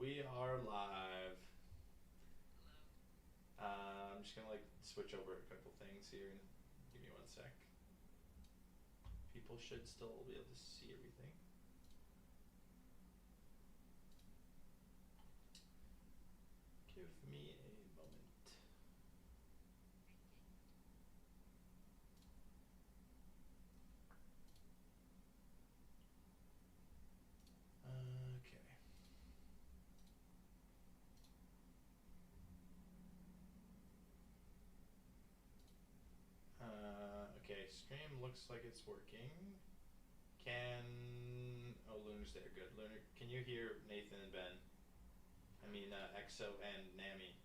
We are live. I'm just gonna like switch over a couple things here and give me one sec. People should still be able to see everything. Give me a moment. Okay. Okay, stream looks like it's working. Lunar's there, good. Lunar, can you hear Nathan and Ben? I mean, Exo and Nami.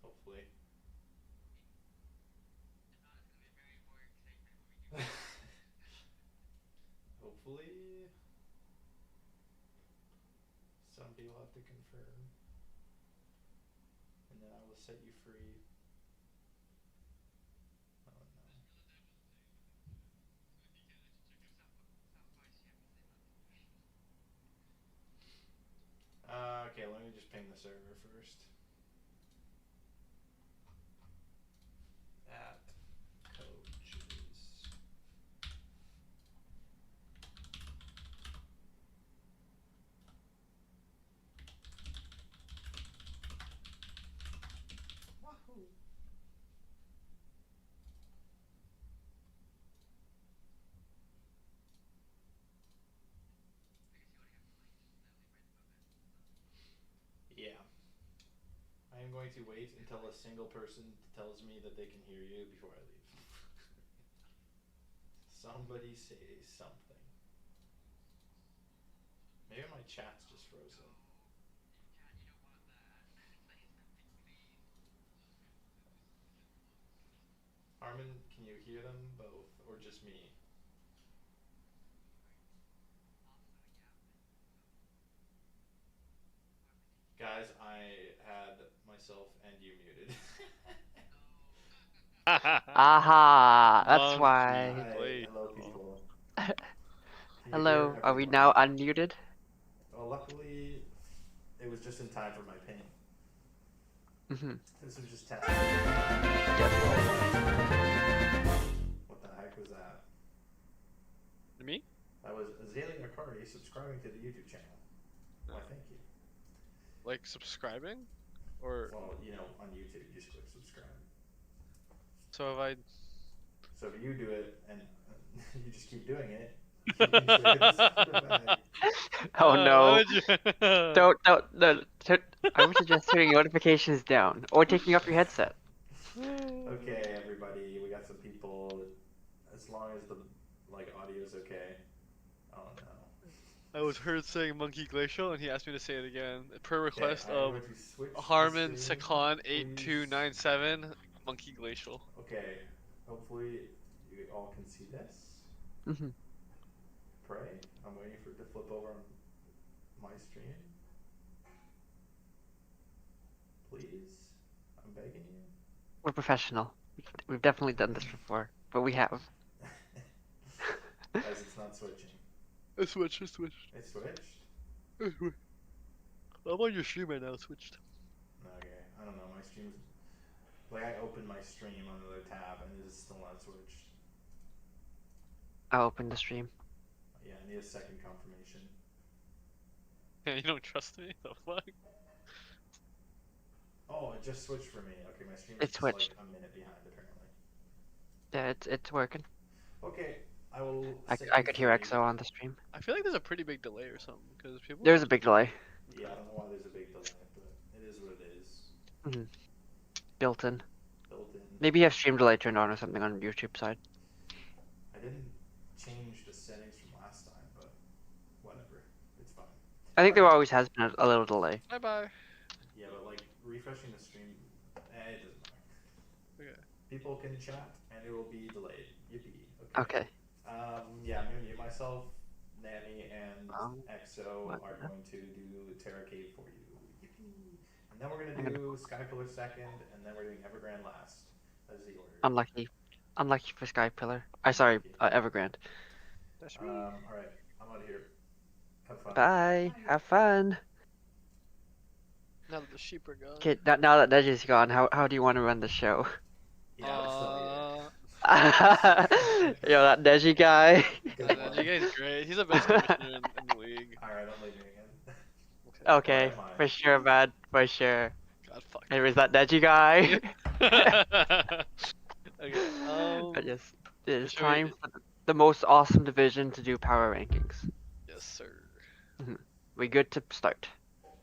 Hopefully. Hopefully. Some people have to confirm. And then I will set you free. Oh no. Okay, let me just ping the server first. At coaches. Wahoo! Yeah. I am going to wait until a single person tells me that they can hear you before I leave. Somebody say something. Maybe my chat's just frozen. Harmon, can you hear them both, or just me? Guys, I had myself and you muted. Aha! That's Monkey why. glacial. Hello, people. Can you hear Hello, are we everyone? now unmuted? Well, luckily, it was just in time for my ping. This was just testing. Yes. What the heck was that? Me? That was Azalea Akari subscribing to the YouTube channel. Why, thank you. Like subscribing? Or Well, you know, on YouTube, you just click subscribe. so if I So if you do it and you just keep doing it, you can say this back. Oh no. Why would you No. I would suggest turning notifications down or taking off your headset. Okay, everybody, we got some people. As long as the audio's okay. Oh no. I was heard saying monkey glacial and he asked me to say it again. Per Okay, request I'm of going to switch Harmon the stream, Sakon please. 8297 monkey glacial. Okay, hopefully you all can see this. Pray. I'm waiting for it to flip over on my stream. Please, I'm begging you. We're professional. We've definitely done this before, but we have. Guys, it's not switching. It switched. It switched? I'm on your stream right now, it switched. Okay, I don't know, my stream's... Like, I opened my stream on another tab and it is still not switched. I'll open the stream. Yeah, I need a second confirmation. Yeah, you don't trust me? The fuck? Oh, it just switched for me. Okay, my stream's It just like switched. a minute behind, apparently. Yeah, it's working. Okay, I will I could hear EXO on the stream. I feel like there's a pretty big delay or something because people. There's a big delay. Yeah, I don't know why there's a big delay, but it is what it is. Built in. Built in. Maybe you have stream delay turned on or something on YouTube side. I didn't change the settings from last time, but whatever. It's fine. I think there always has been a little delay. Bye bye. Yeah, but like refreshing the stream, it doesn't matter. Okay. People can chat and it will be delayed. Yippee. Okay. Yeah, I'm gonna mute myself. Nami and Exo are going to do Terra Cave for you. Yippee. And then we're gonna do Sky Pillar second, and then we're doing Evergrande last. That is the order. Unlucky for Sky Pillar. Evergrande. That's me. Alright, I'm out of here. Have fun. Bye. Have fun. Now that the sheep are gone. Okay, now that Neji's gone, how do you want to run the show? Yeah, I'm still here. Yo, that Neji guy. Good That one. you guys great. He's the best commissioner in the league. Alright, I'm leaving again. Okay. Or Okay, am I? for sure, man, for sure. God, fuck Anyways, that Neji guy. you. Okay. But yes, it is Should we? time for the most awesome division to do power rankings. Yes, sir. We good to start?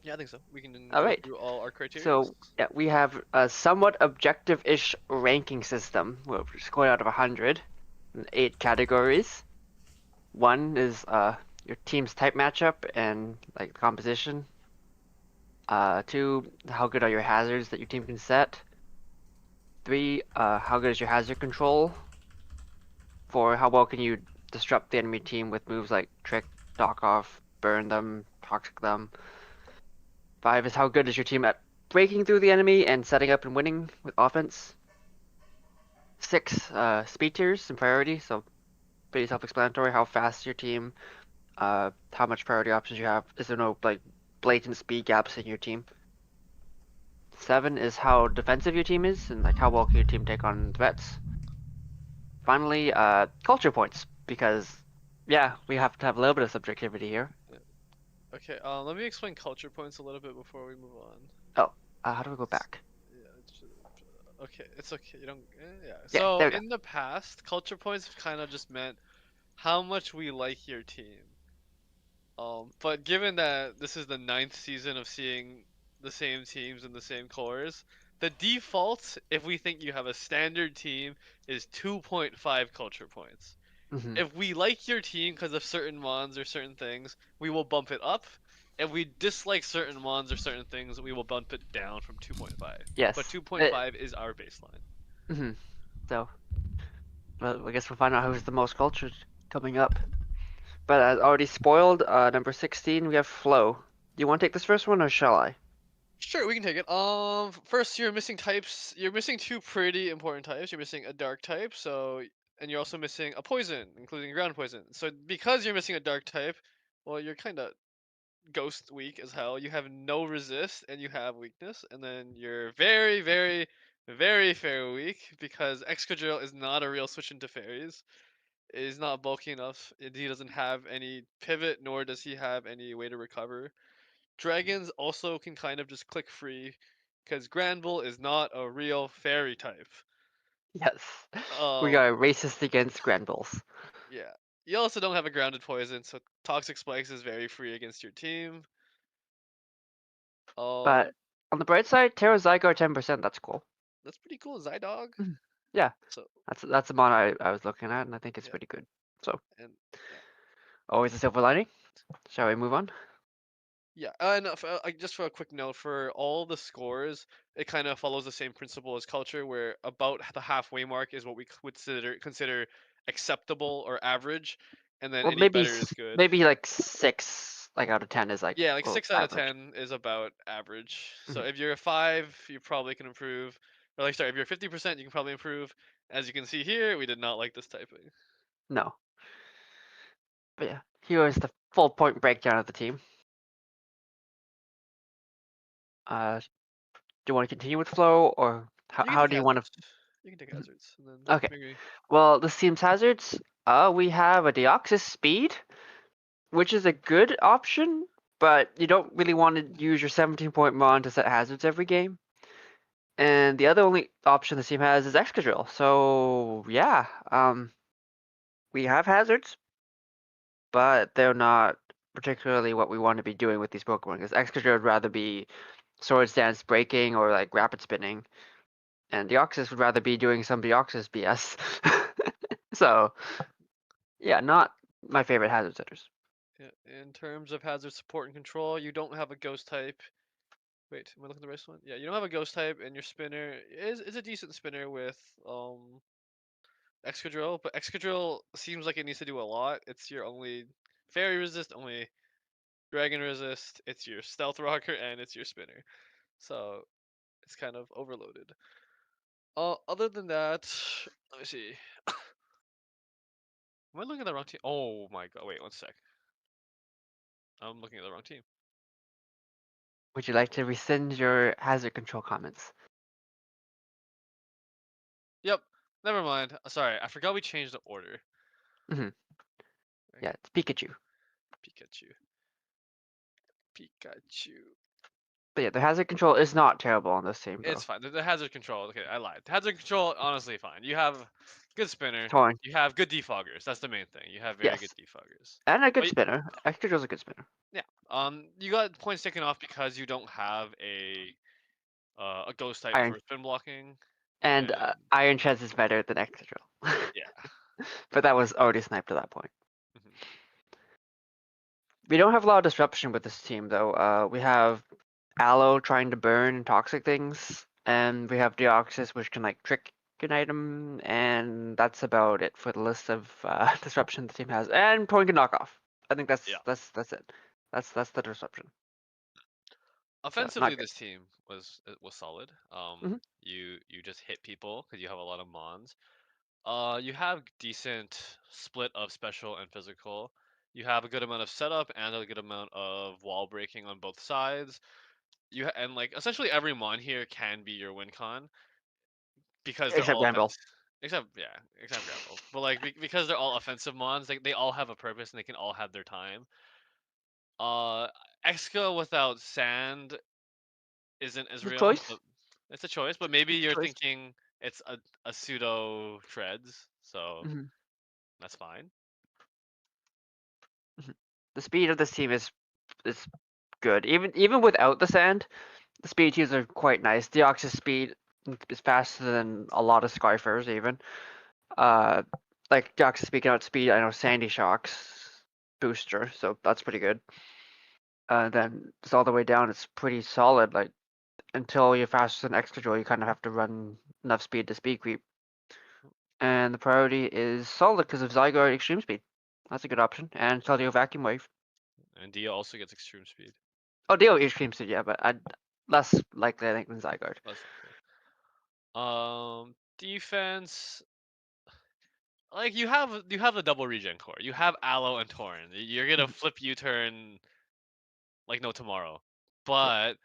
Yeah, I think so. We can All go right. through all our criteria. So yeah, we have a somewhat objective-ish ranking system. We're scored out of 100 in 8 categories. One is your team's type matchup and like composition. Two, how good are your hazards that your team can set? Three, how good is your hazard control? Four, how well can you disrupt the enemy team with moves like trick, knock off, burn them, toxic them? Five is how good is your team at breaking through the enemy and setting up and winning with offense? Six, speed tiers and priority, so pretty self-explanatory. How fast is your team? How much priority options you have? Is there no like blatant speed gaps in your team? Seven is how defensive your team is and like how well can your team take on threats. Finally, culture points because yeah, we have to have a little bit of subjectivity here. Okay. Let me explain culture points a little bit before we move on. Oh, how do we go back? Yeah. Okay. It's okay. You don't. Yeah. Yeah, So there we go. in the past, culture points kind of just meant how much we like your team. But given that this is the ninth season of seeing the same teams in the same cores, the default, if we think you have a standard team, is 2.5 culture points. Hmm. If we like your team because of certain mons or certain things, we will bump it up. If we dislike certain mons or certain things, we will bump it down from 2.5. But Yes. 2.5 is our baseline. Hmm. So, well, I guess we'll find out who's the most cultured coming up. But as already spoiled, number 16, we have Flow. Do you want to take this first one or shall I? Sure, we can take it. First, you're missing types. You're missing two pretty important types. You're missing a dark type, and you're also missing a poison, including ground poison. So because you're missing a dark type, well, you're kind of ghost weak as hell. You have no resist and you have weakness, and then you're very, very, very fair weak because Excadrill is not a real switch into fairies. Is not bulky enough. He doesn't have any pivot, nor does he have any way to recover. Dragons also can kind of just click free because Granbull is not a real fairy type. Yes. We Um, are racist against Granville's. yeah. You also don't have a grounded poison, so Toxic Spikes is very free against your team. But Um, on the bright side, Terra Zygar 10%, that's cool. that's pretty cool, Zydog. Mhm. Yeah, So that's the mod I was looking at, and I think it's yeah, pretty good. So, and yeah, always a silver lining. Shall we move on? yeah. And just for a quick note, for all the scores, it kind of follows the same principle as culture, where about the halfway mark is what we would consider acceptable or average, and then Well, any better is good. maybe like 6, like out of 10 is like Yeah, like oh, 6 out of average. 10 is about average. So Mhm. if you're a 5, you probably can improve. Or like, sorry, if you're 50%, you can probably improve. As you can see here, we did not like this typing. No, but yeah, here is the full point breakdown of the team. Do you want to continue with flow, or You can how take do you want to? hazards. You can take hazards, and then Okay. maybe. Well, this team's hazards. We have a Deoxys speed, which is a good option, but you don't really want to use your 17-point mon to set hazards every game. And the other only option the team has is Excadrill. So yeah, we have hazards, but they're not particularly what we want to be doing with these Pokemon. Because Excadrill would rather be Swords Dance breaking or like rapid spinning, and Deoxys would rather be doing some Deoxys BS. So yeah, not my favorite hazard setters. Yeah, in terms of hazard support and control, you don't have a ghost type. Wait, am I looking at the right one? Yeah, you don't have a ghost type, and your spinner is a decent spinner with Excadrill, but Excadrill seems like it needs to do a lot. It's your only fairy resist, only dragon resist, it's your stealth rocker, and it's your spinner. So it's kind of overloaded. Other than that, let me see. Am I looking at the wrong team? Oh my god! Wait, one sec. I'm looking at the wrong team. Would you like to rescind your hazard control comments? Yep. Never mind. Sorry, I forgot we changed the order. Hmm. Okay. Yeah, it's Pikachu. Pikachu. Pikachu. But yeah, the hazard control is not terrible on this team, It's though. fine. The hazard control. Okay, I lied. Hazard control, honestly, fine. You have good spinner. Torn. You have good defoggers. That's the main thing. You have very good Yes. defoggers. And a good But spinner. Extra's a good spinner. yeah, you got points taken off because you don't have a ghost type Iron. for spin blocking, And and Iron Chest is better than Excadrill. yeah. But that was already sniped at that point. Mhm. We don't have a lot of disruption with this team, though. We have Aloe trying to burn toxic things, and we have Deoxys, which can like trick an item, and that's about it for the list of disruption the team has. And Torn can knock off. I think Yeah. that's it. That's the disruption. So Offensively, not good. this team was solid. Mhm. You just hit people because you have a lot of mons. You have decent split of special and physical. You have a good amount of setup and a good amount of wall breaking on both sides. And like essentially every mon here can be your win con because they're Except all Granville. except Gravel. But like because they're all offensive mons, they all have a purpose and they can all have their time. Uh, Exca without sand isn't as It's a real, choice. but it's a choice. But maybe It's a you're choice. thinking it's a pseudo treads, so Mhm, that's fine. mhm. The speed of this team is good. Even without the sand, the speed tiers are quite nice. Deoxys speed is faster than a lot of Skyfers even. Uh, like Deoxys speed can outspeed, I know, Sandy Shock's booster, so that's pretty good. Then it's all the way down, it's pretty solid. Like until you're faster than Excadrill, you kind of have to run enough speed to speed creep. And the priority is solid because of Zygarde Extreme Speed. That's a good option. And Keldeo Vacuum Wave. And Dia also gets extreme speed. Oh, Dio Extreme Speed, yeah, but less likely I think than Zygarde. Less likely. Defense. Like you have a double regen core. You have Aloe and Torn. You're gonna Mhm. flip U-turn like no tomorrow. Yeah. But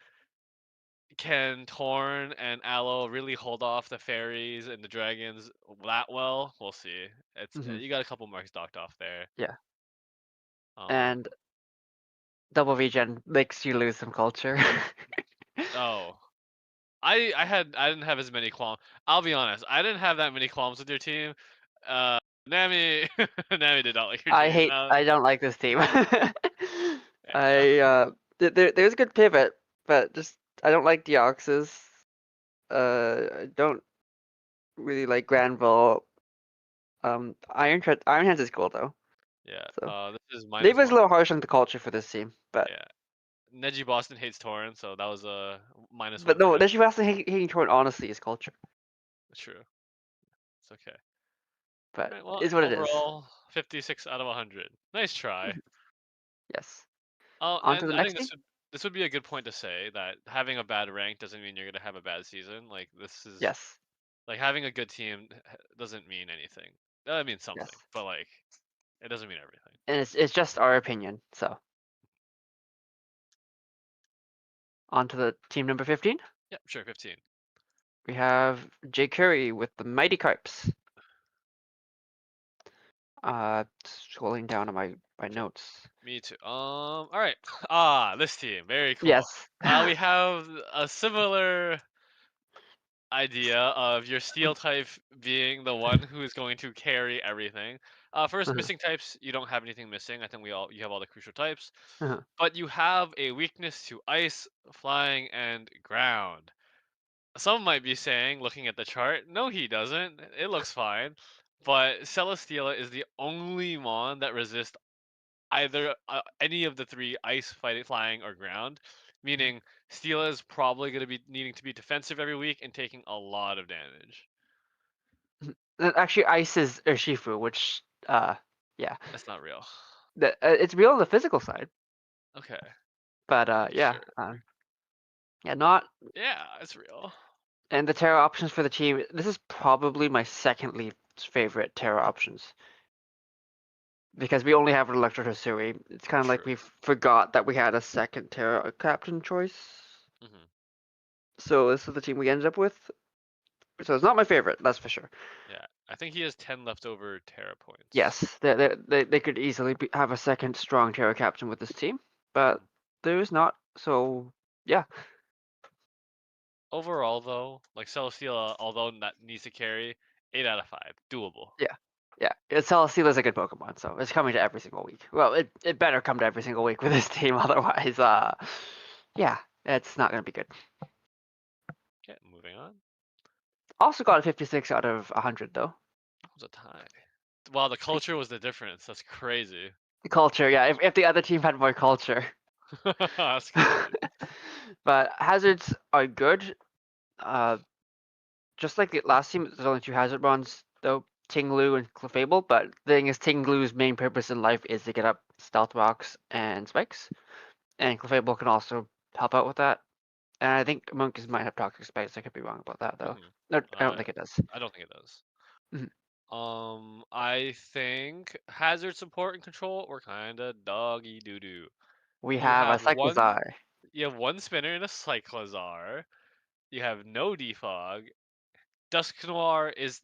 can Torn and Aloe really hold off the fairies and the dragons that well? We'll see. It's Hmm. you got a couple marks docked off there. Yeah. Um. And double regen makes you lose some culture. Oh, I didn't have as many qualms. I'll be honest. I didn't have that many qualms with your team. Nami Nami did not like your team. I don't like this team. Yeah. There's a good pivot, but just I don't like Deoxys. I don't really like Granville. Iron Hands is cool though. Yeah. So This is maybe it's a -1. little harsh on the culture for this team, but Yeah. Neji Boston hates Torrent, so that was a -1 but for no, him. Neshimasu hating toward honestly is culture. True. It's okay. But Alright, well, is what it is. overall, 56 out of 100. Nice try. Mhm. Yes. Oh, On to and the I next think team. this would be a good point to say that having a bad rank doesn't mean you're gonna have a bad season. Like this is Yes. like having a good team doesn't mean anything. That means Yes. something, but like it doesn't mean everything. And it's just our opinion. So on to the team number 15. Yeah, sure, 15. We have Jay Curry with the Mighty Carps. Scrolling down on my notes. Me too. All right. This team, very cool. Yes. We have a similar idea of your steel type being the one who is going to carry everything. First, Uh-huh, missing types, you don't have anything missing. I think you have all the crucial types, uh-huh. but you have a weakness to ice, flying, and ground. Some might be saying, looking at the chart, no, he doesn't. It looks fine. But Celesteela is the only mon that resists either any of the three ice, fighting, flying, or ground. Meaning, Steela is probably going to be needing to be defensive every week and taking a lot of damage. Actually, Ice is Urshifu, which yeah, That's not real. it's real on the physical side, Okay, but yeah, sure. yeah, not. Yeah, it's real. And the Terra options for the team. This is probably my second least favorite Terra options. because we only have an Electro Hisui. It's kind of like True. we forgot that we had a second Terra captain choice. Hmm. So this is the team we ended up with. So it's not my favorite, that's for sure. Yeah, I think he has 10 leftover Terra points. Yes, they could easily have a second strong Terra captain with this team, but there is not. So yeah, Overall, though, like Celesteela, although that needs to carry, 8 out of 5, doable. yeah, yeah. Celesteela's a good Pokemon, so it's coming to every single week. Well, it better come to every single week with this team, otherwise, yeah, it's not gonna be good. Okay, moving on. Also got a 56 out of 100 though. That was a tie. Wow, the culture was the difference. That's crazy. The culture, yeah. If the other team had more culture, That's crazy. but hazards are good. Uh, just like the last team, there's only two hazard bonds though, Tinglu and Clefable. But the thing is, Tinglu's main purpose in life is to get up stealth rocks and spikes, and Clefable can also help out with that. And I think Monkeys might have toxic spikes. I could be wrong about that though. Hmm. No, I don't think it does. I don't think it does. Mhm. I think hazard support and control were kind of doggy doo doo. We You have a have one, Cyclizar. you have one spinner and a Cyclizar. You have no defog. Dusk Noir is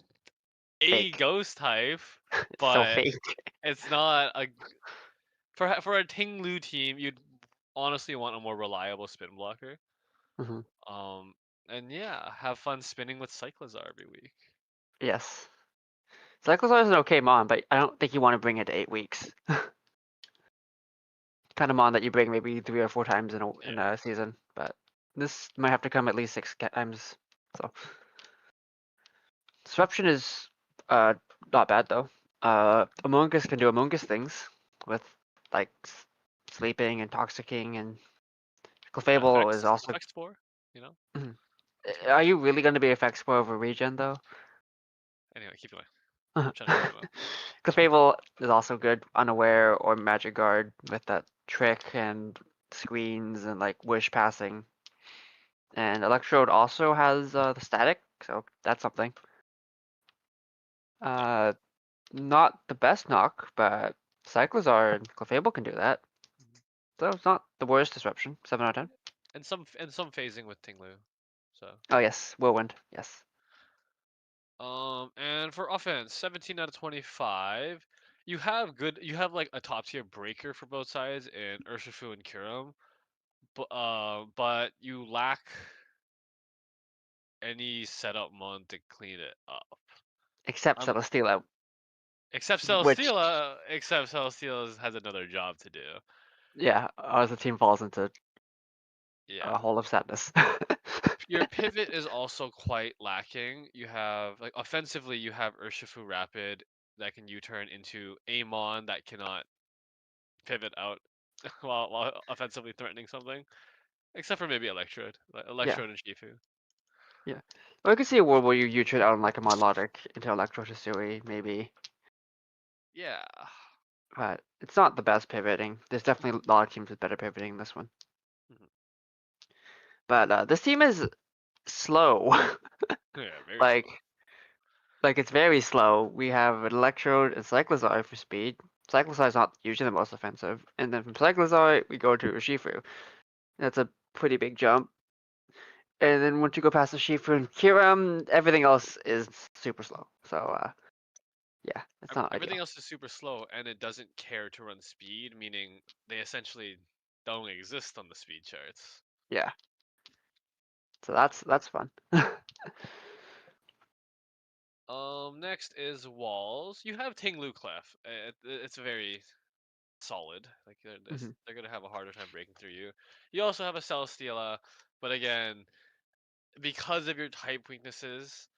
a Fake. ghost type, It's so but fake. it's not a for a Tinglu team. You'd honestly want a more reliable spin blocker. Hmm. Um, and yeah, have fun spinning with Cyclizar every week. Yes. Cyclizar is an okay mon, but I don't think you want to bring it to 8 weeks. Kind of mon that you bring maybe 3 or 4 times in Yeah. a season, but this might have to come at least 6 times. So disruption is not bad though. Among Us can do Among Us things with like sleeping and toxicking, and Clefable is also. Effects Spore, you know. Mhm. It's Are nice. you really going to be a Fexpo over regen though? Anyway, keep going. I'm trying to wrap it up. Clefable is also good unaware or magic guard with that trick and screens and like wish passing. And Electrode also has the static, so that's something. Yeah. Uh, not the best knock, but Cyclizar and Clefable can do that. So it's not the worst disruption. 7 out of 10. And some phasing with Tinglu. So Oh yes, Whirlwind. Yes. and for offense, 17 out of 25. You have like a top tier breaker for both sides in Urshifu and Kyurem, but you lack any setup mon to clean it up. Except Um, Celesteela, except which Celesteela has another job to do. yeah, as the team falls into Yeah. a hole of sadness. Your pivot is also quite lacking. You have like offensively, you have Urshifu Rapid that can U-turn into Amon that cannot pivot out while offensively threatening something, except for maybe Electrode, like Yeah, Electrode and Shifu. yeah. Well, I could see a world where you trade out on like a Modlogic into Electro Shisui, maybe. Yeah. But it's not the best pivoting. There's definitely a lot of teams with better pivoting than this one. Mhm. But this team is slow. Yeah, very like slow. like it's very slow. We have an Electrode and Cyclizar for speed. Cyclizar is not usually the most offensive, and then from Cyclizar we go to Urshifu. That's a pretty big jump. And then once you go past Urshifu and Kyurem, everything else is super slow. So yeah, it's not Everything ideal. else is super slow, and it doesn't care to run speed, meaning they essentially don't exist on the speed charts. Yeah. So that's fun. Next is walls. You have Tinglu Clef. It's very solid. Like Mhm. they're gonna have a harder time breaking through you. You also have a Celesteela, but again, because of your type weaknesses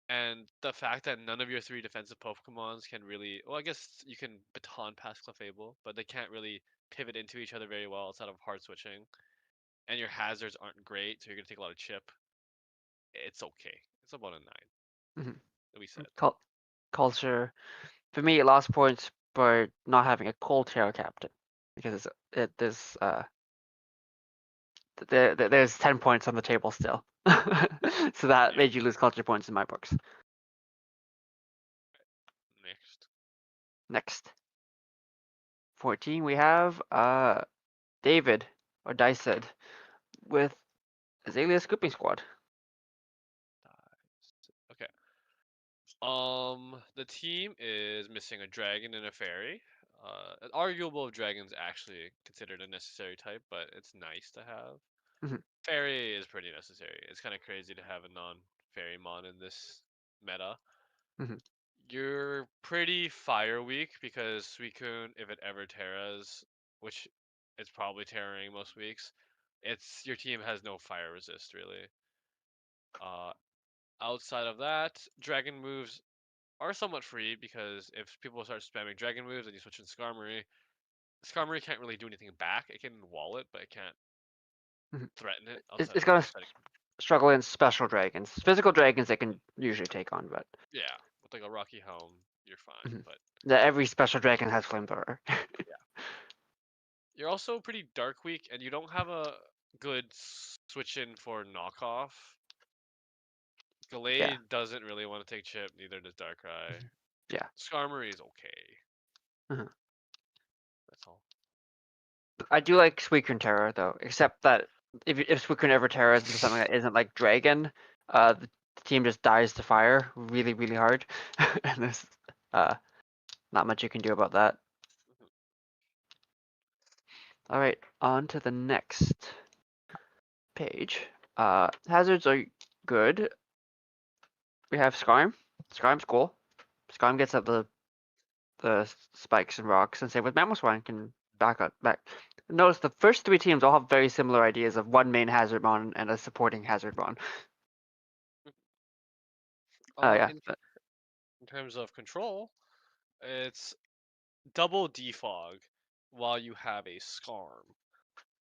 and the fact that none of your three defensive Pokemons can really, well, I guess you can baton pass Clefable, but they can't really pivot into each other very well outside of hard switching. And your hazards aren't great, so you're gonna take a lot of chip. It's okay. It's about a 9. Mhm. We said. Culture. For me, it lost points for not having a cold Terra captain because there's there's 10 points on the table still, so that Yeah. made you lose culture points in my books. Next. Next, 14 we have David or Diced with Azalea Scooping Squad. Okay. The team is missing a dragon and a fairy. Arguable if dragon's actually considered a necessary type, but it's nice to have. Mhm. Fairy is pretty necessary. It's kind of crazy to have a non-fairy mon in this meta. Mhm. You're pretty fire weak because Suicune, if it ever Terras, which it's probably terraring most weeks, your team has no fire resist really. Uh, Outside of that, dragon moves are somewhat free because if people start spamming dragon moves and you switch in Skarmory, Skarmory can't really do anything back. It can wall it, but it can't Mhm. threaten it It's, outside it's of gonna setting. struggle in special dragons. Physical dragons they can usually take on, but Yeah, with like a Rocky Helm, you're fine. Mhm. But Every special dragon has flamethrower. yeah, you're also pretty dark weak, and you don't have a good switch in for knockoff. Yeah. Gallade doesn't really want to take chip, neither does Darkrai. Yeah. Skarmory is okay. Uh-huh. That's all. I do like Suicune Terror though, except that if Suicune ever terrors into something that isn't like Dragon, the team just dies to fire really really hard, and there's uh not much you can do about that. All right, on to the next page. Hazards are good. We have Skarm. Skarm's cool. Skarm gets at the spikes and rocks, and same with Mamoswine can back. Notice the first three teams all have very similar ideas of one main hazard mon and a supporting hazard mon. Yeah. In terms of control, it's double defog while you have a Skarm.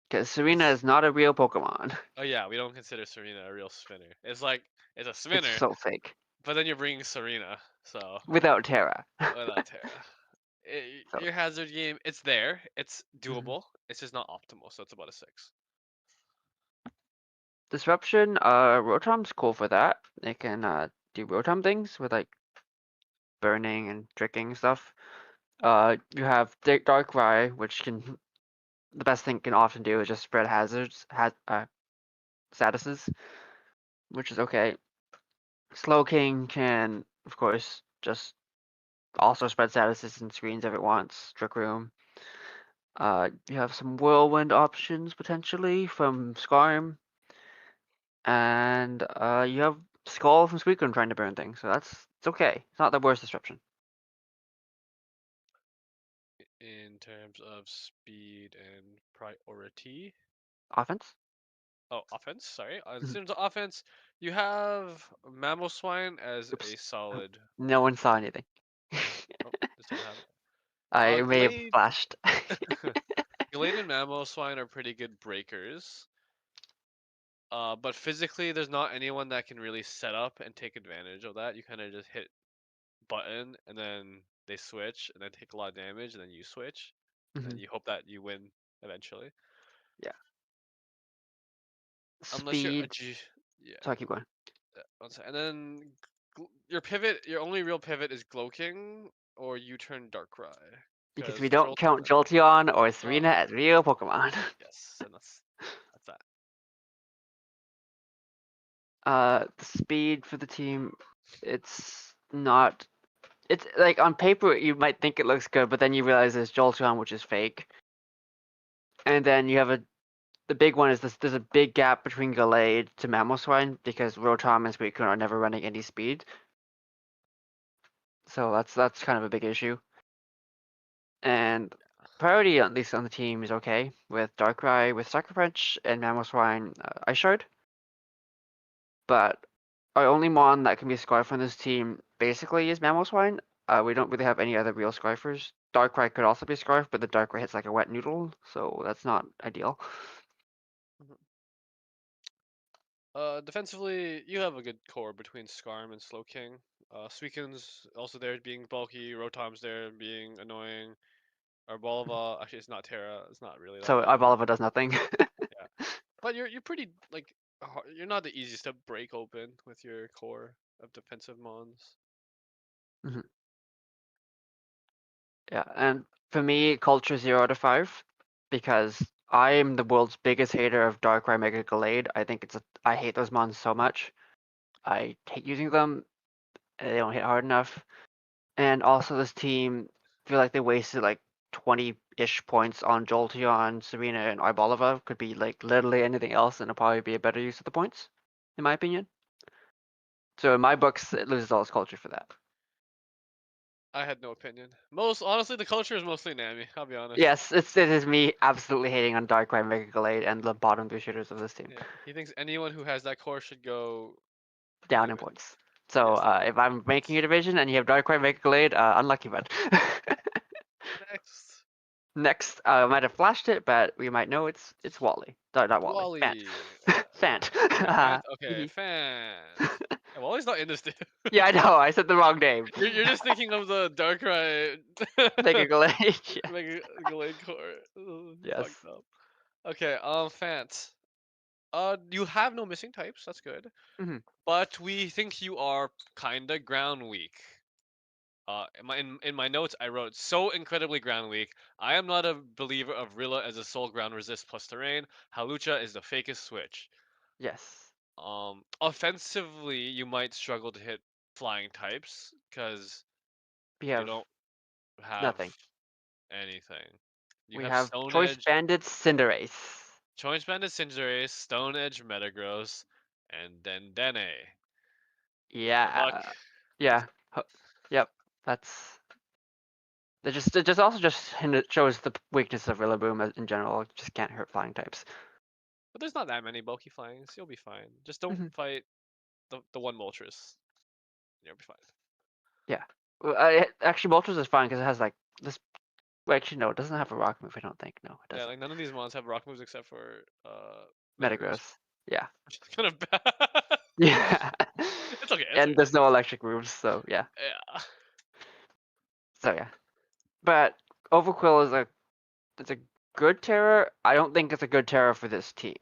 Because Serena is not a real Pokemon. Oh yeah, we don't consider Serena a real spinner. It's like it's a It's spinner, so fake. but then you're bringing Serena, so Without Terra. without Terra. So, Your hazard game, it's there, it's mhm. doable. It's just not optimal, so it's about a 6. Disruption, Rotom's cool for that. They can do Rotom things with like burning and tricking and stuff. You have Darkrai, which can the best thing it can often do is just spread statuses, which is okay. Slowking can, of course, just also spread statuses and screens if it wants. Trick Room. You have some Whirlwind options potentially from Skarm, and you have Skull from Suicune trying to burn things, so it's okay. It's not the worst disruption. In terms of speed and priority. Offense? Oh, offense, sorry. In Mhm. terms of offense, you have Mamoswine as a Oops. solid. No one saw anything. Oh, this don't have it. I may have Glade, flashed. Glade and Mamoswine are pretty good breakers. But physically, there's not anyone that can really set up and take advantage of that. You kind of just hit button, and then they switch, and then take a lot of damage, and then you switch, and then Mhm. you hope that you win eventually. Yeah. Unless you're a Speed. G. Yeah. So I keep going. One sec. And then your pivot, your only real pivot is Gloking or U-turn Darkrai. Because we Because don't count Jolteon or uh, Serena as real Pokemon. yes, and that's that. The speed for the team, it's not. It's like on paper you might think it looks good, but then you realize there's Jolteon, which is fake, and then you have the big one is this. There's a big gap between Gallade to Mamoswine because Rotom and Suicune are never running any speed, so that's kind of a big issue. And priority, at least on the team, is okay with Darkrai, with Sucker Punch, and Mamoswine, Ice Shard. But our only mon that can be Scarf on this team basically is Mamoswine. We don't really have any other real Scarfers. Darkrai could also be Scarf, but the Darkrai hits like a wet noodle, so that's not ideal. Mhm. Defensively, you have a good core between Skarm and Slowking. Suicune's also there being bulky. Rotom's there being annoying. Arbolva, actually, it's not Terra. It's not really that So good. Arbalva does nothing. Yeah, but you're pretty like you're not the easiest to break open with your core of defensive mons. Mhm. Yeah, and For me, culture 0 out of 5, because I am the world's biggest hater of Darkrai Mega Gallade. I hate those mons so much. I hate using them. They don't hit hard enough. And also this team, I feel like they wasted like 20-ish points on Jolteon, Serena, and Ibolova. Could be like literally anything else, and it'll probably be a better use of the points, in my opinion. So in my books, it loses all its culture for that. I had no opinion. Most honestly, the culture is mostly Nami. I'll be honest. Yes, it is me absolutely hating on Darkrai, Mega Gallade, and the bottom two shooters of this team. Yeah, he thinks anyone who has that core should go Down in even. points. So Yes, down if in I'm making a points. division and you have Darkrai, Mega Gallade, unlucky bud. Next, Next, I might have flashed it, but we might know it's Wally. Not Wally. Fant. Wally. Fant. Okay, Fant. Okay, Fant. Yeah, Wally's not in this dude. Yeah, I know. I said the wrong name. You're just thinking of the Darkrai Mega Gallade. Yeah. Mega Gallade core. Yes. Fucked up. Okay, Fant. You have no missing types. That's good. Mhm. But we think you are kinda ground weak. In my notes, I wrote so incredibly ground weak. I am not a believer of Rilla as a sole ground resist plus terrain. Halucha is the fakest switch. Yes. Offensively, you might struggle to hit flying types because We you have don't have nothing. anything. You We have have Stone Choice Edge, Bandits Cinderace. Choice Bandit Cinderace, Stone Edge Metagross, and then Dene. Good luck. Yeah. Yeah. Yep. That's. It just also just shows the weakness of Rillaboom in general. It just can't hurt flying types. But there's not that many bulky flyings. You'll be fine. Just don't Mhm. fight the one Moltres. You'll be fine. Yeah. Well, actually, Moltres is fine because it has like this. Well, actually, no, it doesn't have a rock move. I don't think. No, it Yeah, doesn't. like none of these mons have rock moves except for Metagross, Metagross. Yeah. which is kind of bad. Yeah. It's okay. It's And okay. there's no electric moves, so yeah. Yeah. So yeah. But Overquill is it's a good terror. I don't think it's a good terror for this team.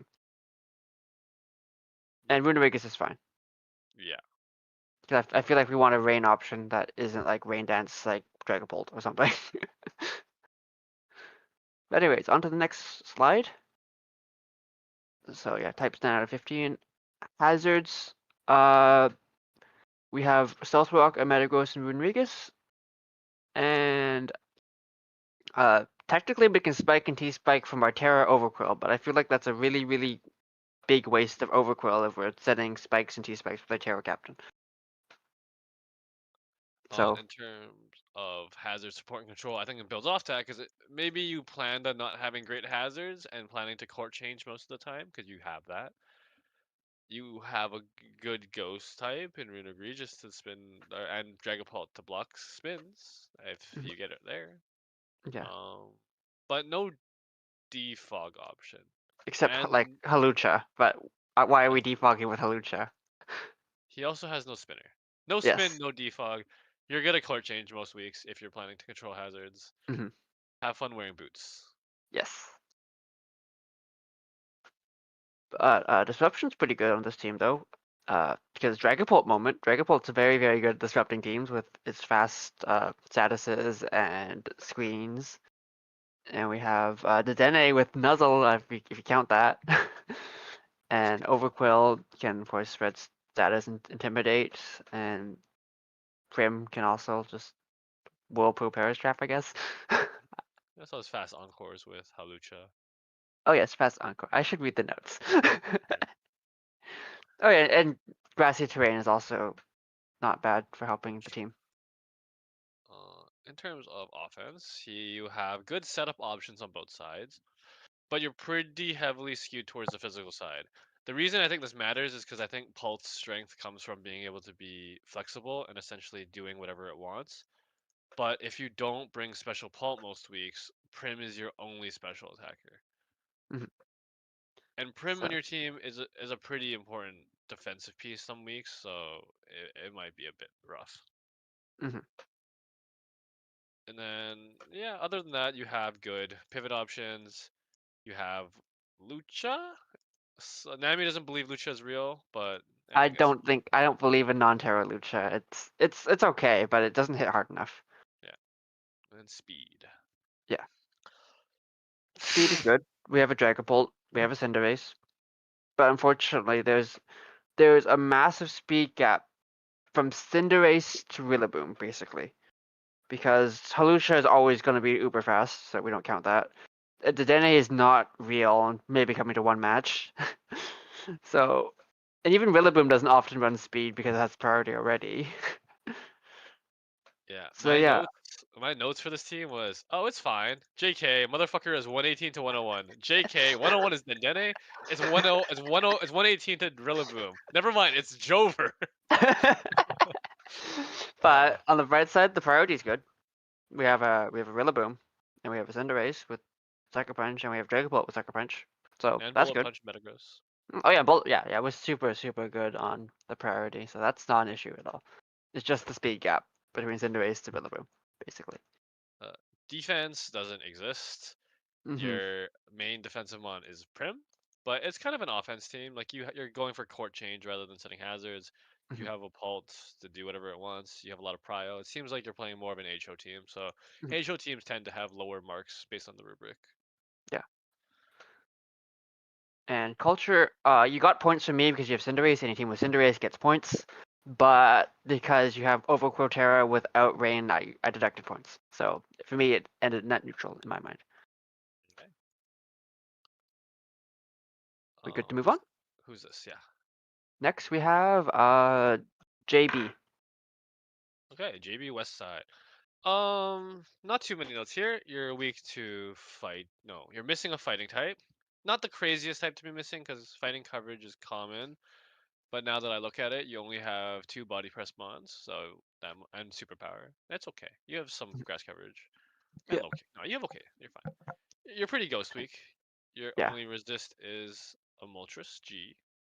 And Runawagus is fine. Yeah. 'Cause I feel like we want a rain option that isn't like Rain Dance, like Dragapult or something. But anyways, on to the next slide. So yeah, types 10 out of 15. Hazards. We have Stealth Rock, Metagross, and Runerigus. And technically we can spike and T-spike from our Terra Overquill, but I feel like that's a really, really big waste of Overquill if we're setting spikes and T-spikes with our Terra Captain. So In terms of hazard support and control, I think it builds off that because maybe you planned on not having great hazards and planning to court change most of the time because you have that. You have a good ghost type in Rune Egregious to spin and Dragapult to block spins if you get it there. yeah, But no defog option. except like And Halucha. But why are uh, we defogging with Halucha? he also has no spinner. No spin, Yes. no defog. You're gonna court change most weeks if you're planning to control hazards. Hmm. Have fun wearing boots. Yes. Disruption's pretty good on this team though. Because Dragapult's very, very good at disrupting teams with its fast statuses and screens. And we have the Dene with Nuzzle, if you count that. And Overquill can, of course, spread status and intimidate. And Prim can also just whirlpool Perish Trap, I guess. That's those fast encores with Halucha. Oh yes, fast encore. I should read the notes. Oh yeah, and grassy terrain is also not bad for helping the team. In terms of offense, you have good setup options on both sides, but you're pretty heavily skewed towards the physical side. The reason I think this matters is because I think Pult's strength comes from being able to be flexible and essentially doing whatever it wants. But if you don't bring special Pult most weeks, Prim is your only special attacker. Mhm. And Prim So, on your team is a pretty important defensive piece some weeks, so it might be a bit rough. mhm. And then, yeah, other than that, you have good pivot options. You have Lucha. Nami doesn't believe Lucha is real, but I guess I don't believe in non-terra lucha. It's okay, but it doesn't hit hard enough. yeah. And then speed. Speed is good. We have a Dragapult. We have a Cinderace. But unfortunately, there's a massive speed gap from Cinderace to Rillaboom, basically. Because Halusha is always going to be uber fast, so we don't count that. Dedenne is not real and maybe coming to one match. So, and even Rillaboom doesn't often run speed because it has priority already. Yeah, So yeah, my notes for this team was, oh, it's fine. JK, motherfucker is 118 to 101. JK, 101 is Dendene. It's 10, it's 118 to Rillaboom. Never mind, it's Jover. but on the bright side, the priority is good. We have a Rillaboom, and we have a Cinderace with Sucker Punch, and we have Dragapult with Sucker Punch. So And that's Bullet good. Punch Metagross. Oh yeah, both yeah, it was super good on the priority, so that's not an issue at all. It's just the speed gap between Cinderace to Rillaboom, basically. Uh, Defense doesn't exist. Mm-hmm. Your main defensive mon is Prim, but it's kind of an offense team. Like you're going for court change rather than setting hazards. You Mm-hmm. have a Pult to do whatever it wants. You have a lot of prio. It seems like you're playing more of an HO team. So Mm-hmm. HO teams tend to have lower marks based on the rubric. Yeah. And culture, you got points from me because you have Cinderace. Any team with Cinderace gets points. But because you have Overquote Terra without Rain, I deducted points. So for me, it ended net neutral in my mind. Okay. We good to move on? Who's this? Yeah. Next we have JB. Okay, JB West Side. Not too many notes here. You're weak to fight. No, you're missing a fighting type. Not the craziest type to be missing because fighting coverage is common. But now that I look at it, you only have 2 body press mons, so that and superpower. That's okay. You have some grass coverage and Yeah. low kick. No, you have okay. You're fine. You're pretty ghost weak. Your Yeah. only resist is a Moltres G,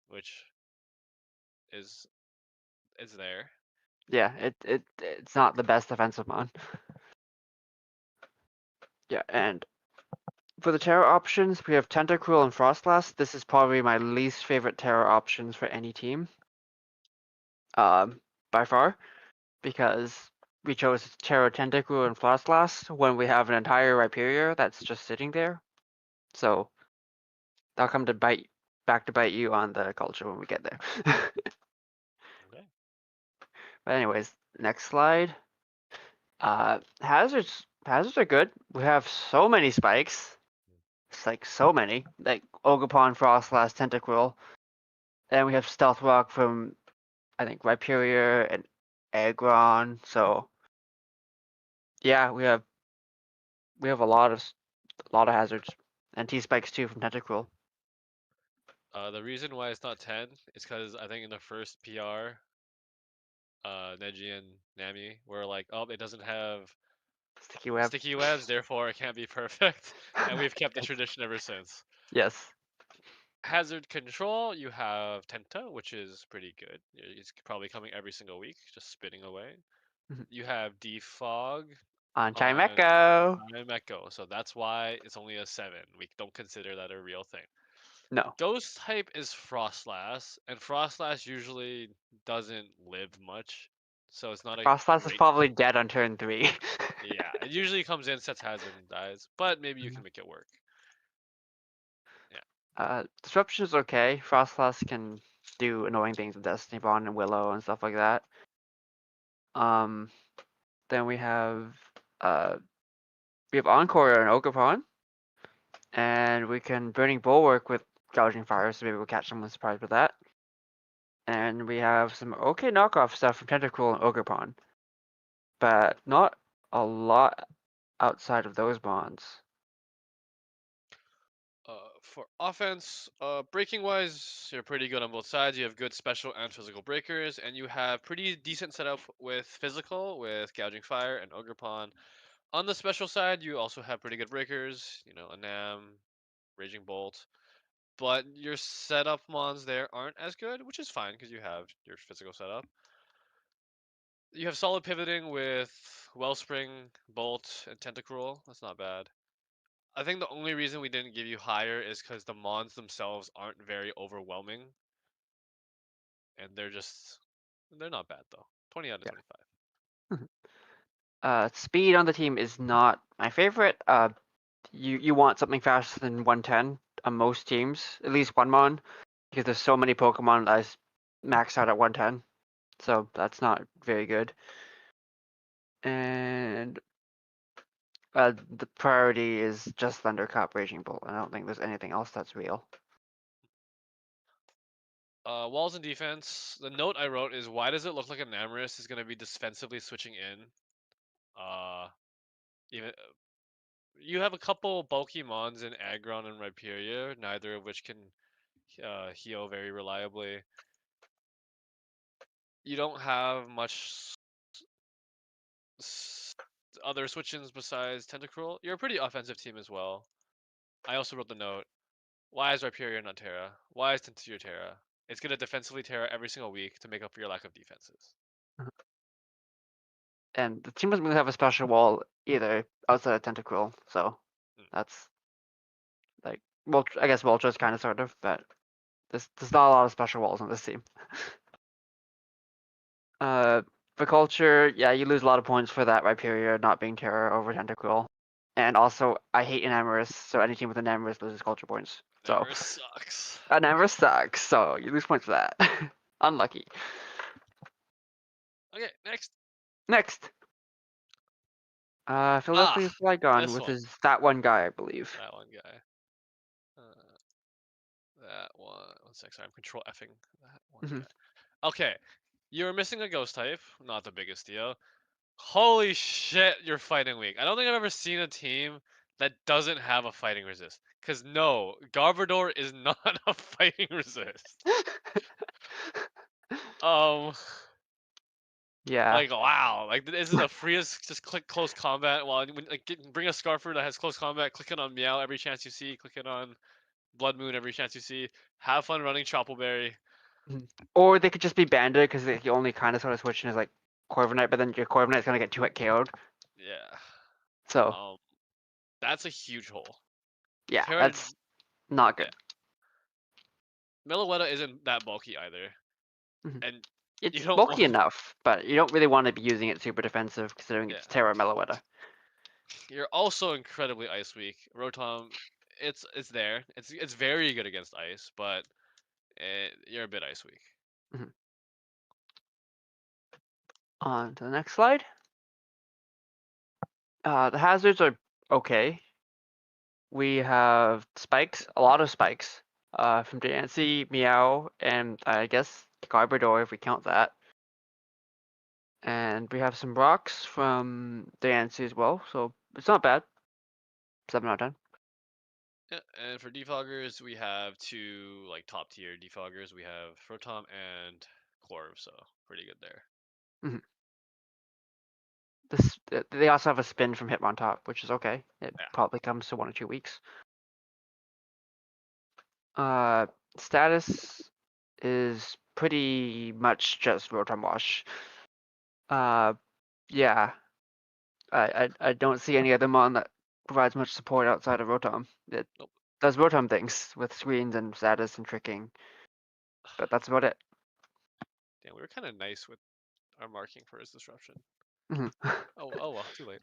which is there. Yeah, it's not the best defensive mon. Yeah, and for the Terra options, we have Tentacruel and Frostlass. This is probably my least favorite Terra options for any team. By far, because we chose Terra Tentacruel and Frostlass when we have an entire Rhyperior that's just sitting there. So that'll come to back to bite you on the culture when we get there. Okay. But anyways, next slide. Hazards are good. We have so many spikes. It's like so many, like Ogerpon, Frostlass, Tentacruel, and we have Stealth Rock from I think Rhyperior and Aggron. So yeah, we have a lot of hazards and T spikes too from Tentacruel. The reason why it's not 10 is because I think in the first PR, Neji and Nami were like, oh, it doesn't have Sticky web. sticky webs, therefore it can't be perfect. And we've kept the tradition ever since. Yes. Hazard control, you have Tenta, which is pretty good. It's probably coming every single week, just spitting away. Mhm. You have defog On on Chimecho. Meko, so that's why it's only a 7. We don't consider that a real thing. No. Ghost type is Frostlass, and Frostlass usually doesn't live much, so it's not a Frostlass is great. probably dead on turn 3. Yeah, it usually comes in, sets hazard, and dies, but maybe you can make it work. Yeah. Disruption is okay. Frostlass can do annoying things with Destiny Bond and Willow and stuff like that. Um, then uh we have Encore and Ogerpon, and we can Burning Bulwark with Gouging Fire, so maybe we'll catch someone surprised with that. And we have some okay knockoff stuff from Tentacruel and Ogerpon, but not a lot outside of those bonds. For offense, breaking wise, you're pretty good on both sides. You have good special and physical breakers, and you have pretty decent setup with physical, with gouging fire and ogre pawn. On the special side, you also have pretty good breakers. You know, a Nam, raging bolt, but your setup mons there aren't as good, which is fine because you have your physical setup. You have solid pivoting with Wellspring, Bolt, and Tentacruel. That's not bad. I think the only reason we didn't give you higher is because the mons themselves aren't very overwhelming, and they're not bad though. 20 out of Yeah. 25. Speed on the team is not my favorite. you want something faster than 110 on most teams, at least one mon, because there's so many Pokemon that is maxed out at 110. So that's not very good. And the priority is just Thundercup, Raging Bolt. I don't think there's anything else that's real. Walls and defense. The note I wrote is, why does it look like an Amorous is gonna be defensively switching in? Even you have a couple bulky mons in Aggron and Rhyperior, neither of which can heal very reliably. You don't have much other switch-ins besides Tentacruel. You're a pretty offensive team as well. I also wrote the note. Why is Rhyperior not Terra? Why is Tentacruel Terra? It's gonna defensively Terra every single week to make up for your lack of defenses. And the team doesn't really have a special wall either outside of Tentacruel, so that's like, well, I guess Vulture's kind of sort of, but there's not a lot of special walls on this team. For culture, yeah, you lose a lot of points for that Rhyperior not being Terra over Tentacruel. And also, I hate Enamorous, so any team with Enamorous loses culture points. So Amorous sucks. Enamorous sucks, so you lose points for that. Unlucky. Okay, next. Next. Philadelphia Flygon, this which one. is that one guy, I believe. That one guy. That one. One sec. Sorry, I'm control effing that one Mhm. guy. Okay, you're missing a ghost type. Not the biggest deal. Holy shit, you're fighting weak. I don't think I've ever seen a team that doesn't have a fighting resist. Cause no, Garbodor is not a fighting resist. Um, Yeah. like wow, like this is the freest. Just click close combat. While bring a Scarfer that has close combat. Click it on Meow every chance you see. Click it on Blood Moon every chance you see. Have fun running Choppleberry. Or they could just be Bandit because the only kind of sort of switching is like Corviknight, but then your Corviknight's gonna get 2-hit KO'd. Yeah. So That's a huge hole. yeah, Terra, that's not yeah. good. Meloetta isn't that bulky either, Mhm. and you It's don't bulky want. enough, but you don't really want to be using it super defensive considering Yeah. it's Terra Meloetta. You're also incredibly ice weak. Rotom, it's there. It's very good against ice, but you're a bit ice weak. Mhm. On to the next slide. The hazards are okay. We have spikes, a lot of spikes, from Diancie, Meow, and I guess Garbodor if we count that. And we have some rocks from Diancie as well, so it's not bad. 7 out of 10. Yeah, and for defoggers, we have two like top tier defoggers. We have Rotom and Corv, so pretty good there. They also have a spin from Hitmontop, which is okay. It Yeah. probably comes to 1 or 2 weeks. Status is pretty much just Rotom Wash. Yeah, I don't see any other mon that provides much support outside of Rotom. It Nope. does Rotom things with screens and status and tricking, but that's about it. Damn, we were kind of nice with our marking for his disruption. Mhm. Oh well, too late.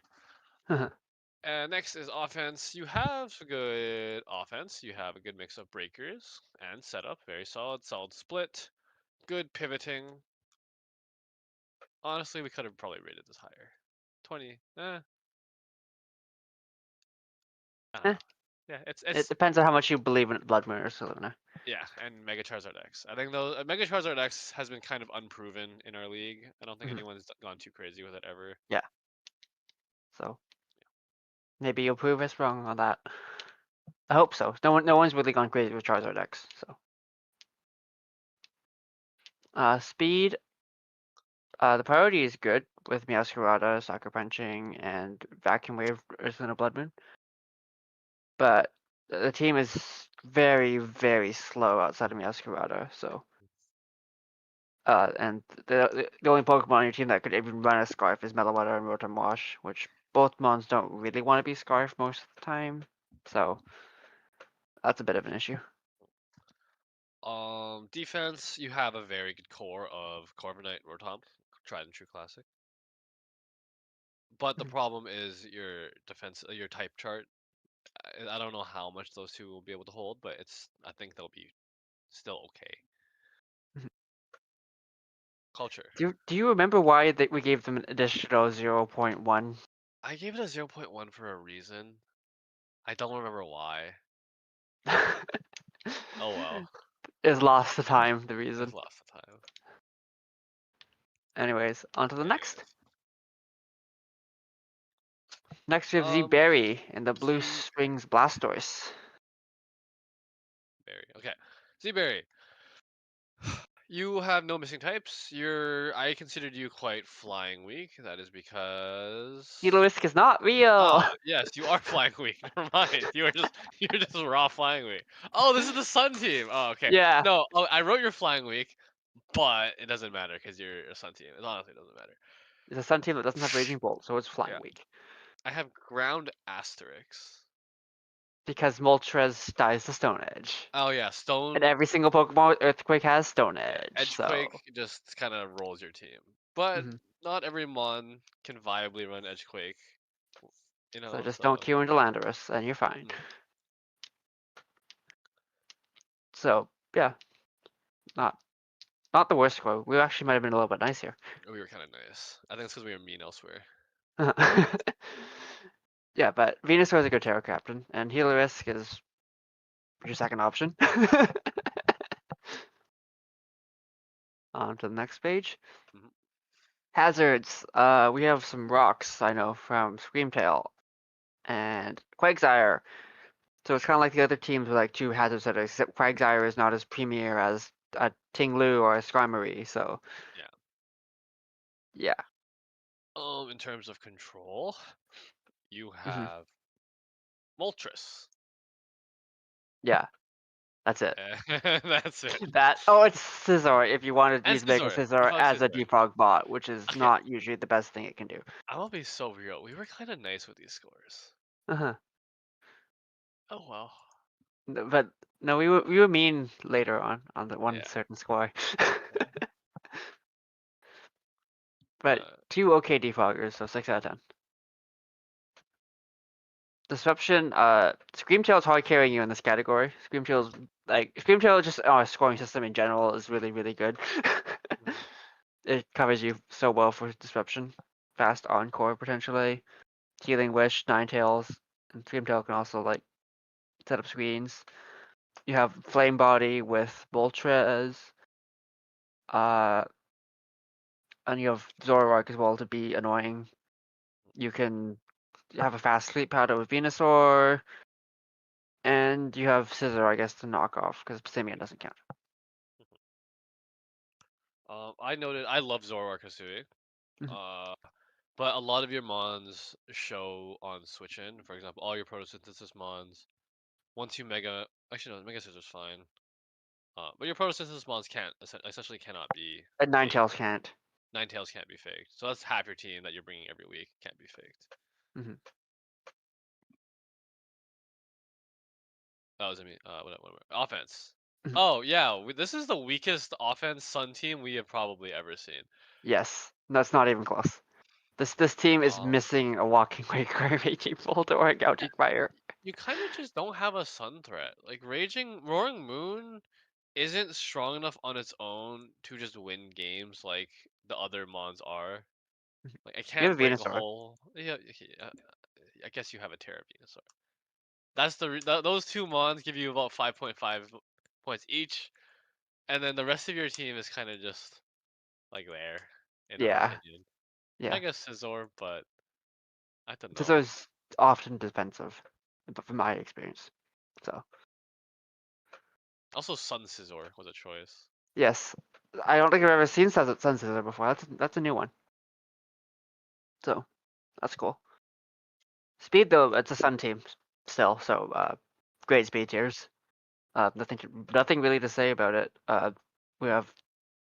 And next is offense. You have a good offense. You have a good mix of breakers and setup. Very solid. Solid split. Good pivoting. Honestly, we could have probably rated this higher. 20. I don't Eh, know. Yeah, it it's depends on how much you believe in Blood Moon or Saluna. yeah, and Mega Charizard X. I think though Mega Charizard X has been kind of unproven in our league. I don't think Mhm. anyone's gone too crazy with it ever. Yeah. So maybe you'll prove us wrong on that. I hope so. No one's really gone crazy with Charizard X. So speed. The priority is good with Meowscarada, Sucker Punching, and Vacuum Wave Earthling Blood Moon. But the team is very, very slow outside of Meowscarada, so and the only Pokemon on your team that could even run a Scarf is Meloetta and Rotom Wash, which both Mons don't really want to be Scarf most of the time. So that's a bit of an issue. Defense, you have a very good core of Corviknight, Rotom, tried and true classic. But the Mhm. problem is your defense, your type chart. I don't know how much those two will be able to hold, but I think they'll be still okay. Mhm. Culture. Do you remember why that we gave them an additional 0.1? I gave it a 0.1 for a reason. I don't remember why. Oh well. Is lost to time the I've reason. lost the time. Anyways, on to the next. Anyways. Next we have Z Berry and the Blue Z Springs Blastoise. Berry. Okay. Z Berry. You have no missing types. I considered you quite flying weak. That is because Heloisk is not real. yes, you are flying weak. Never mind. You're just raw flying weak. Oh, this is the Sun team. Oh, okay. Yeah, No, oh, I wrote your flying weak, but it doesn't matter because you're a Sun team. It honestly doesn't matter. it's a Sun team that doesn't have Raging Bolt, so it's flying Yeah, weak. I have ground asterisks. Because Moltres dies to Stone Edge. Oh yeah, And Stone. every single Pokemon with Earthquake has Stone Yeah, Edge, Edgequake so. just kind of rolls your team, but Mhm. not every mon can viably run Edgequake. You So know, just don't so. queue into Landorus, and you're fine. Mm. So, yeah, not not the worst score. We actually might have been a little bit nice here. We were kind of nice. I think it's because we were mean elsewhere. Yeah, but Venusaur is a good Terra Captain, and Healerisk is your second option. On to the next page. Mhm. Hazards. We have some rocks, I know, from Screamtail and Quagsire. So it's kind of like the other teams with like two hazard setters, except Quagsire is not as premier as a Tinglu or a Skarmory, so Yeah. yeah. In terms of control, you Hmm. have Moltres. Yeah, that's it. That's it. It's Scizor if you wanted to And use Mega Scizor. I Scizor thought as a Scizor. defog bot, which is Okay, not usually the best thing it can do. I will be so real. We were kind of nice with these scores. Uh-huh. Oh well. But no, we were mean later on the one Yeah. certain score. Yeah. But two okay defoggers, so 6 out of 10. Disruption, Screamtail is hard carrying you in this category. Screamtail just scoring system in general is really, really good. Mhm. It covers you so well for disruption. Fast encore potentially. Healing Wish, Ninetales, and Screamtail can also like set up screens. You have Flame Body with Moltres, uh, and you have Zoroark as well to be annoying. You can have a fast sleep powder with Venusaur, and you have Scissor, I guess, to knock off because Simeon doesn't count. I noted I love Zoroark Hisui. Mhm. Uh, but a lot of your mons show on switch in. For example, all your photosynthesis mons. Once you mega, actually no, Mega Scissor's fine. But your photosynthesis mons can't essentially cannot be And faked. Ninetales can't. Ninetales can't be faked. So that's half your team that you're bringing every week can't be faked. Hmm. That was I mean, what offense. Mhm. Oh yeah, this is the weakest offense Sun team we have probably ever seen. Yes, that's not even close. This team is Um, missing a Walking Quake or a Raging Bolt or a Gouty Fire. you kind of just don't have a Sun threat. Like Roaring Moon isn't strong enough on its own to just win games like the other mons are. Like I You can't have a break a Venusaur. whole. Yeah, okay, I guess you have a Terra Venusaur. That's those two mons give you about 5.5 points each, and then the rest of your team is kind of just like there, in my Yeah, opinion. yeah. Mega Scizor, but I don't know. Scizor's often defensive, but from my experience. So Also, Sun Scizor was a choice. yes, I don't think I've ever seen Sun Scissor before. That's a new one. So that's cool. Speed though, it's a Sun team still, so great speed tiers. Nothing really to say about it. We have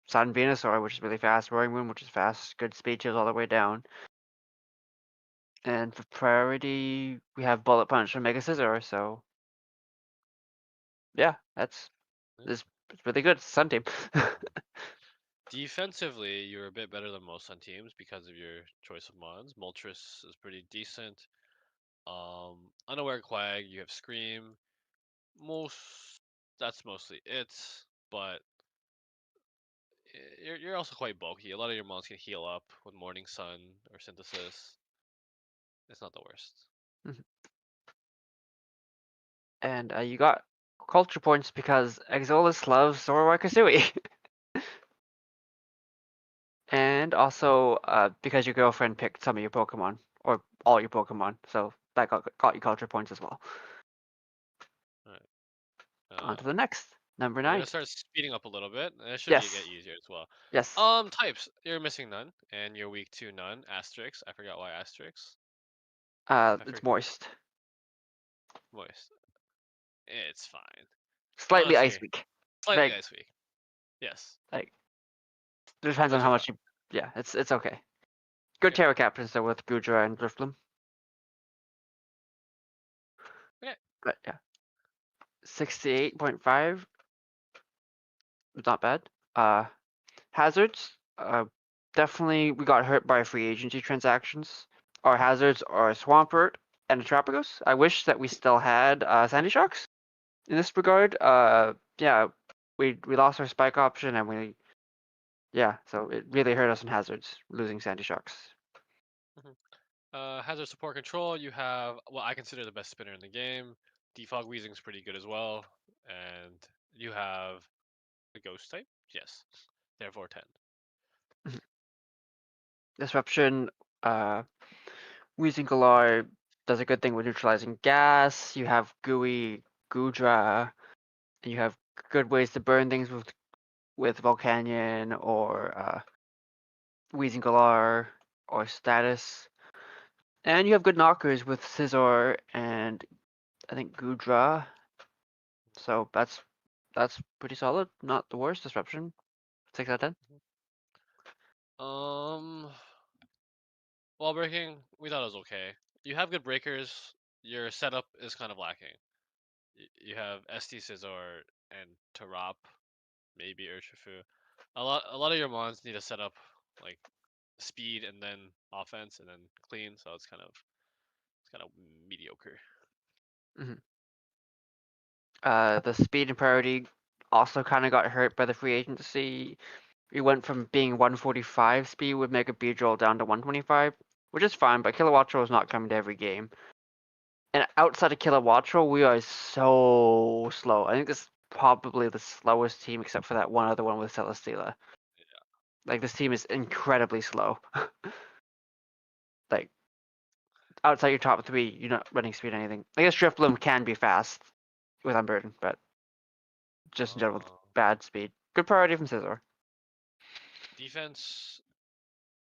Sun Venusaur, which is really fast. Roaring Moon, which is fast. Good speed tiers all the way down. And for priority, we have Bullet Punch and Mega Scissor. So yeah, Yeah. it's really good. It's a Sun team. Defensively, you're a bit better than most Sun teams because of your choice of mons. Moltres is pretty decent. Unaware Quag, you have Scream. That's mostly it, but you're also quite bulky. A lot of your mons can heal up with Morning Sun or Synthesis. It's not the worst. Mhm. And you got culture points because Exolus loves Zoroark Kasui. And also because your girlfriend picked some of your Pokemon, or all your Pokemon, so that got you culture points as well. All right. On to the next, number We're 9. gonna start speeding up a little bit. It should Yes, get easier as well. yes. Types. You're missing none, and you're weak to none. Asterix. I forgot why Asterix. I It's forget. moist. Moist. It's fine. Slightly ice Honestly, weak. slightly Like, ice weak. Yes, like it depends on but how you're much fine. you. Yeah, it's okay. Good Yeah. Terra captains though with Gudra and Drifloom. Okay. But yeah, 68.5. Not bad. Hazards. Definitely we got hurt by free agency transactions. Our hazards are Swampert and Atrapagos. I wish that we still had Sandy Shocks in this regard. Yeah, we lost our spike option and so it really hurt us in hazards losing Sandy Shocks. Hazard support control. You have what I consider the best spinner in the game. Defog Weezing's pretty good as well, and you have a ghost type. Yes, therefore 10. Disruption. Wheezing Galar does a good thing with neutralizing gas. You have Gooey, Gudra, and you have good ways to burn things with Volcanion or Wheezing Galar or Status. And you have good knockers with Scizor and I think Gudra. So that's pretty solid. Not the worst disruption. 6 out of 10. Um, Wall breaking, we thought it was okay. You have good breakers. Your setup is kind of lacking. You have SD Scizor and Tarap, maybe Urshifu. A lot of your mons need to set up like speed and then offense and then clean, so it's kind of mediocre. Mm-hmm. The speed and priority also kind of got hurt by the free agency. We went from being 145 speed with Mega Beedrill down to 125, which is fine, but Kilowattrel is not coming to every game. And outside of Kilowattrel, we are so slow. I think this is probably the slowest team except for that one other one with Celesteela. Like, this team is incredibly slow. Like, outside your top 3, you're not running speed or anything. I guess Drifloom can be fast with Unburden, but just in general, bad speed. Good priority from Scizor. Defense,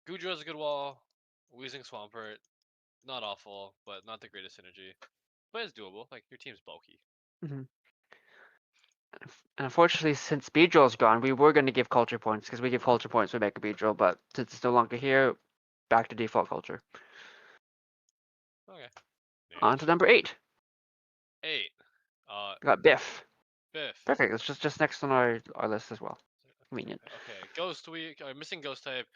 Gudra's a good wall. Weezing Swampert, not awful, but not the greatest synergy. But it's doable. Like your team's bulky. Mm-hmm. And unfortunately, since Beedrill's gone, we were going to give culture points because we give culture points when we make a Beedrill, but since it's no longer here, back to default culture. Okay. On to number 8. 8. We got Biff. Biff. Perfect. It's just next on our list as well. Convenient. Okay. Ghost Week. Missing Ghost type.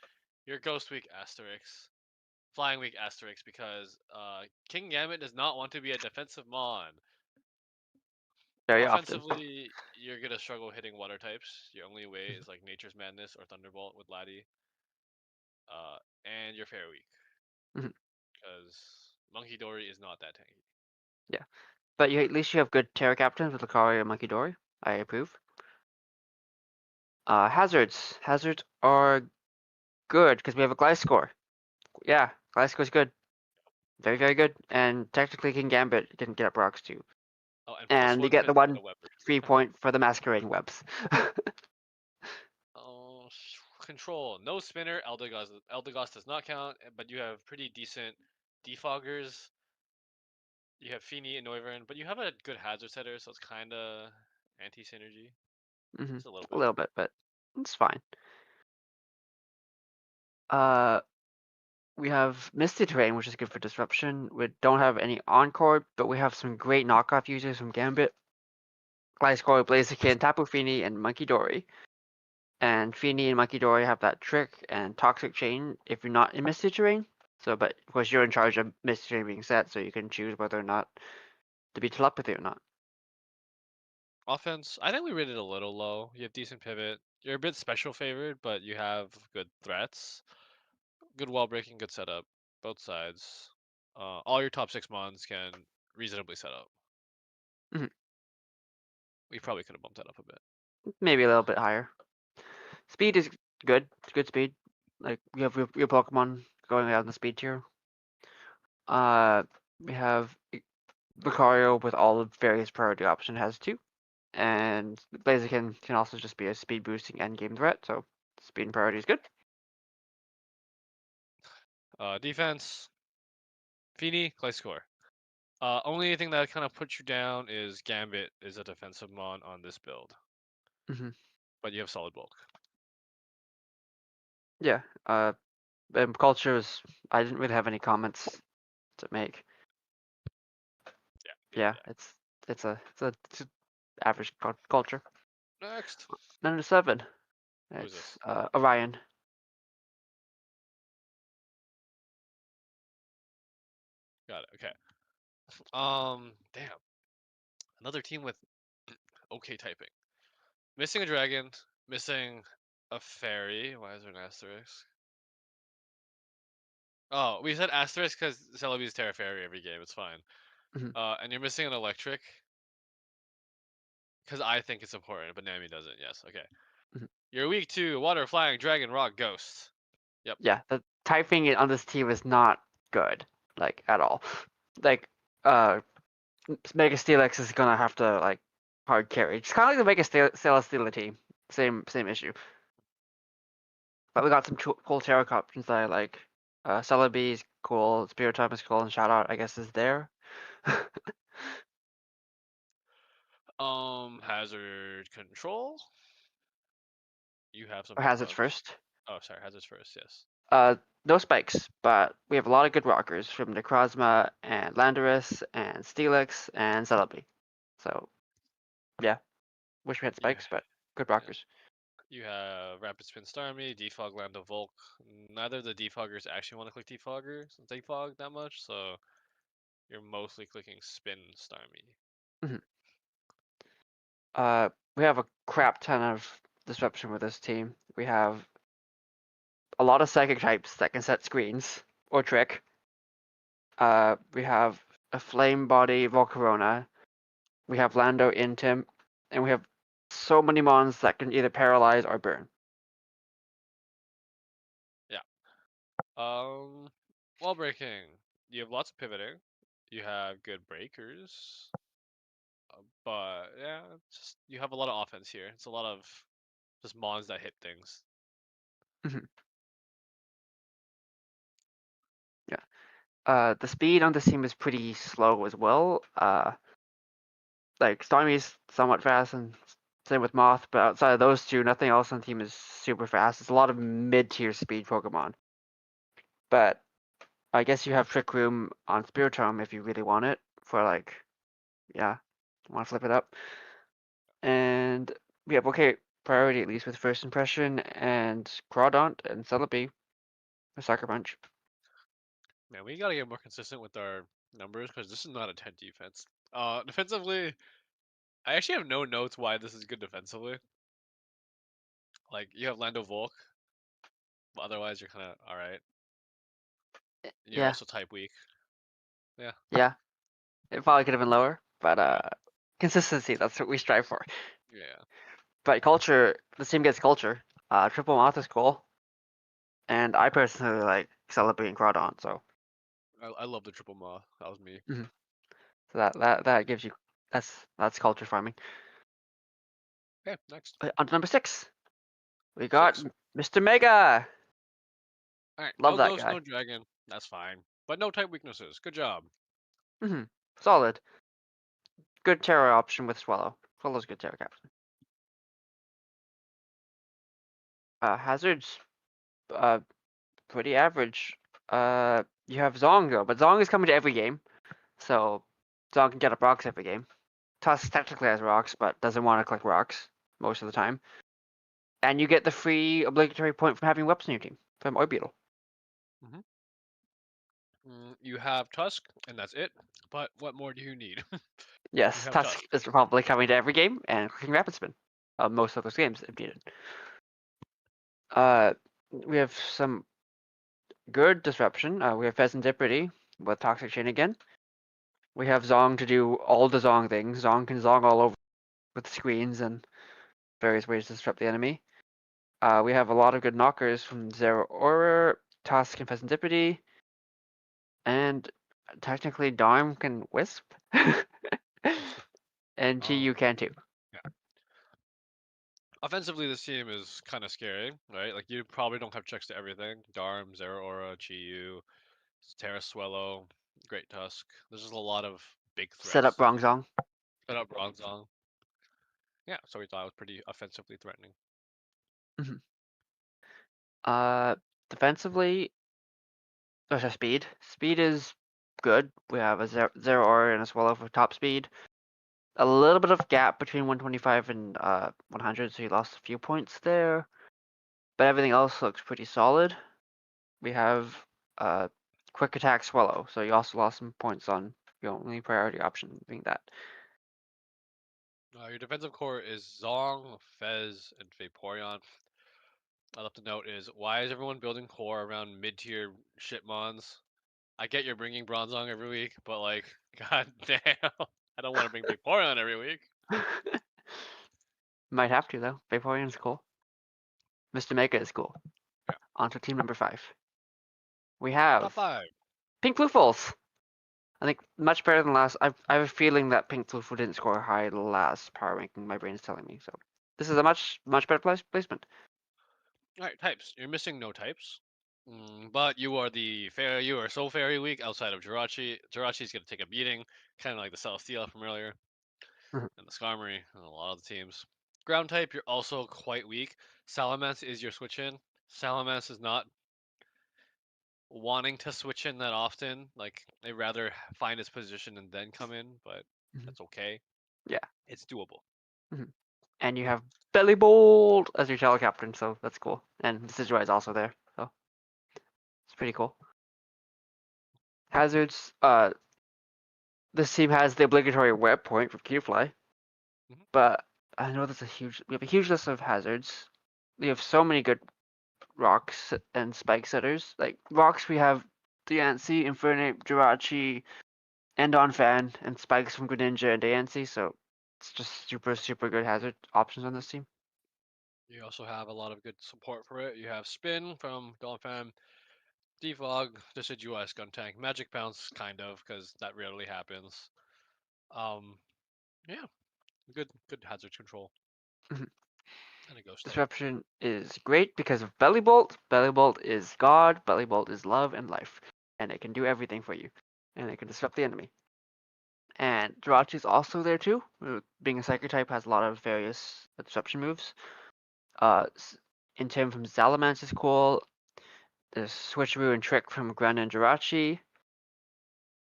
Your Ghost Week Asterix. Flying Week Asterix because King Gambit does not want to be a defensive mon. Very often. Offensively, you're gonna struggle hitting water types. Your only way is like Nature's Madness or Thunderbolt with Laddie. And your Fair Week Mhm. because Monkey Dory is not that tanky. Yeah. But at least you have good Terra Captains with Lucario and Monkey Dory. I approve. Hazards. Hazards are good because we have a Gliscor. Yeah, Gliscor's good. Very, very good. And technically King Gambit didn't get up rocks too. Oh, and And you +1 get the because it's one a Weber. free point for the Masquerading Webs. Oh, control. No spinner. Eldegoss does not count, but you have pretty decent defoggers. You have Feeny and Noivern, but you have a good hazard setter, so it's kind of anti-synergy. Mm-hmm. Just a little A bit. little bit, but it's fine. Uh, we have Misty Terrain, which is good for disruption. We don't have any Encore, but we have some great knockoff users from Gambit. Gliscor, Blaziken, Tapu Fini, and Monkey Dory. And Fini and Monkey Dory have that trick and Toxic Chain if you're not in Misty Terrain. So, but of course you're in charge of mystery being set, so you can choose whether or not to be telepathy or not. Offense, I think we rated a little low. You have decent pivot. You're a bit special favored, but you have good threats. Good wall breaking, good setup. Both sides. All your top 6 mons can reasonably set up. Mhm. We probably could have bumped that up a bit. Maybe a little bit higher. Speed is good. It's good speed. Like you have your Pokemon going out in the speed tier. We have Lucario with all the various priority option has 2. And Blaziken can also just be a speed boosting end game threat, so speed and priority is good. Defense, Feeny, clay score. Only thing that kind of puts you down is Gambit is a defensive mon on this build, Hmm. but you have solid bulk. Yeah. And culture is. I didn't really have any comments to make. Yeah, Yeah. it's a average culture. Next. Number 7. Who is It's this? Orion. Got it. Okay. Damn. Another team with okay typing. Missing a dragon. Missing a fairy. Why is there an asterisk? Oh, we said asterisk because Celebi's Terra Fairy every game. It's fine. Mhm. And you're missing an electric because I think it's important, but Nami doesn't. Yes. Okay. Mhm. You're weak to water, flying, dragon, rock, ghost. Yep. Yeah, the typing on this team is not good, like at all. Like, uh, Mega Steelix is gonna have to like hard carry. It's kind of like the Mega Celesteela team. Same issue. But we got some cool tarot options that I like. Celebi is cool. Spirit Time is cool, and Shout Out I guess is there. Hazard control. You have some Or good Hazards bugs. first. Oh, sorry. Hazards first. Yes. No spikes, but we have a lot of good rockers from Necrozma and Landorus and Steelix and Celebi. So yeah, wish we had You, spikes, but good yeah. rockers. You have Rapid Spin Starmie, Defog Lando Volk. Neither of the defoggers actually want to click defog that much, so you're mostly clicking Spin Starmie. Mhm. We have a crap ton of disruption with this team. We have a lot of psychic types that can set screens or trick. We have a flame body Volcarona. We have Lando Intim, and we have so many mons that can either paralyze or burn. Yeah. Wall breaking. You have lots of pivoting. You have good breakers. But yeah, just you have a lot of offense here. It's a lot of just mons that hit things. Mhm. Yeah. The speed on this team is pretty slow as well. Like Starmie's somewhat fast, and same with Moth. But outside of those two, nothing else on the team is super fast. It's a lot of mid-tier speed Pokemon. But I guess you have Trick Room on Spiritomb if you really want it for like, yeah, want to flip it up. And we have okay priority at least with First Impression and Crawdaunt and Celebi for Sucker Punch. Man, we gotta get more consistent with our numbers because this is not a 10 defense. Defensively, I actually have no notes why this is good defensively. Like you have Lando Volk, but otherwise you're kind of all right. You're Yeah, also type weak. Yeah. yeah. It probably could have been lower, but Yeah. consistency, that's what we strive for. Yeah. But culture, the team gets culture. Triple Moth is cool. And I personally like Celebi and Crawdaunt, so I love the triple maw. That was me. mhm. So that gives you that's culture farming. Okay, next. On to number 6. We got 6. Mr. Mega. All right. Love No that ghost, guy. no dragon. That's fine. But no type weaknesses. Good job. Hmm. Solid. Good Terra option with Swallow. Swallow's good Terra captain. Hazards, uh, pretty average. You have Zong though, but Zong is coming to every game, so Zong can get up rocks every game. Tusk technically has rocks, but doesn't want to collect rocks most of the time. And you get the free obligatory point from having weapons in your team from Orbital. Mhm. You have Tusk, and that's it. But what more do you need? Yes, have Tusk Tusk. is probably coming to every game, and clicking Rapid Spin. Most of those games if needed. We have some good disruption. We have Pheasantipity with Toxic Chain again. We have Zong to do all the Zong things. Zong can Zong all over with screens and various ways to disrupt the enemy. We have a lot of good knockers from Zero Aura, Tusk, and Pheasantipity. And technically Darm can Wisp. And Chi-Yu can too. Yeah. Offensively, this team is kind of scary, right? Like you probably don't have checks to everything. Darm, Zero Aura, Chi-Yu, Terra Swellow, Great Tusk. There's just a lot of big Set up threats. Bronzong. Set up Bronzong. Yeah, so we thought it was pretty offensively threatening. Defensively, there's a speed. Speed is good. We have a zero Aura and a Swallow for top speed. A little bit of gap between 125 and 100, so you lost a few points there. But everything else looks pretty solid. We have quick attack Swallow, so you also lost some points on your only priority option being that. Your defensive core is Zong, Fez, and Vaporeon. I'd love to note is why is everyone building core around mid-tier shitmons? I get you're bringing Bronzong every week, but like, god damn, I don't want to bring Vaporeon every week. Might have to though. Vaporeon's cool. Mr. Mega is cool. Yeah. On to team number 5. We Top have 5. Pink Floofles. I think much better than last. I have a feeling that Pink Floofle didn't score high last power ranking. My brain is telling me so. This is a much better placement. All right, types. You're missing no types. But you are the fair. You are so fairy weak outside of Jirachi. Jirachi's gonna take a beating, kind of like the Celesteela from earlier, Mhm. and the Skarmory, and a lot of the teams. Ground type, you're also quite weak. Salamence is your switch in. Salamence is not wanting to switch in that often. Like they rather find its position and then come in, but that's okay. Yeah. It's doable. And you have Belly Bolt as your Shadow Captain, so that's cool. And Decidueye is also there, so it's pretty cool. Hazards. This team has the obligatory Web Point for Q-Fly, Mhm. but I know there's we have a huge list of hazards. We have so many good rocks and spike setters. Like rocks, we have Diancie, Infernape, Jirachi, and Donphan, and spikes from Greninja and Diancie. So it's just super good hazard options on this team. You also have a lot of good support for it. You have Spin from Donphan, Defog, Deciduous, Gun Tank, Magic Bounce, kind of, because that rarely happens. Um, yeah, good hazard control. Mhm. And a Ghost type. Disruption is great because of Belly Bolt. Belly Bolt is God. Belly Bolt is love and life, and it can do everything for you, and it can disrupt the enemy. And Jirachi is also there too. Being a Psychic type has a lot of various disruption moves. Intim from Salamence is cool. There's Switcheroo and Trick from Grande and Jirachi.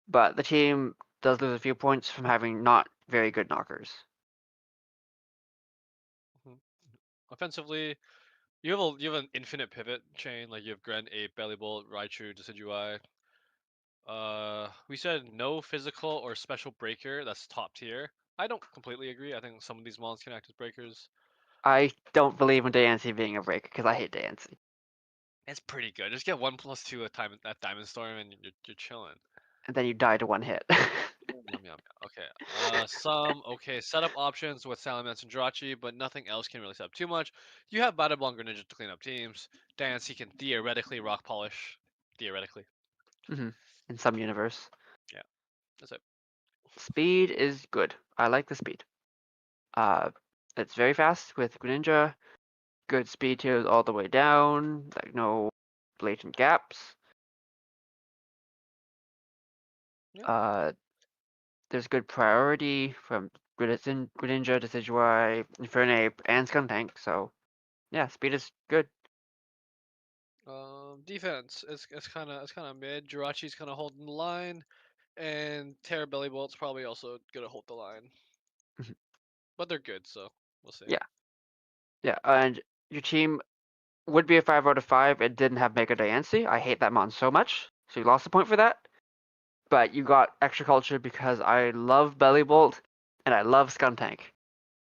But the team does lose a few points from having not very good knockers. Mhm. Offensively, you have an infinite pivot chain. Like you have Grand Ape, Belly Bolt, Raichu, Decidueye. We said no physical or special breaker. That's top tier. I don't completely agree. I think some of these mons can act as breakers. I don't believe in Diancie being a breaker because I hate Diancie. It's pretty good. Just get 1+2 at Diamond Storm and you're chilling. And then you die to one hit. Yum, yum. Okay. Some okay setup options with Salamence and Jirachi, but nothing else can really set up too much. You have Bada Blanc Greninja to clean up teams. Diancie can theoretically rock polish. Theoretically. In some universe. Yeah. That's it. Speed is good. I like the speed. It's very fast with Greninja. Good speed tiers all the way down. Like no blatant gaps. Yeah. There's good priority from Greninja, Decidueye, Infernape, and Skuntank. So yeah, speed is good. Defense. It's kind of mid. Jirachi's kind of holding the line, and Terra Belly Bolt's probably also gonna hold the line. Mhm. But they're good, so we'll see. Yeah, and your team would be a 5 out of 5. It didn't have Mega Diancie. I hate that mon so much. So you lost a point for that. but you got extra culture because I love Belly Bolt and I love Skuntank.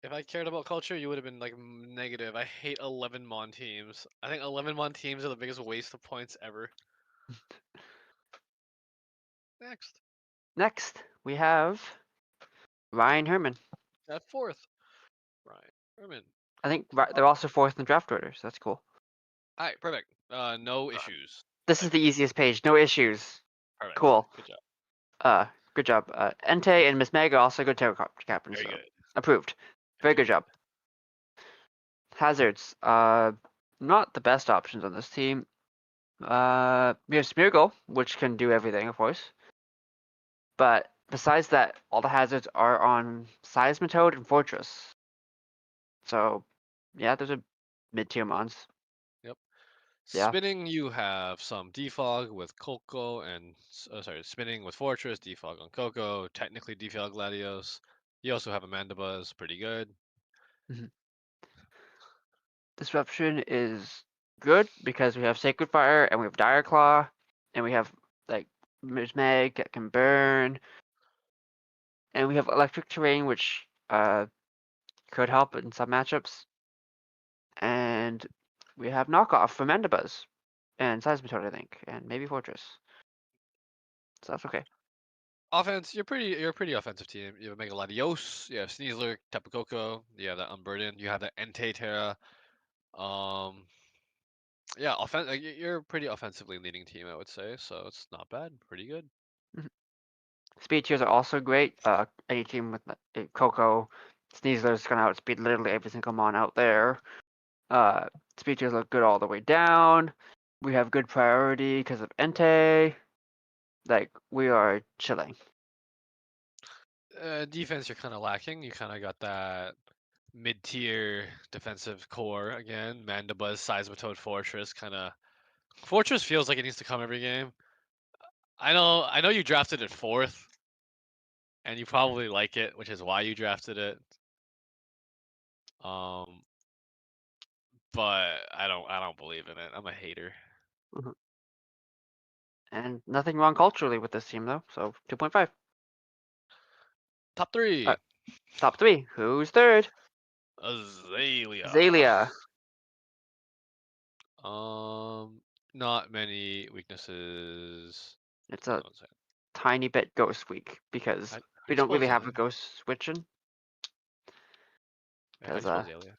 If I cared about culture, you would have been like negative. I hate 11 Mon teams. I think 11 Mon teams are the biggest waste of points ever. Next, Next, we have Ryan Herman. at fourth, Ryan Herman. I think they're also fourth in draft order, so that's cool. All right, perfect. No issues. This is the easiest page, no issues. Perfect. Cool. Good job. Good job. Entei and Miss Meg are also good Terra captains, Very so good. approved. Very good job. Hazards, not the best options on this team. We have Smeargle, which can do everything, of course. But besides that, all the hazards are on Seismitoad and Fortress. So, yeah, those are mid-tier mons. Yep. Yeah. Spinning, you have some defog with Coco and spinning with Fortress, defog on Coco, technically defog Gladios. You also have Amanda Buzz, pretty good. Disruption is good because we have Sacred Fire and we have Dire Claw and we have like Ms. Meg that can burn and we have Electric Terrain which could help in some matchups and we have Knockoff for Mandibuzz and Seismitoad I think and maybe Fortress. So that's okay. Offense, you're a pretty offensive team. You have Megaladios, you have Sneasler, Tapu Koko, you have that Unburden, you have the Entei Terra. Yeah, you're a pretty offensively leading team, I would say. So it's not bad, pretty good. Speed tiers are also great. Any team with Coco, Sneasler's gonna outspeed literally every single mon out there. Speed tiers look good all the way down. We have good priority because of Entei. Like we are chilling. Defense, you're kind of lacking. You kind of got that mid-tier defensive core again. Mandibuzz, Seismitoad, Fortress, kind of. Fortress feels like it needs to come every game. I know you drafted it fourth, and you probably like it, which is why you drafted it. Um, but I don't believe in it. I'm a hater. And nothing wrong culturally with this team though. So 2.5. Top three, Top three. Who's third? Azalea. Azalea. Not many weaknesses. It's a One second. tiny bit ghost weak because How we you don't spell really have Azalea? a ghost switching. How you Because spell Azalea?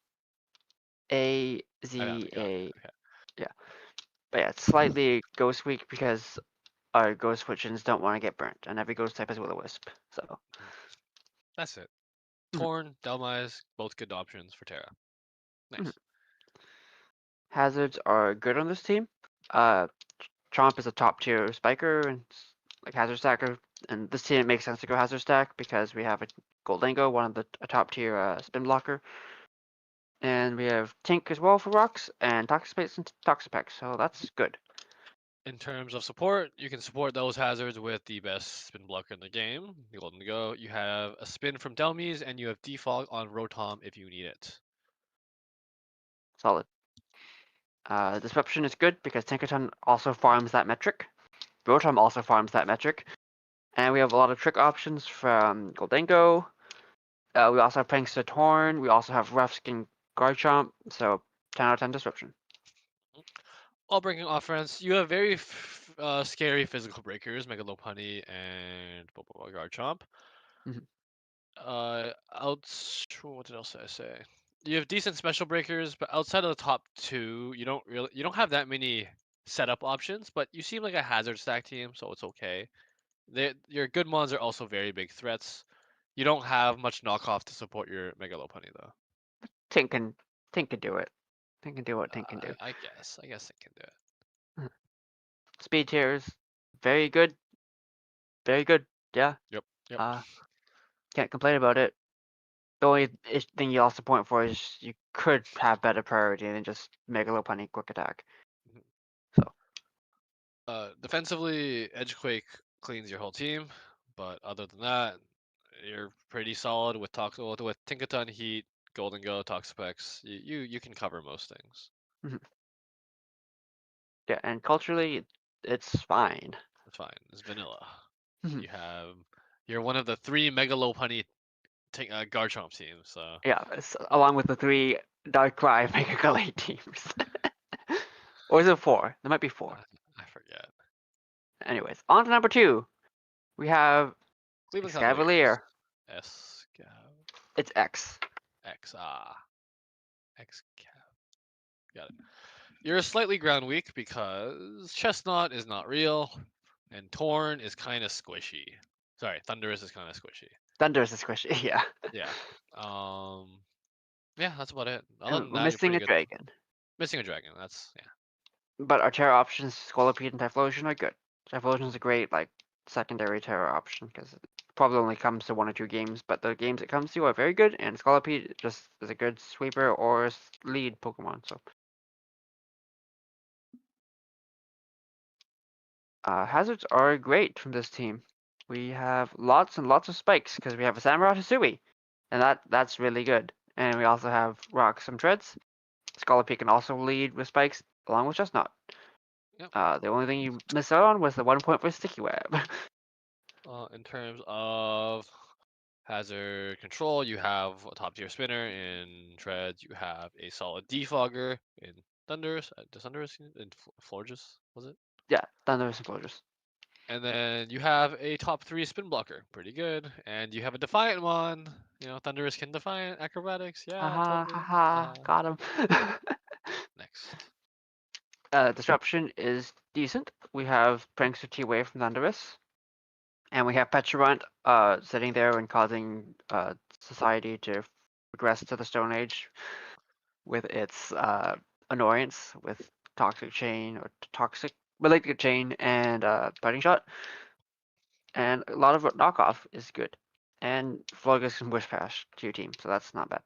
A I found Z it. Got it. A. Okay. Yeah. But yeah, it's slightly ghost weak because our ghost switchins don't want to get burnt, and every ghost type is will-o-wisp. So That's it. Mhm. Torn, Delmise, both good options for Terra. Nice. hazards are good on this team. Chomp is a top tier spiker and like hazard stacker, and this team it makes sense to go hazard stack because we have a Goldingo, one of the a top tier spin blocker, and we have Tink as well for rocks and Toxapex and Toxapex, so that's good. In terms of support, you can support those hazards with the best spin blocker in the game, the Golden Go. You have a spin from Delmise, and you have defog on Rotom if you need it. Solid. Disruption is good because Tinkerton also farms that metric. Rotom also farms that metric. And we have a lot of trick options from Goldingo. We also have Prankster Torn. We also have Rough Skin Garchomp. So 10 out of 10 disruption. While breaking offense, you have very scary physical breakers, Mega Lopunny and Garchomp. Mhm. What else did I say? You have decent special breakers, but outside of the top two, you don't have that many setup options. But you seem like a hazard stack team, so it's okay. Your good mons are also very big threats. You don't have much knockoff to support your Mega Lopunny though. Tink can Tink can do it. Tink can do what Tink can do. I guess it can do it. Mhm. Speed tiers, very good. Very good. Yeah. Yep. Yep. Uh, can't complain about it. The only thing you also point for is you could have better priority than just Megalopunny quick attack. Mhm. So Defensively, Edgequake cleans your whole team, but other than that, you're pretty solid with with Tinkaton, Heat, Golden Go, Toxapex. You can cover most things. mhm. Yeah, and culturally, it's fine. It's fine. It's vanilla. Mhm. You're one of the 3 Megalopunny Garchomp teams. So Yeah, along with the 3 Darkrai Mega Galate teams. Or is it 4? There might be 4. I forget. Anyways, on to number 2. We have Cleveland Cavaliers. Escavalier. Escav It's X. X X Cav. Got it. You're slightly ground weak because Chestnut is not real, and Torn is kind of squishy. Sorry, Thundurus is kind of squishy. Thunderous is squishy, yeah. Yeah. Yeah, that's about it. Other And than we're that, you're missing pretty a good. dragon. Missing a dragon. That's yeah. But our Terra options, Scolipede and Typhlosion, are good. Typhlosion is a great, like, secondary Terra option, because it probably only comes to 1 or 2 games, but the games it comes to are very good, and Scolipede just is a good sweeper or lead Pokemon, so. Hazards are great from this team. We have lots and lots of spikes, because we have a Samurott Hisui, and that's really good. And we also have Rocks and Treads. Scolipede can also lead with spikes, along with Chestnut. Yep. The only thing you missed out on was the 1 point for Sticky Web. In terms of hazard control, you have a top tier spinner in Treads. You have a solid defogger in Thundurus. Does Thundurus in Florges, was it? Yeah, Thunderous Enclosures. And then you have a top 3 spin blocker, pretty good. And you have a Defiant one. You know, Thundurus can Defiant acrobatics. Yeah, I Haha, told you. haha, got him. Next. Disruption is decent. We have Prankster T-Wave from Thunderous. And we have Petulant sitting there and causing society to regress to the Stone Age with its annoyance with Toxic Chain or Toxic Malignant Chain and Biting Shot. And a lot of knockoff is good. And Florgus can Wish Pass to your team, so that's not bad.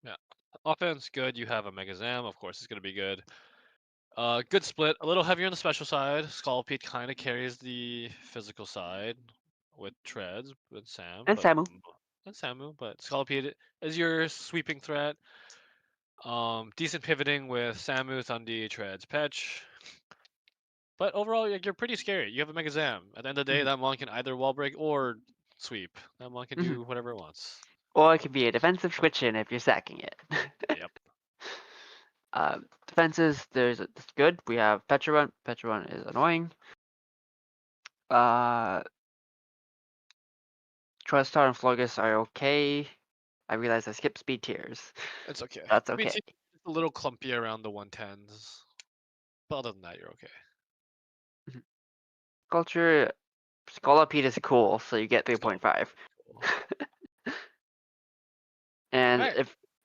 Yeah. Offense, good. You have a Mega Zam. Of course, it's going to be good. Good split. A little heavier on the special side. Scolipede kind of carries the physical side with Treads, with Sam, And but Samu. and Samu. But Scolipede is your sweeping threat. Decent pivoting with Samu, Thundi, Treads, Petch. But overall, you're pretty scary. You have a Mega Zam. At the end of the day, Mhm. that mon can either wall break or sweep. That mon can Mhm. do whatever it wants. Or it could be a defensive switch in if you're sacking it. Yep. Defenses, it's good. We have Petulant. Petulant is annoying. Uh, Trustar and Florgus are okay. I realize I skipped speed tiers. It's okay. That's I mean, okay. it's a little clumpy around the 110s. But other than that, you're okay. Mhm. Culture, Scolipede is cool, so you get 3.5. Cool. And Alright.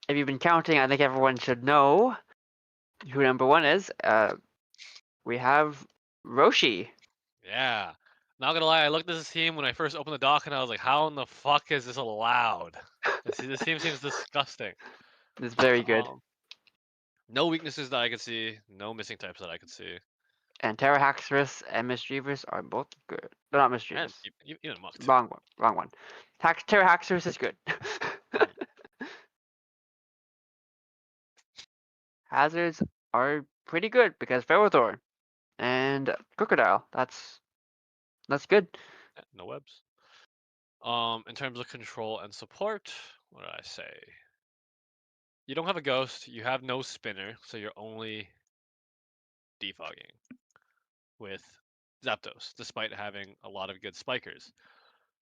if you've been counting, I think everyone should know who number 1 is. We have Roshi. Yeah. Not gonna lie, I looked at this team when I first opened the dock and I was like, how in the fuck is this allowed? This team seems disgusting. It's very good. No weaknesses that I could see, no missing types that I could see. And Terrahaxorus and Mischievous are both good. They're not And Mischievous. even Mucked. Wrong one. Wrong one. Terrahaxorus is good. Mhm. Hazards are pretty good because Ferrothorn and Crocodile. That's good. Yeah, no webs. In terms of control and support, what did I say? You don't have a ghost, you have no spinner, so you're only defogging with Zapdos, despite having a lot of good spikers.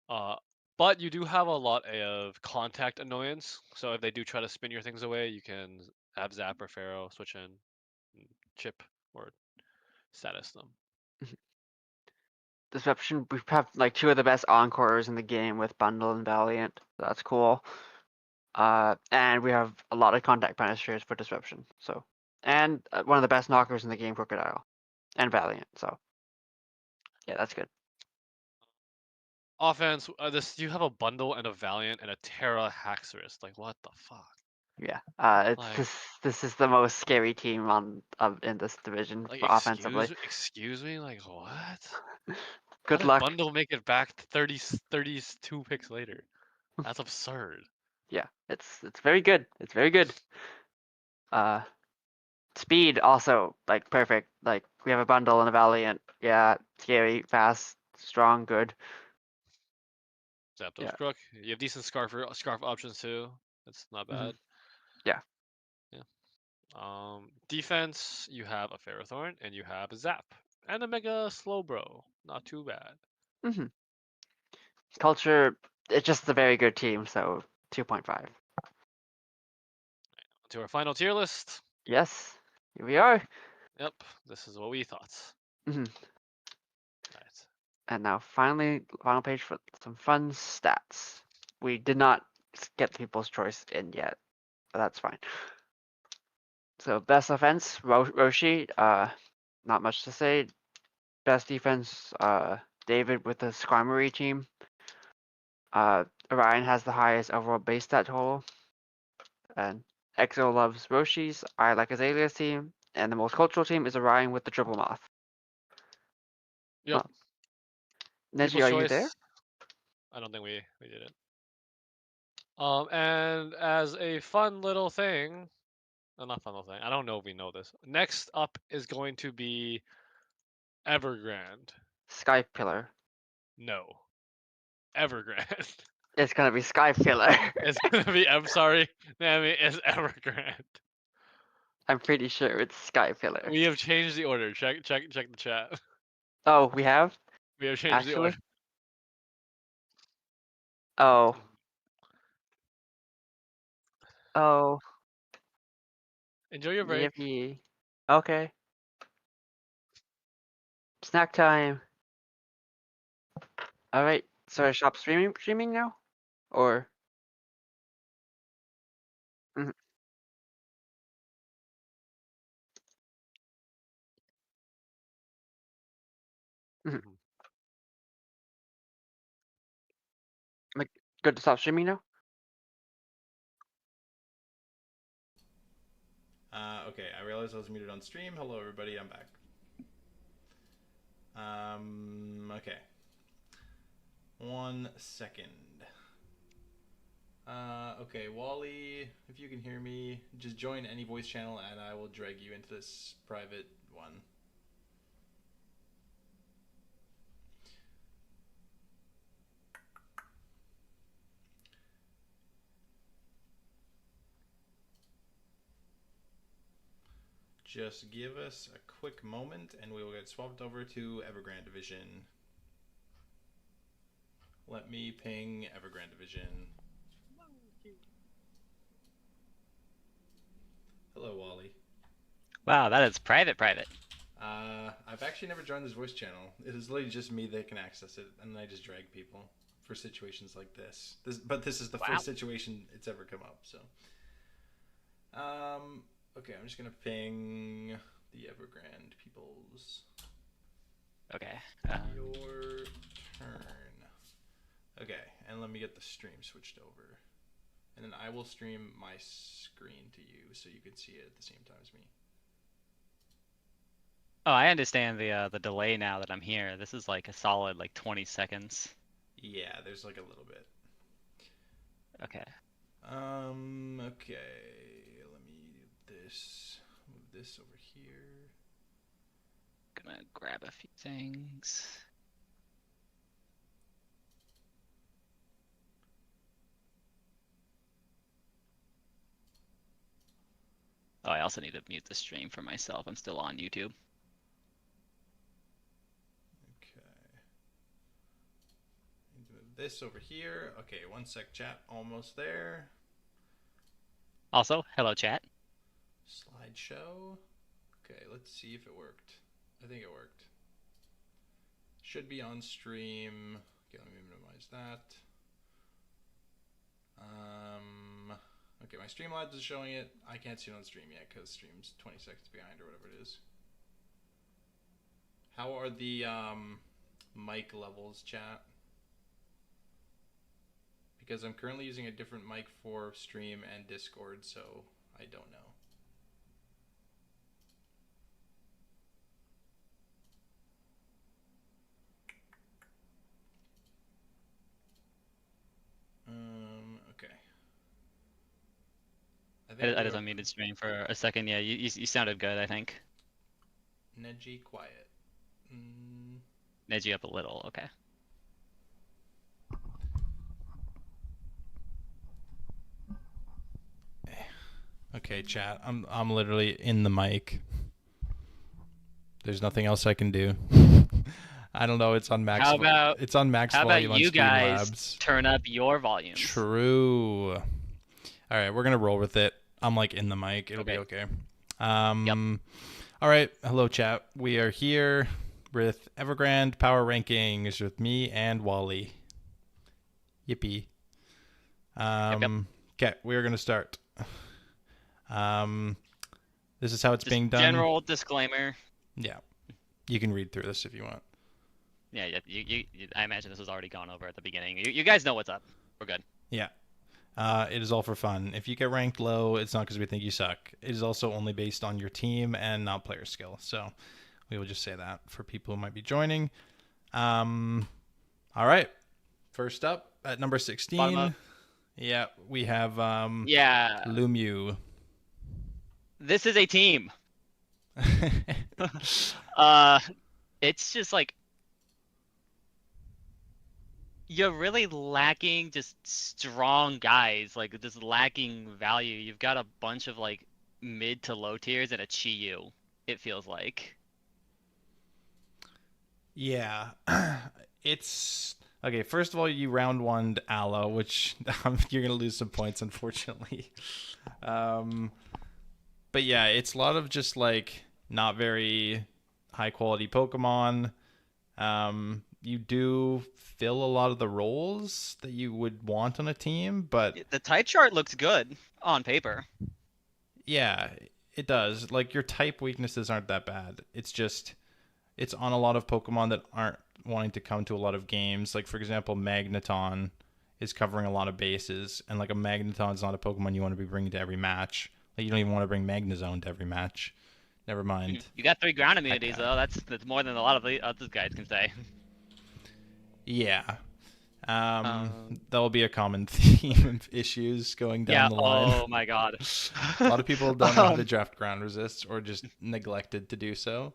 Uh, but you do have a lot of contact annoyance, so if they do try to spin your things away, you can have Zap or Pharaoh switch in, and chip or status them. Disruption. We have like 2 of the best encores in the game with Bundle and Valiant. So that's cool. And we have a lot of contact penetrators for Disruption. So, and one of the best knockers in the game, Crocodile, and Valiant. So, yeah, that's good. Offense, this you have a bundle and a Valiant and a Terra Haxorus. Like what the fuck? Yeah. It's Like this is the most scary team on in this division like for offensively. excuse me, like what? How Good did luck. bundle make it back 32 picks later? That's absurd. Yeah, it's very good. It's very good. Uh, Speed also like perfect. Like we have a bundle and a Valiant. Yeah, scary, fast, strong, good. Zapdos Yeah. Brook. You have decent scarf options too. That's not Mhm. bad. Yeah. Defense, you have a Ferrothorn and you have a Zap and a Mega Slowbro. Not too bad. hmm Culture, it's just a very good team, so 2.5. To our final tier list. Yes, here we are. Yep, this is what we thought. hmm Right. And now finally, final page for some fun stats. We did not get People's Choice in yet, but that's fine. So best offense, Roshi, not much to say. Best defense, David with the Skarmory team. Orion has the highest overall base stat total. And EXO loves Roshi's, I like Azalea's team. And the most cultural team is Orion with the Triple Moth. Yep. Well, Neji, People's are you there? Choice. I don't think we did it. And as a fun little thing, not fun little thing. I don't know if we know this. Next up is going to be Evergrande. Sky Pillar. No, Evergrande. It's gonna be Sky Pillar. It's gonna be. I'm sorry, Nami. It's Evergrande. I'm pretty sure it's Sky Pillar. We have changed the order. Check the chat. Oh, we have? We have changed the Actually? order. Oh. Oh. Enjoy your break. Yippee. Okay. Snack time. Alright. So I stop streaming now? Or mhm, mhm. Mhm. Like good to stop streaming now? Okay, I realized I was muted on stream. Hello, everybody. I'm back. Okay. 1 second. Okay, Wally, if you can hear me, just join any voice channel and I will drag you into this private one. Just give us a quick moment and we will get swapped over to Evergrande Division. Let me ping Evergrande Division. Hello, Wally. Wow, that is private. I've actually never joined this voice channel. It is literally just me that can access it, and I just drag people for situations like this. But this is the first situation it's ever come up. So, okay, I'm just gonna ping the Evergrande peoples. Okay. Your turn. Okay, and let me get the stream switched over, and then I will stream my screen to you so you can see it at the same time as me. Oh, I understand the delay now that I'm here. This is like a solid 20 seconds. Yeah, there's like a little bit. Okay. Okay. Let me do this. Move this over here. Gonna grab a few things. Oh, I also need to mute the stream for myself. I'm still on YouTube. Okay. Move this over here. Okay, 1 sec, chat. Almost there. Also, hello chat. Slideshow. Okay, let's see if it worked. I think it worked. Should be on stream. Okay, let me minimize that. Okay, my Streamlabs is showing it. I can't see it on stream yet because stream's 20 seconds behind or whatever it is. How are the mic levels, chat? Because I'm currently using a different mic for stream and Discord, so I don't know. Okay. I just unmuted stream for a second. Yeah, you sounded good, I think. Neji, quiet. edge you up a little. Okay. Okay, chat. I'm literally in the mic. There's nothing else I can do. I don't know. It's on max. How about max how about volume on you guys Streamlabs. turn up your volumes? True. All right, we're gonna roll with it. I'm like in the mic. It'll be okay. All right. Hello, chat. We are here with Evergrande Power Rankings with me and Wally. Yippee. Okay, we are gonna start. This is how it's Just being done. General disclaimer. Yeah, you can read through this if you want. Yeah. I imagine this was already gone over at the beginning. You guys know what's up. We're good. Yeah. It is all for fun. If you get ranked low, it's not because we think you suck. It is also only based on your team and not player skill. So we will just say that for people who might be joining. All right. First up at number 16. Yeah, we have Lumu. This is a team. It's just like you're really lacking just strong guys, like just lacking value. You've got a bunch of like mid to low tiers and a Chi-Yu, it feels like. Yeah. It's okay. First of all, you round one Aloe, which you're gonna lose some points, unfortunately. But yeah, it's a lot of just like not very high quality Pokemon. You do fill a lot of the roles that you would want on a team, but The type chart looks good on paper. yeah, it does. Like your type weaknesses aren't that bad. It's just it's on a lot of Pokemon that aren't wanting to come to a lot of games. Like for example, Magneton is covering a lot of bases, and like a Magneton's not a Pokemon you want to be bringing to every match. Like you don't even want to bring Magnezone to every match. Never mind. You got 3 ground immunities though. That's more than a lot of the other guys can say. Yeah. That'll be a common theme of issues going down the line. Oh my god. A lot of people don't know how to draft ground resist or just neglected to do so.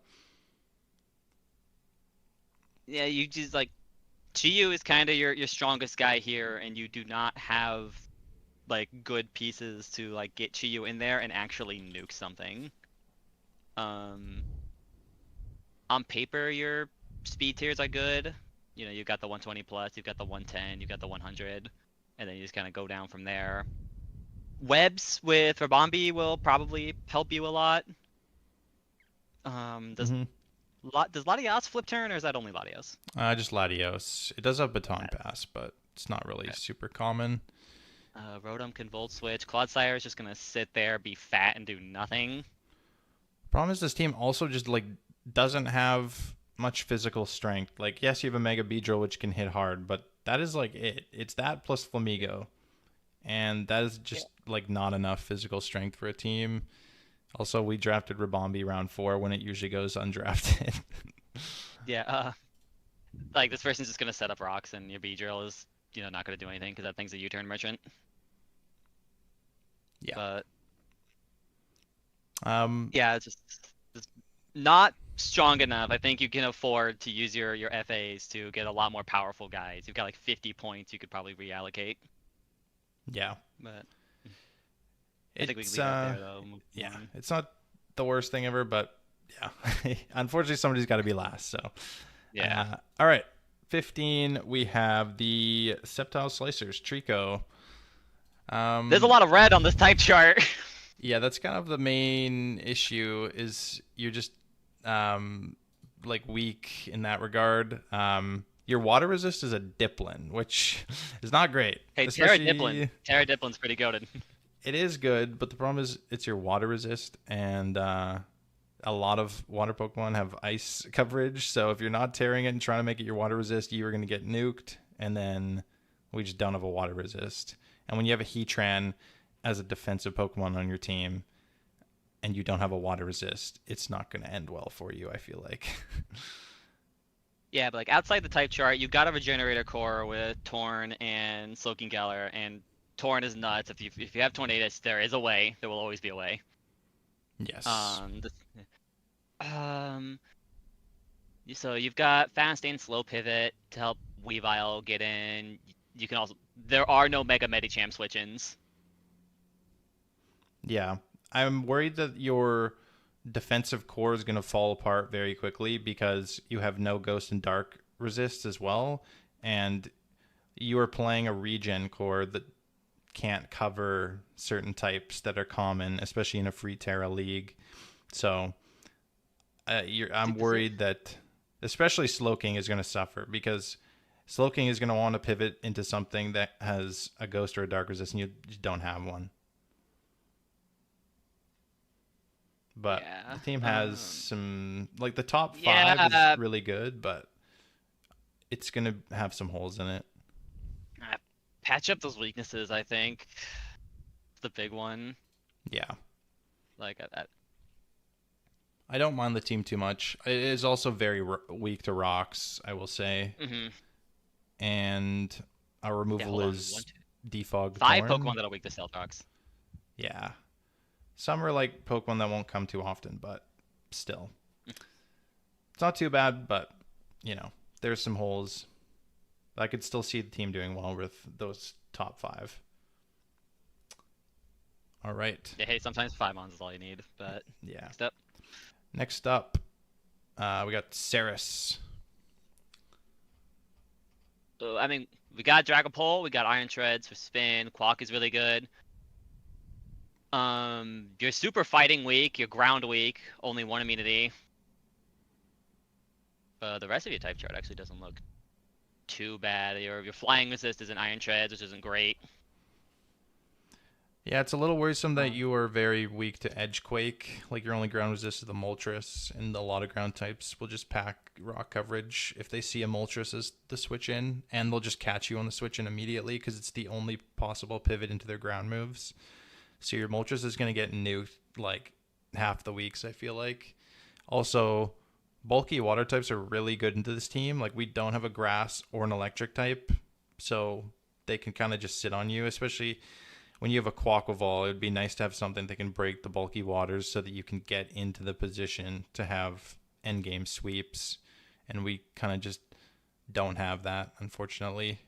Yeah, you just like Chi-Yu is kind of your strongest guy here, and you do not have like good pieces to like get Chi-Yu in there and actually nuke something. On paper, your speed tiers are good. You know, you've got the 120 plus, you've got the 110, you've got the 100, and then you just kind of go down from there. Webs with Rabombi will probably help you a lot. Does Latios flip turn, or is that only Latios? Just Latios. It does have Baton Pass, but it's not really super common. Rotom can Volt Switch. Clodsire is just gonna sit there, be fat, and do nothing. Problem is this team also just like doesn't have much physical strength. Like yes, you have a Mega Beedrill which can hit hard, but that is like it. It's that plus Flamigo, and that is just like not enough physical strength for a team. Also, we drafted Rabombi round 4 when it usually goes undrafted. Yeah, like this person's just gonna set up rocks, and your Beedrill is not gonna do anything because that thing's a U-turn merchant. Yeah. But yeah, it's just not strong enough. I think you can afford to use your FAs to get a lot more powerful guys. You've got like 50 points you could probably reallocate. Yeah. But I think we can leave it there though. Yeah, it's not the worst thing ever, but yeah. Unfortunately, somebody's got to be last, so. Yeah. All right. 15, we have the Sceptile Slicers, Trico. There's a lot of red on this type chart. Yeah, that's kind of the main issue is you're just like weak in that regard. Your water resist is a Diplin, which is not great. Hey, Terra Diplin's pretty goated. It is good, but the problem is it's your water resist, and a lot of water Pokemon have ice coverage. So if you're not tearing it and trying to make it your water resist, you are going to get nuked, and then we just don't have a water resist. And when you have a Heatran as a defensive Pokemon on your team, and you don't have a water resist, it's not going to end well for you, I feel like. Yeah, but like outside the type chart, you've got a Regenerator core with Torn and Slowking Galar, and Torn is nuts. If you have Tornadus, there is a way. There will always be a way. Yes. So you've got fast and slow pivot to help Weavile get in. You can also there are no Mega Medicham switch-ins. Yeah. I'm worried that your defensive core is going to fall apart very quickly because you have no Ghost and Dark resists as well, and you are playing a regen core that can't cover certain types that are common, especially in a free Terra league. So I'm worried that especially Slowking is going to suffer because Slowking is going to want to pivot into something that has a Ghost or a Dark resist, and you don't have one. But Yeah, the team has some, like the top 5 Yeah. is really good, but it's going to have some holes in it. Patch up those weaknesses, I think. The big one. Yeah. Like that. I don't mind the team too much. It is also very weak to rocks, I will say. Mm-hmm. And our removal hold on. is Defog 5 Thorn. Pokemon that are weak to Stealth Rocks. Yeah. Some are like Pokemon that won't come too often, but still. It's not too bad, but, there's some holes. I could still see the team doing well with those top 5. All right. Yeah, hey, sometimes 5 mons is all you need, but Yeah. Next up, we got Ceres. I mean, we got Dragapult, we got Iron Shreds for spin, Quack is really good. You're super fighting weak, you're ground weak, only 1 immunity. The rest of your type chart actually doesn't look too bad. Your flying resist is an Iron Shreds, which isn't great. Yeah, it's a little worrisome that you are very weak to Edgequake. Like, your only ground resist is the Moltres, and a lot of ground types will just pack rock coverage if they see a Moltres as the switch in, and they'll just catch you on the switch in immediately because it's the only possible pivot into their ground moves. So your Moltres is going to get nuked like half the weeks, I feel like. Also, bulky water types are really good into this team. Like, we don't have a grass or an electric type, so they can kind of just sit on you, especially when you have a Quaquaval. It would be nice to have something that can break the bulky waters so that you can get into the position to have endgame sweeps, and we kind of just don't have that, unfortunately.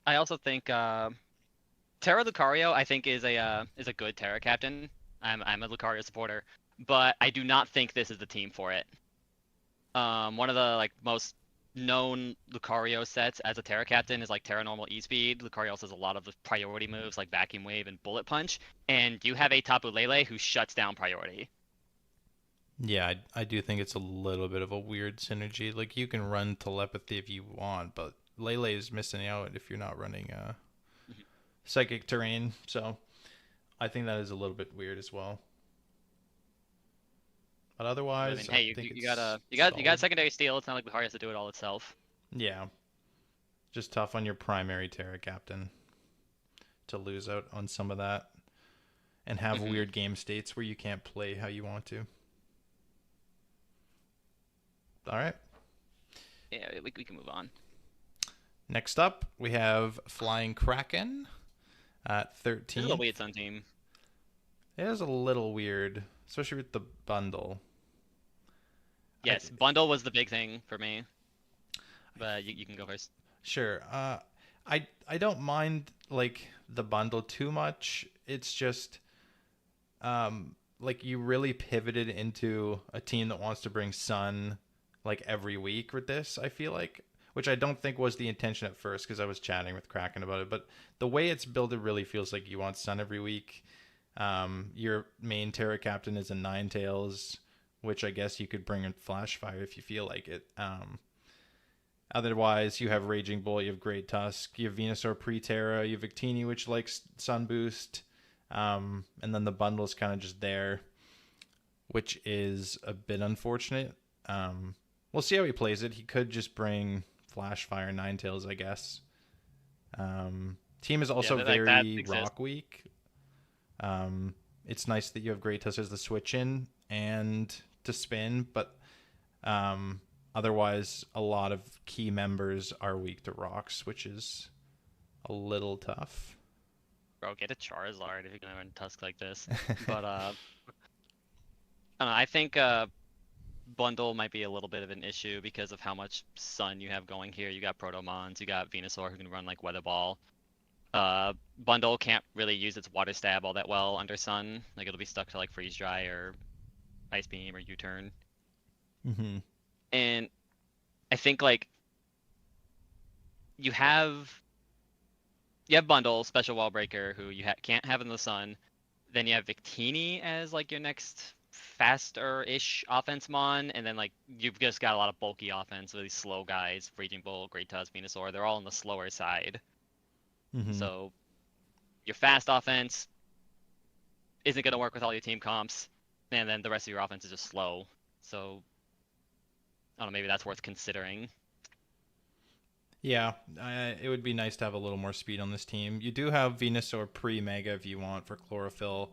I also think Terra Lucario, I think, is a good Terra captain. I'm a Lucario supporter, but I do not think this is the team for it. One of the most known Lucario sets as a Terra captain is like Terra Normal E-Speed. Lucario also has a lot of the priority moves like Vacuum Wave and Bullet Punch, and you have a Tapu Lele who shuts down priority. Yeah, I do think it's a little bit of a weird synergy. Like, you can run Telepathy if you want, but Lele is missing out if you're not running Psychic Terrain. So I think that is a little bit weird as well. But otherwise, I mean, hey, you got secondary steal. It's not like Lucario has to do it all itself. Yeah, just tough on your primary Terra captain to lose out on some of that and have weird game states where you can't play how you want to. All right. Yeah, we can move on. Next up, we have Flying Kraken at 13. This is a weird Sun team. It is a little weird, especially with the bundle. Yes, bundle was the big thing for me. But you can go first. Sure. I don't mind like the bundle too much. It's just like you really pivoted into a team that wants to bring Sun like every week with this, I feel like, which I don't think was the intention at first because I was chatting with Kraken about it, but the way it's built, it really feels like you want Sun every week. Your main Terra captain is a Ninetales, which I guess you could bring in Flashfire if you feel like it. Otherwise, you have Raging Bull, you have Great Tusk, you have Venusaur pre-Terra, you have Victini, which likes Sun Boost, and then the bundle's kind of just there, which is a bit unfortunate. We'll see how he plays it. He could just bring Flashfire Ninetales, I guess. Team is also very rock weak. It's nice that you have Great Tusk as the switch in and to spin, but otherwise a lot of key members are weak to rocks, which is a little tough. Bro, get a Charizard if you're gonna run Tusk like this. But I don't know, I think Bundle might be a little bit of an issue because of how much sun you have going here. You got Protomons, you got Venusaur who can run like Weather Ball. Bundle can't really use its Water Stab all that well under sun. Like it'll be stuck to like Freeze Dry or Ice Beam or U-Turn. Mm-hmm. And I think like you have Bundle, Special Wall Breaker, who you can't have in the sun. Then you have Victini as like your next faster-ish offense mon, and then like you've just got a lot of bulky offense with these slow guys, Raging Bull, Great Tusk, Venusaur. They're all on the slower side. Mm-hmm. So your fast offense isn't gonna work with all your team comps, and then the rest of your offense is just slow. So I don't know, maybe that's worth considering. Yeah, it would be nice to have a little more speed on this team. You do have Venusaur pre-Mega if you want for Chlorophyll,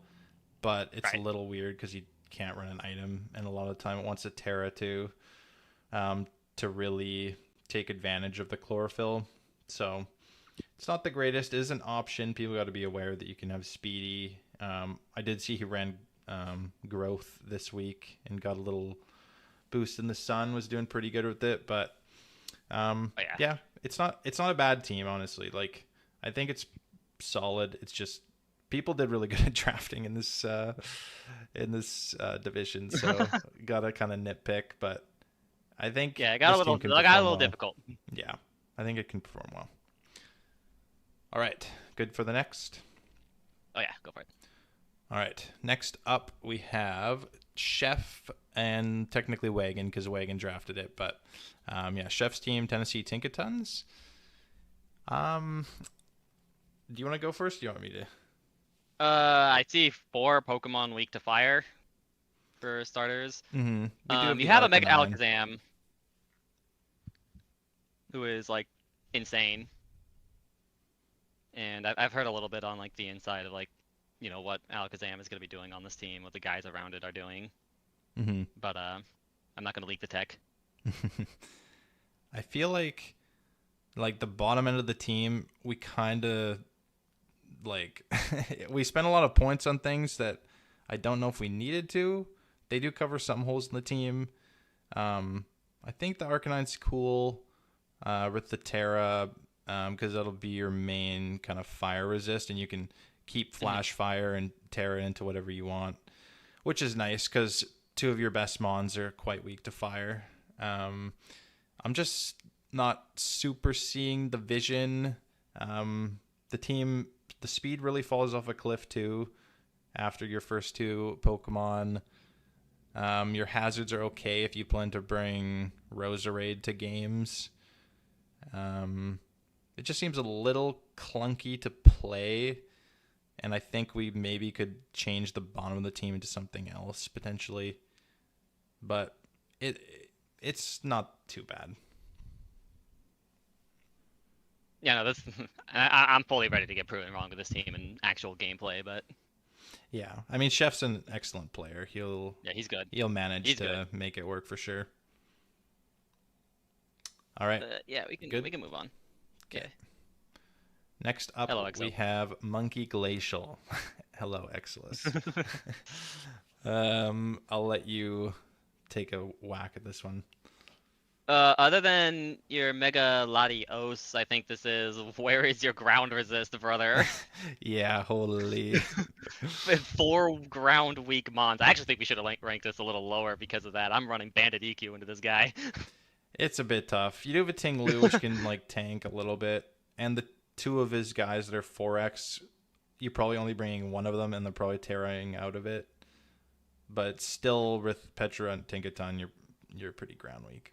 but it's Right. a little weird because you can't run an item, and a lot of the time it wants a Terra to really take advantage of the Chlorophyll. So it's not the greatest. It is an option. People got to be aware that you can have Speedy. I did see he ran Growth this week and got a little boost in the sun. Was doing pretty good with it, but yeah, it's not a bad team, honestly. Like I think it's solid. It's just people did really good at drafting in this division, so gotta kind of nitpick. But I think it got a little difficult. Yeah, I think it can perform well. All right, good for the next. Oh yeah, go for it. All right, next up we have Chef and technically Wagon because Wagon drafted it, but Chef's team, Tennessee Tinkatons. Do you want to go first? Do you want me to? I see 4 Pokemon weak to fire for starters. Mm-hmm. You have a Mega Alakazam, who is like insane, and I've heard a little bit on like the inside of like, what Alakazam is going to be doing on this team, what the guys around it are doing. Mm-hmm. But I'm not going to leak the tech. I feel like the bottom end of the team, we kind of like we spent a lot of points on things that I don't know if we needed to. They do cover some holes in the team. I think the Arcanine's cool with the Terra because that'll be your main kind of fire resist, and you can keep Flash Fire and Terra into whatever you want, which is nice because 2 of your best mons are quite weak to fire. I'm just not super seeing the vision. The speed really falls off a cliff too after your first 2 Pokemon. Your hazards are okay if you plan to bring Roserade to games. It just seems a little clunky to play, and I think we maybe could change the bottom of the team into something else potentially. But it's not too bad. Yeah, no, this I'm fully ready to get proven wrong with this team in actual gameplay, but yeah, I mean Chef's an excellent player. He's good. He'll manage to make it work for sure. All right. We can move on. Okay. Next up, we have Monkey Glacial. Hello, Exilus. I'll let you take a whack at this one. Other than your Mega Latios, I think this is where is your ground resist, brother? Yeah, holy. 4 ground weak mons. I actually think we should have ranked this a little lower because of that. I'm running Bandit EQ into this guy. It's a bit tough. You do have a Tinglu, which can tank a little bit, and the 2 of his guys that are 4x, you're probably only bringing 1 of them, and they're probably tearing out of it. But still, with Petra and Tinkaton, you're pretty ground weak.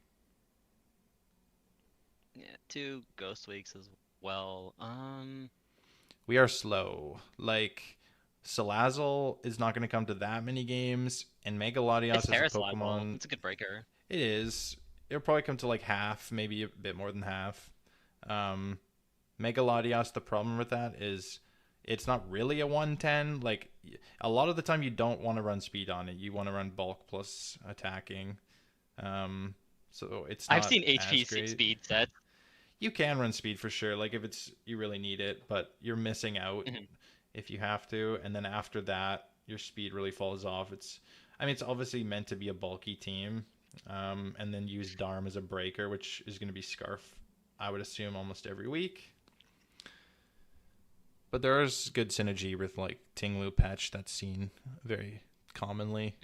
Yeah, 2 Ghost Weeks as well. We are slow. Salazzle is not going to come to that many games, and Mega Latios is a Pokemon. It's a good breaker. It is. It'll probably come to half, maybe a bit more than half. Mega Latios, the problem with that is it's not really a 110. A lot of the time you don't want to run speed on it. You want to run bulk plus attacking. So it's not I've seen as HP great. speed sets. You can run speed for sure, if you really need it, but you're missing out if you have to. And then after that, your speed really falls off. It's obviously meant to be a bulky team, and then use Darm as a breaker, which is going to be Scarf, I would assume, almost every week. But there is good synergy with like Tinglu Patch that's seen very commonly.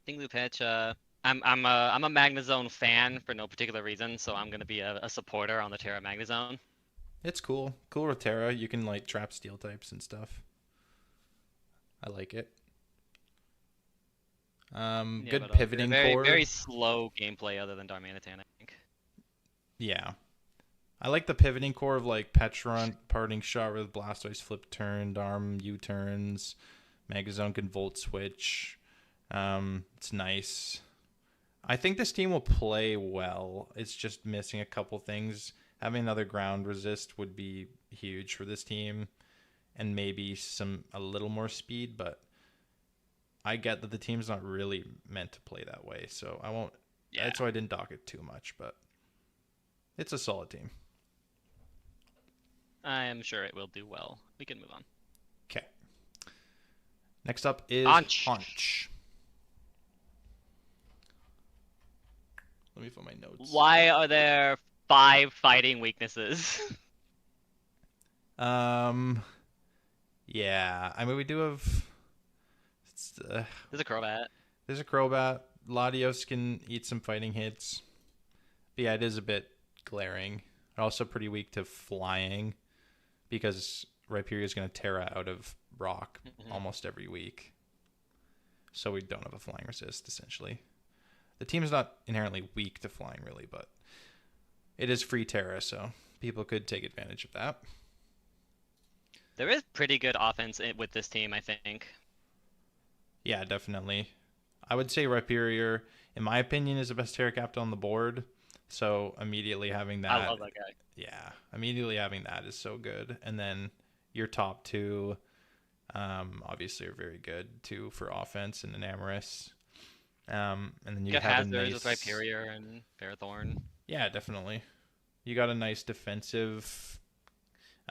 Tinglu Pitch, I'm a Magnezone fan for no particular reason, so I'm gonna be a supporter on the Terra Magnezone. It's cool. Cool with Terra. You can like trap steel types and stuff. I like it. Yeah, Good but, pivoting very, core. very slow gameplay other than Darmanitan, I think. Yeah. I like the pivoting core of like Petrunt, Parting Shot with Blastoise flip turn, Darm U-turns, Magazone can Volt Switch. It's nice. I think this team will play well. It's just missing a couple things. Having another ground resist would be huge for this team, and maybe a little more speed, but I get that the team's not really meant to play that way, so I won't. Yeah. That's why I didn't dock it too much, but it's a solid team. I am sure it will do well. We can move on. Okay. Next up is Haunch. Haunch. Let me find my notes. Why are there 5 fighting weaknesses? Yeah. I mean, we do have. There's a Crobat. There's a Crobat. Latios can eat some fighting hits. But yeah, it is a bit glaring. Also pretty weak to flying because Rhyperior is going to Terra out of rock almost every week. So we don't have a flying resist, essentially. The team is not inherently weak to flying, really, but it is free Terra, so people could take advantage of that. There is pretty good offense with this team, I think. Yeah, definitely. I would say Rhyperior, in my opinion, is the best Terra Captain on the board. So immediately having that. I love that guy. Yeah, immediately having that is so good. And then your top two, obviously, are very good too for offense and Enamorous. And then you got have Hazards a nice with Rhyperior and Ferrothorn. Yeah, definitely. You got a nice defensive,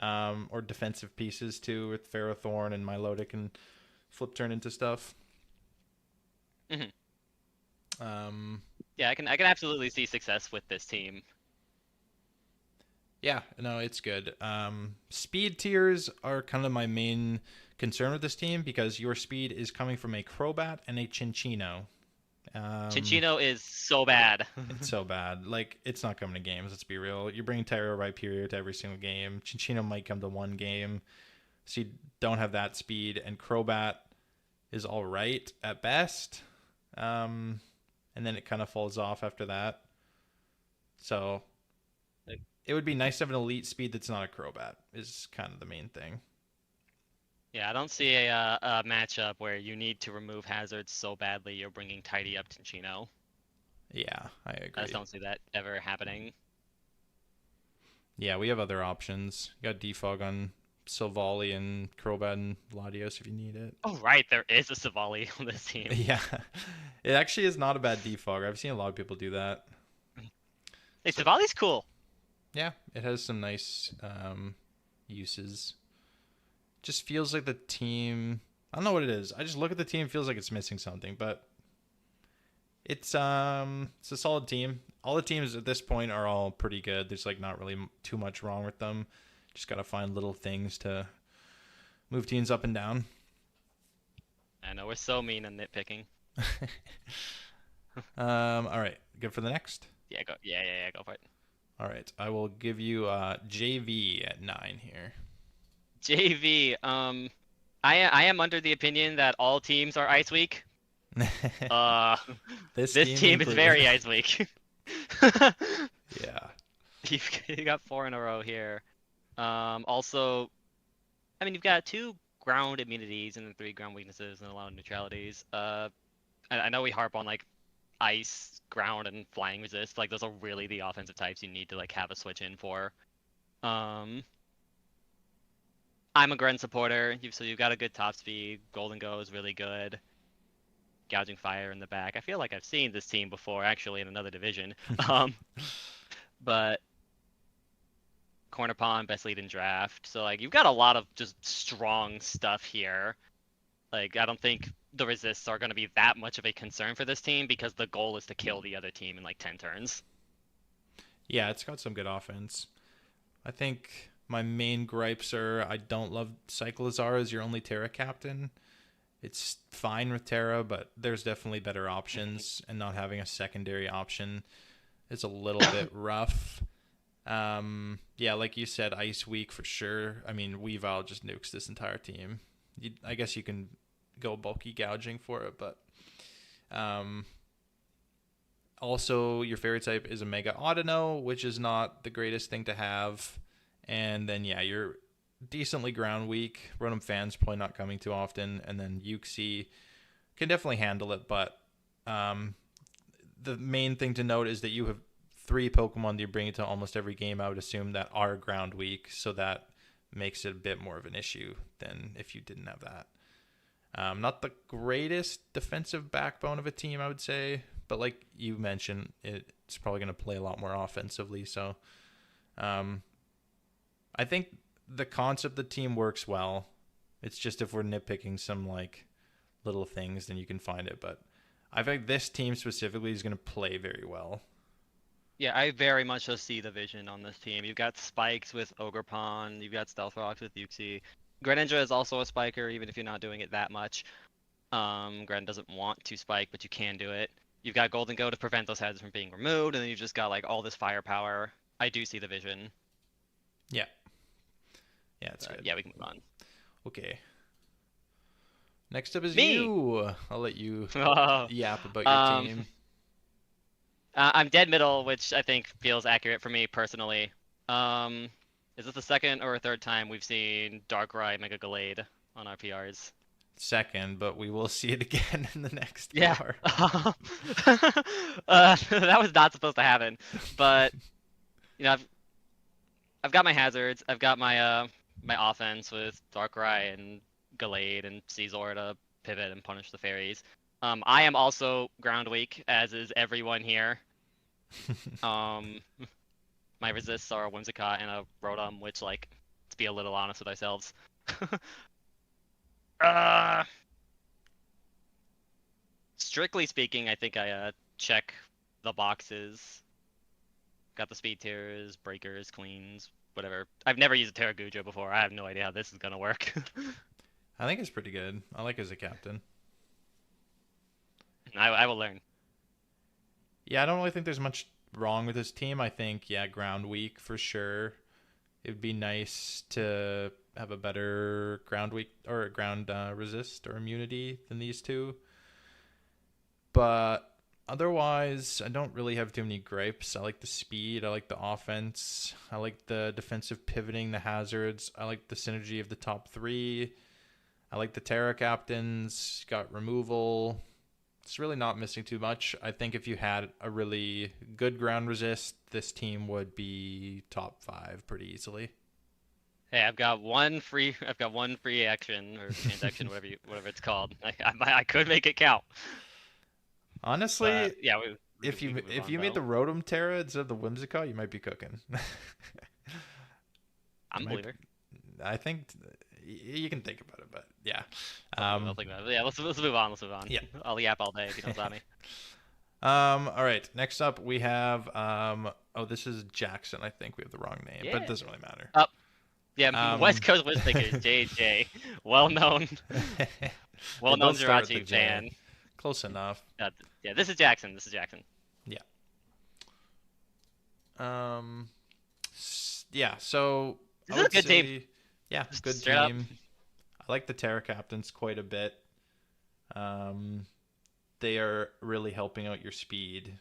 or defensive pieces too with Ferrothorn and Milotic and flip turn into stuff. Yeah, I can absolutely see success with this team. Yeah, no, it's good. Speed tiers are kind of my main concern with this team because your speed is coming from a Crobat and a Chinchino. Chinchino is so bad. It's so bad. Like, it's not coming to games, let's be real. You're bringing Terra Rhyperior to every single game. Chinchino might come to one game. So you don't have that speed. And Crobat is all right at best. And then it kind of falls off after that. So it would be nice to have an elite speed that's not a Crobat is kind of the main thing. Yeah, I don't see a matchup where you need to remove hazards so badly you're bringing Tidy up Chinchino. Yeah, I agree. I just don't see that ever happening. Yeah, we have other options. You got Defog on Silvally and Crobat and Latios if you need it. Oh, right, there is a Savali on this team. Yeah, it actually is not a bad defog. I've seen a lot of people do that. Hey, Savali's cool. Yeah, it has some nice uses. Just feels like the team. I don't know what it is. I just look at the team, feels like it's missing something, but it's a solid team. All the teams at this point are all pretty good. There's like not really too much wrong with them. Just gotta find little things to move teams up and down. I know we're so mean and nitpicking. All right, good for the next. Yeah, go for it. All right, I will give you JV at 9 here. JV, I am under the opinion that all teams are Ice Week. This team is very Ice Week. Yeah. You got 4 in a row here. Also, I mean, you've got 2 ground immunities and 3 ground weaknesses and a lot of neutralities. I know we harp on like ice, ground, and flying resist. Like those are really the offensive types you need to like have a switch in for. I'm a Grande supporter, so you've got a good top speed. Golden Go is really good. Gouging Fire in the back. I feel like I've seen this team before, actually, in another division. But Corner Pawn, best lead in draft. So like you've got a lot of just strong stuff here. Like I don't think the resists are going to be that much of a concern for this team because the goal is to kill the other team in like 10 turns. Yeah, it's got some good offense. I think my main gripes are I don't love Cyclozar as your only Terra captain. It's fine with Terra, but there's definitely better options, and not having a secondary option is a little bit rough. Yeah, like you said, Ice Week for sure. I mean, Weavile just nukes this entire team. I guess you can go bulky gouging for it, but also your fairy type is a Mega Audino, which is not the greatest thing to have. And then yeah, you're decently ground weak. Rotom Fan's probably not coming too often, and then Uxie can definitely handle it, but the main thing to note is that you have 3 Pokemon that you bring into almost every game, I would assume, that are ground weak, so that makes it a bit more of an issue than if you didn't have that. Not the greatest defensive backbone of a team, I would say, but like you mentioned, it's probably going to play a lot more offensively, so I think the concept of the team works well. It's just if we're nitpicking some like little things, then you can find it, but I think this team specifically is going to play very well. Yeah, I very much so see the vision on this team. You've got Spikes with Ogerpon, you've got Stealth Rocks with Uxie. Greninja is also a spiker, even if you're not doing it that much. Gren doesn't want to spike, but you can do it. You've got Golden Go to prevent those heads from being removed, and then you've just got like all this firepower. I do see the vision. Yeah. Yeah, it's good. Yeah, we can move on. Okay. Next up is Me. you. I'll let you yap about your team. I'm dead middle, which I think feels accurate for me personally. Is this the second or third time we've seen Darkrai Mega Gallade on our PRs? Second, but we will see it again in the next Yeah. hour. That was not supposed to happen, but you know, I've got my hazards. I've got my my offense with Darkrai and Gallade and Caesar to pivot and punish the fairies. I am also ground weak, as is everyone here. My resists are a Whimsicott and a Rotom, which, like, let's be a little honest with ourselves. Strictly speaking, I think I check the boxes. Got the speed tiers, breakers, cleans, whatever. I've never used a Terragujo before. I have no idea how this is gonna work. I think it's pretty good. I like it as a captain. I will learn. Yeah, I don't really think there's much wrong with this team. I think, yeah, ground weak for sure. It would be nice to have a better ground weak or ground resist or immunity than these two. But otherwise, I don't really have too many gripes. I like the speed. I like the offense. I like the defensive pivoting, the hazards. I like the synergy of the top 3. I like the Terra captains. Got removal. It's really not missing too much. I think if you had a really good ground resist, this team would be top 5 pretty easily. Hey, I've got one free action or transaction, whatever it's called. I could make it count. Honestly, yeah. If you made the Rotom Terra instead of the Whimsicott, you might be cooking. I'm a believer. I think you can think about it, but yeah. I'll think about it. Yeah, let's move on. Yeah. I'll yap all day if you don't stop me. All right. Next up, we have this is Jackson. I think we have the wrong name, but it doesn't really matter. Yeah, West Coast Wizpickers, JJ, well-known Jirachi fan. Close enough. Yeah, this is Jackson. Yeah. Yeah. So this is a good team. Yeah, Just good straight team. I like the Terra captains quite a bit. They are really helping out your speed.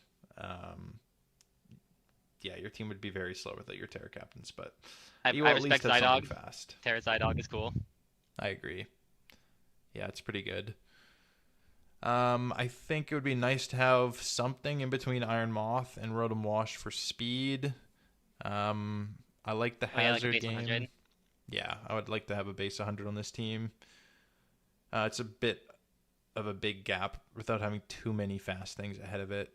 Yeah, your team would be very slow without your Terra captains, but you at least have something fast. Terra Zydog is cool. I agree. Yeah, it's pretty good. I think it would be nice to have something in between Iron Moth and Rotom Wash for speed. I like the hazard game. 100. Yeah, I would like to have a base 100 on this team. It's a bit of a big gap without having too many fast things ahead of it.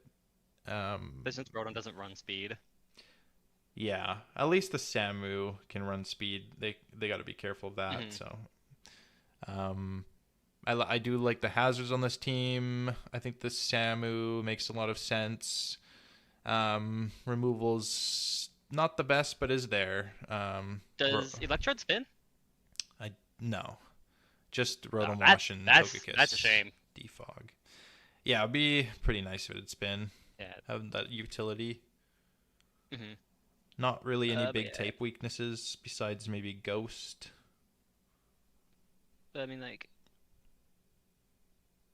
But since Rotom doesn't run speed. Yeah, at least the Samu can run speed. They got to be careful of that. So, I do like the hazards on this team. I think the Samu makes a lot of sense. Removal's not the best, but is there. Does Electrode spin? No. Just Oh, Rotom Wash and Togekiss. that's a shame. Defog. Yeah, it'd be pretty nice if it'd spin. Yeah. Having that utility. Mm-hmm. Not really any big yeah. type weaknesses besides maybe Ghost. But I mean, like,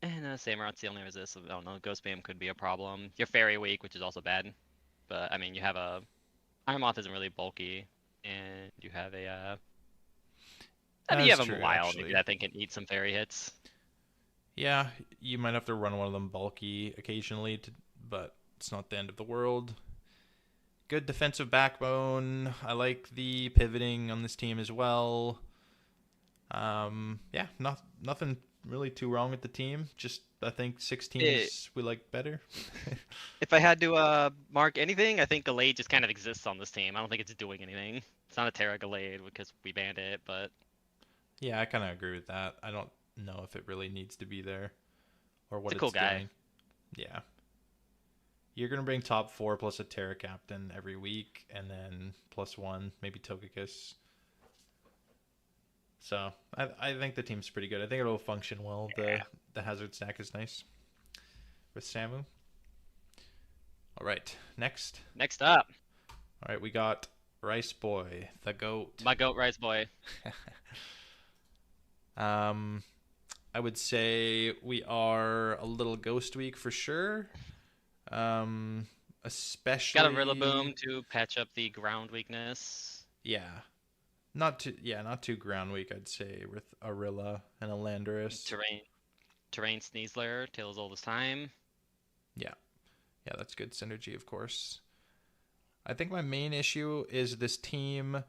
and Samurot's the only resist. I don't know. Ghost Spam could be a problem. You're Fairy weak, which is also bad. But I mean, you have a Iron Moth isn't really bulky, and you have a. I mean, you have That's a true, wild. actually. Maybe that thing can eat some fairy hits. Yeah, you might have to run one of them bulky occasionally, but it's not the end of the world. Good defensive backbone. I like the pivoting on this team as well. Yeah, nothing really too wrong with the team. Just I think 6 teams we like better. If I had to mark anything, I think Gallade just kind of exists on this team. I don't think it's doing anything. It's not a Terra Gallade because we banned it, but Yeah, I kind of agree with that. I don't know if it really needs to be there or what It's a cool guy. doing. Yeah. You're going to bring top 4 plus a Terra Captain every week and then +1, maybe Togekiss. So I think the team's pretty good. I think it'll function well. Yeah. The hazard stack is nice with Samu. All right, next. Next up, All right, we got Rice Boy, the GOAT. my goat Rice Boy. I would say we are a little Ghost Week for sure. Especially Got a Rillaboom to patch up the ground weakness. Yeah. Not too ground weak, I'd say, with Arilla and a Landorus. Terrain Sneasler, Tails all this time. Yeah, that's good synergy, of course. I think my main issue is this team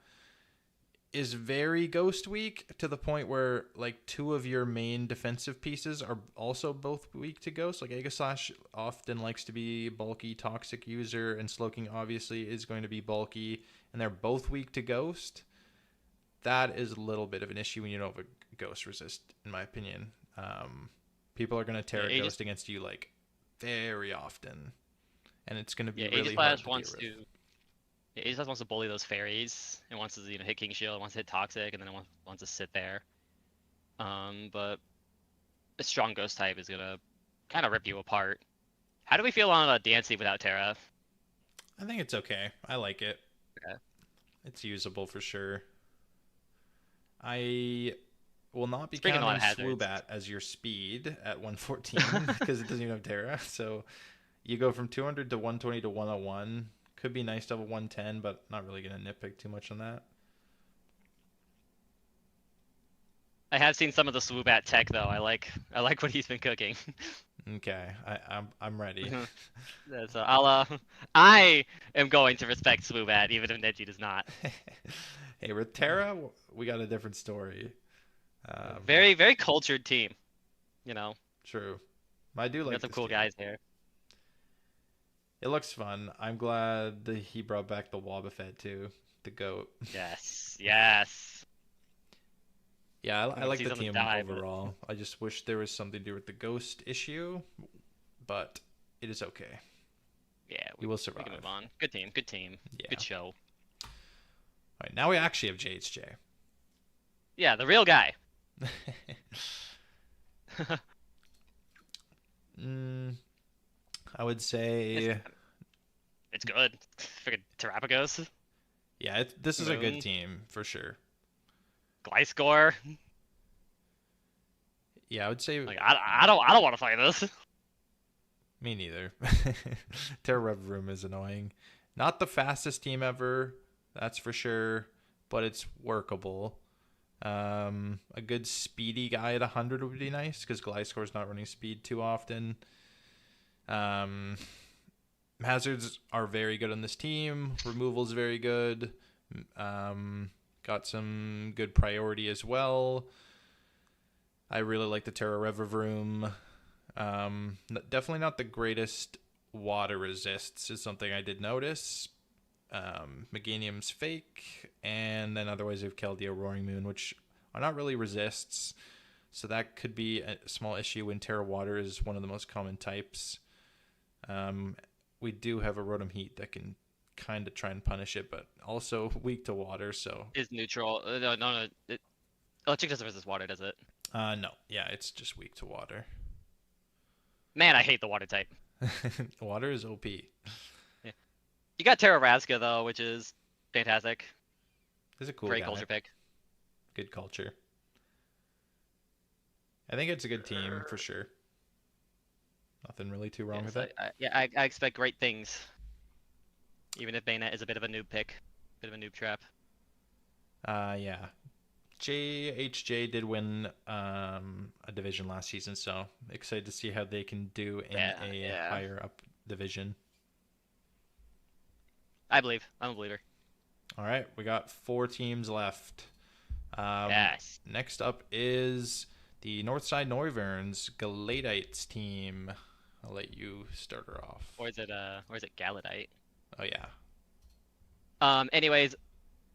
is very Ghost weak to the point where like 2 of your main defensive pieces are also both weak to Ghost. Like Aegislash often likes to be bulky toxic user, and Slowking obviously is going to be bulky, and they're both weak to Ghost. That is a little bit of an issue when you don't have a Ghost resist, in my opinion. People are going to Terra Ghost against you like very often, and it's going to be really hard to deal with. Aegislash wants to bully those fairies and wants to hit King Shield, wants to hit Toxic, and then wants to sit there. But a strong Ghost type is gonna kind of rip you apart. How do we feel on Dancing without Terra? I think it's okay. I like it. Okay. It's usable for sure. I will not be bringing a lot counting of hazards. Swoobat as your speed at 114 because it doesn't even have Terra. So you go from 200 to 120 to 101. Could be nice to have a 110, but not really going to nitpick too much on that. I have seen some of the Swoobat tech though. I like what he's been cooking. Okay, I'm ready. So I am going to respect Swoobat even if Neji does not. Hey, with Terra, we got a different story. Very, very cultured team. You know. True. I do like got some this cool team. guys here. It looks fun. I'm glad that he brought back the Wobbuffet too, the GOAT. Yes. Yeah, I like He's the on the team dive, but- overall. I just wish there was something to do with the Ghost issue, but it is okay. Yeah, We will we survive. can move on. Good team. Yeah. Good show. All right, now we actually have JHJ. Yeah, the real guy. I would say, It's good. Freaking Terrapagos, yeah, this is a good Moon. team for sure. Gliscor. Yeah, I would say Like I don't want to fight this. me neither. Terra Rev Room is annoying. Not the fastest team ever, that's for sure, but it's workable. A good speedy guy at 100 would be nice because Gliscor's not running speed too often. Hazards are very good on this team. Removal's very good. Got some good priority as well. I really like the Terra Rev Room. Definitely not the greatest water resists is something I did notice. Meganium's fake, and then otherwise we have Keldeo, Roaring Moon, which are not really resists. So that could be a small issue when Terra Water is one of the most common types. We do have a Rotom Heat that can kind of try and punish it, but also weak to water, so... Is neutral. No. Electric doesn't resist water, does it? No. Yeah, it's just weak to water. Man, I hate the water type. Water is OP. Yeah. You got Terra Razga, though, which is fantastic. It's a cool Great guy. culture pick. Good culture. I think it's a good team for sure. Nothing really too wrong with it. I expect great things. Even if Bayonet is a bit of a noob pick. Bit of a noob trap. Yeah. JHJ did win a division last season, so excited to see how they can do in a higher up division. I believe. I'm a believer. All right, we got 4 teams left. Yes. Next up is the Northside Noivern's Galadites team. I'll let you start her off. Or is it Galadite? Oh yeah. Anyways,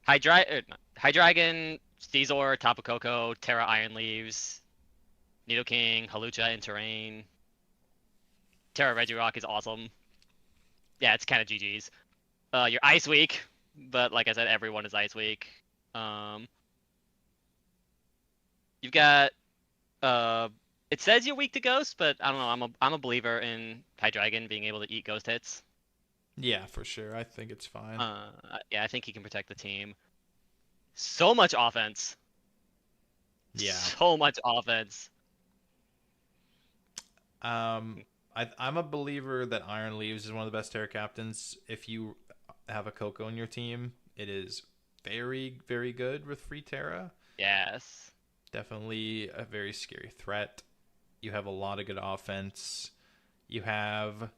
Hydreigon, Steezor, Tapu Koko, Terra Iron Leaves, Nidoking, Halucha in terrain. Terra Regirock is awesome. Yeah, it's kind of GG's. You're Ice Weak, but like I said, everyone is Ice Weak. You've got it says you're weak to Ghost, but I don't know. I'm a believer in Hydreigon being able to eat Ghost hits. Yeah, for sure. I think it's fine. Yeah, I think he can protect the team. So much offense. Yeah. So much offense. I'm a believer that Iron Leaves is one of the best Terra captains. If you have a Coco in your team, it is very, very good with free Terra. Yes. Definitely a very scary threat. You have a lot of good offense. You have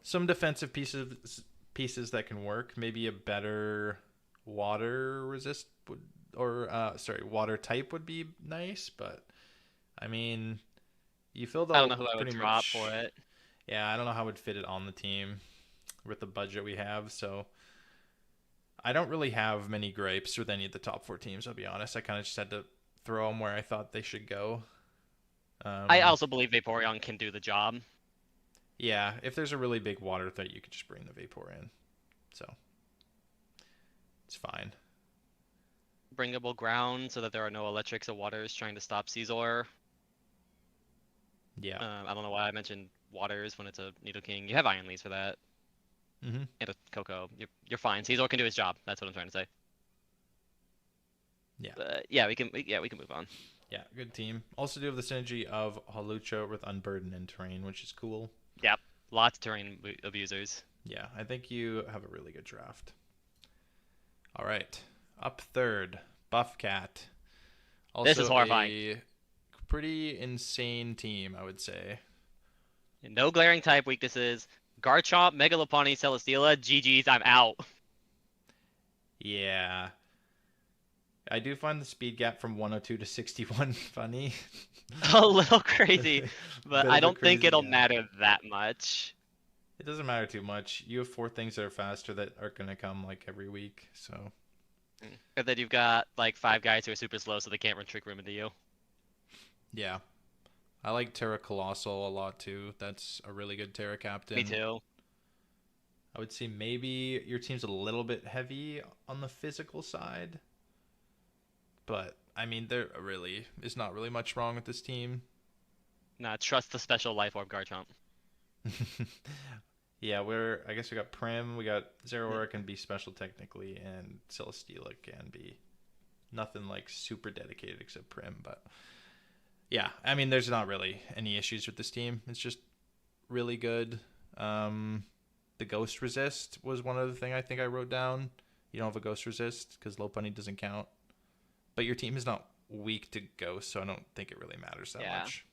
some defensive pieces that can work. Maybe a better water water type would be nice, but I mean, you filled out I don't know who I would pretty drop much for it. Yeah, I don't know how I would fit it on the team with the budget we have, so I don't really have many gripes with any of the top 4 teams, I'll be honest. I kind of just had to throw them where I thought they should go. I also believe Vaporeon can do the job. Yeah, if there's a really big water threat, you could just bring the Vapor in. So, it's fine. Bringable ground so that there are no electrics or waters trying to stop Caesar. Yeah. I don't know why I mentioned waters when it's a Nidoking. You have Iron Leaves for that. Mm-hmm. And a Coco. You're fine. Caesar can do his job. That's what I'm trying to say. Yeah. But yeah, we can move on. Yeah, good team. Also do have the synergy of Halucha with Unburden in terrain, which is cool. Yep. Lots of terrain abusers. Yeah, I think you have a really good draft. All right. Up third, Buff Cat. Also this is horrifying. A pretty insane team, I would say. No glaring type weaknesses. Garchomp, Mega Lopunny, Celesteela. GG's, I'm out. Yeah. I do find the speed gap from 102 to 61 funny. A little crazy, but I don't think it'll gap. matter that much. It doesn't matter too much. You have 4 things that are faster that are going to come like every week, so. And then you've got like 5 guys who are super slow so they can't run Trick Room into you. Yeah. I like Terra Colossal a lot too. That's a really good Terra captain. Me too. I would say maybe your team's a little bit heavy on the physical side. But, I mean, there's not really much wrong with this team. Nah, trust the special Life Orb Garchomp. Yeah, I guess we got Prim, we got Zeraora can be special technically, and Celesteela can be nothing like super dedicated except Prim, but yeah, I mean, there's not really any issues with this team. It's just really good. The Ghost Resist was one other thing I think I wrote down. You don't have a Ghost Resist because Lopunny doesn't count. But your team is not weak to Ghost, so I don't think it really matters that much.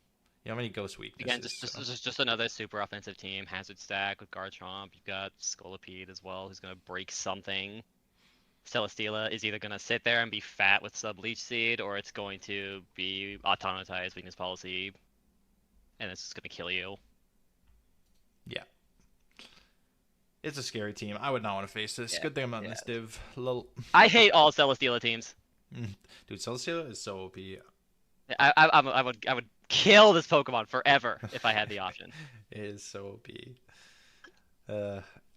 You know how many Ghost weaknesses? Again, just another super offensive team. Hazard Stack with Garchomp. You've got Scolipede as well, who's going to break something. Celesteela is either going to sit there and be fat with Sub-Leech Seed, or it's going to be Automatize Weakness Policy, and it's just going to kill you. Yeah. It's a scary team. I would not want to face this. Good thing I'm not in this div. Lol. I hate all Celesteela teams. Dude, Celesteela is so OP. I would kill this Pokemon forever if I had the option. It is so OP.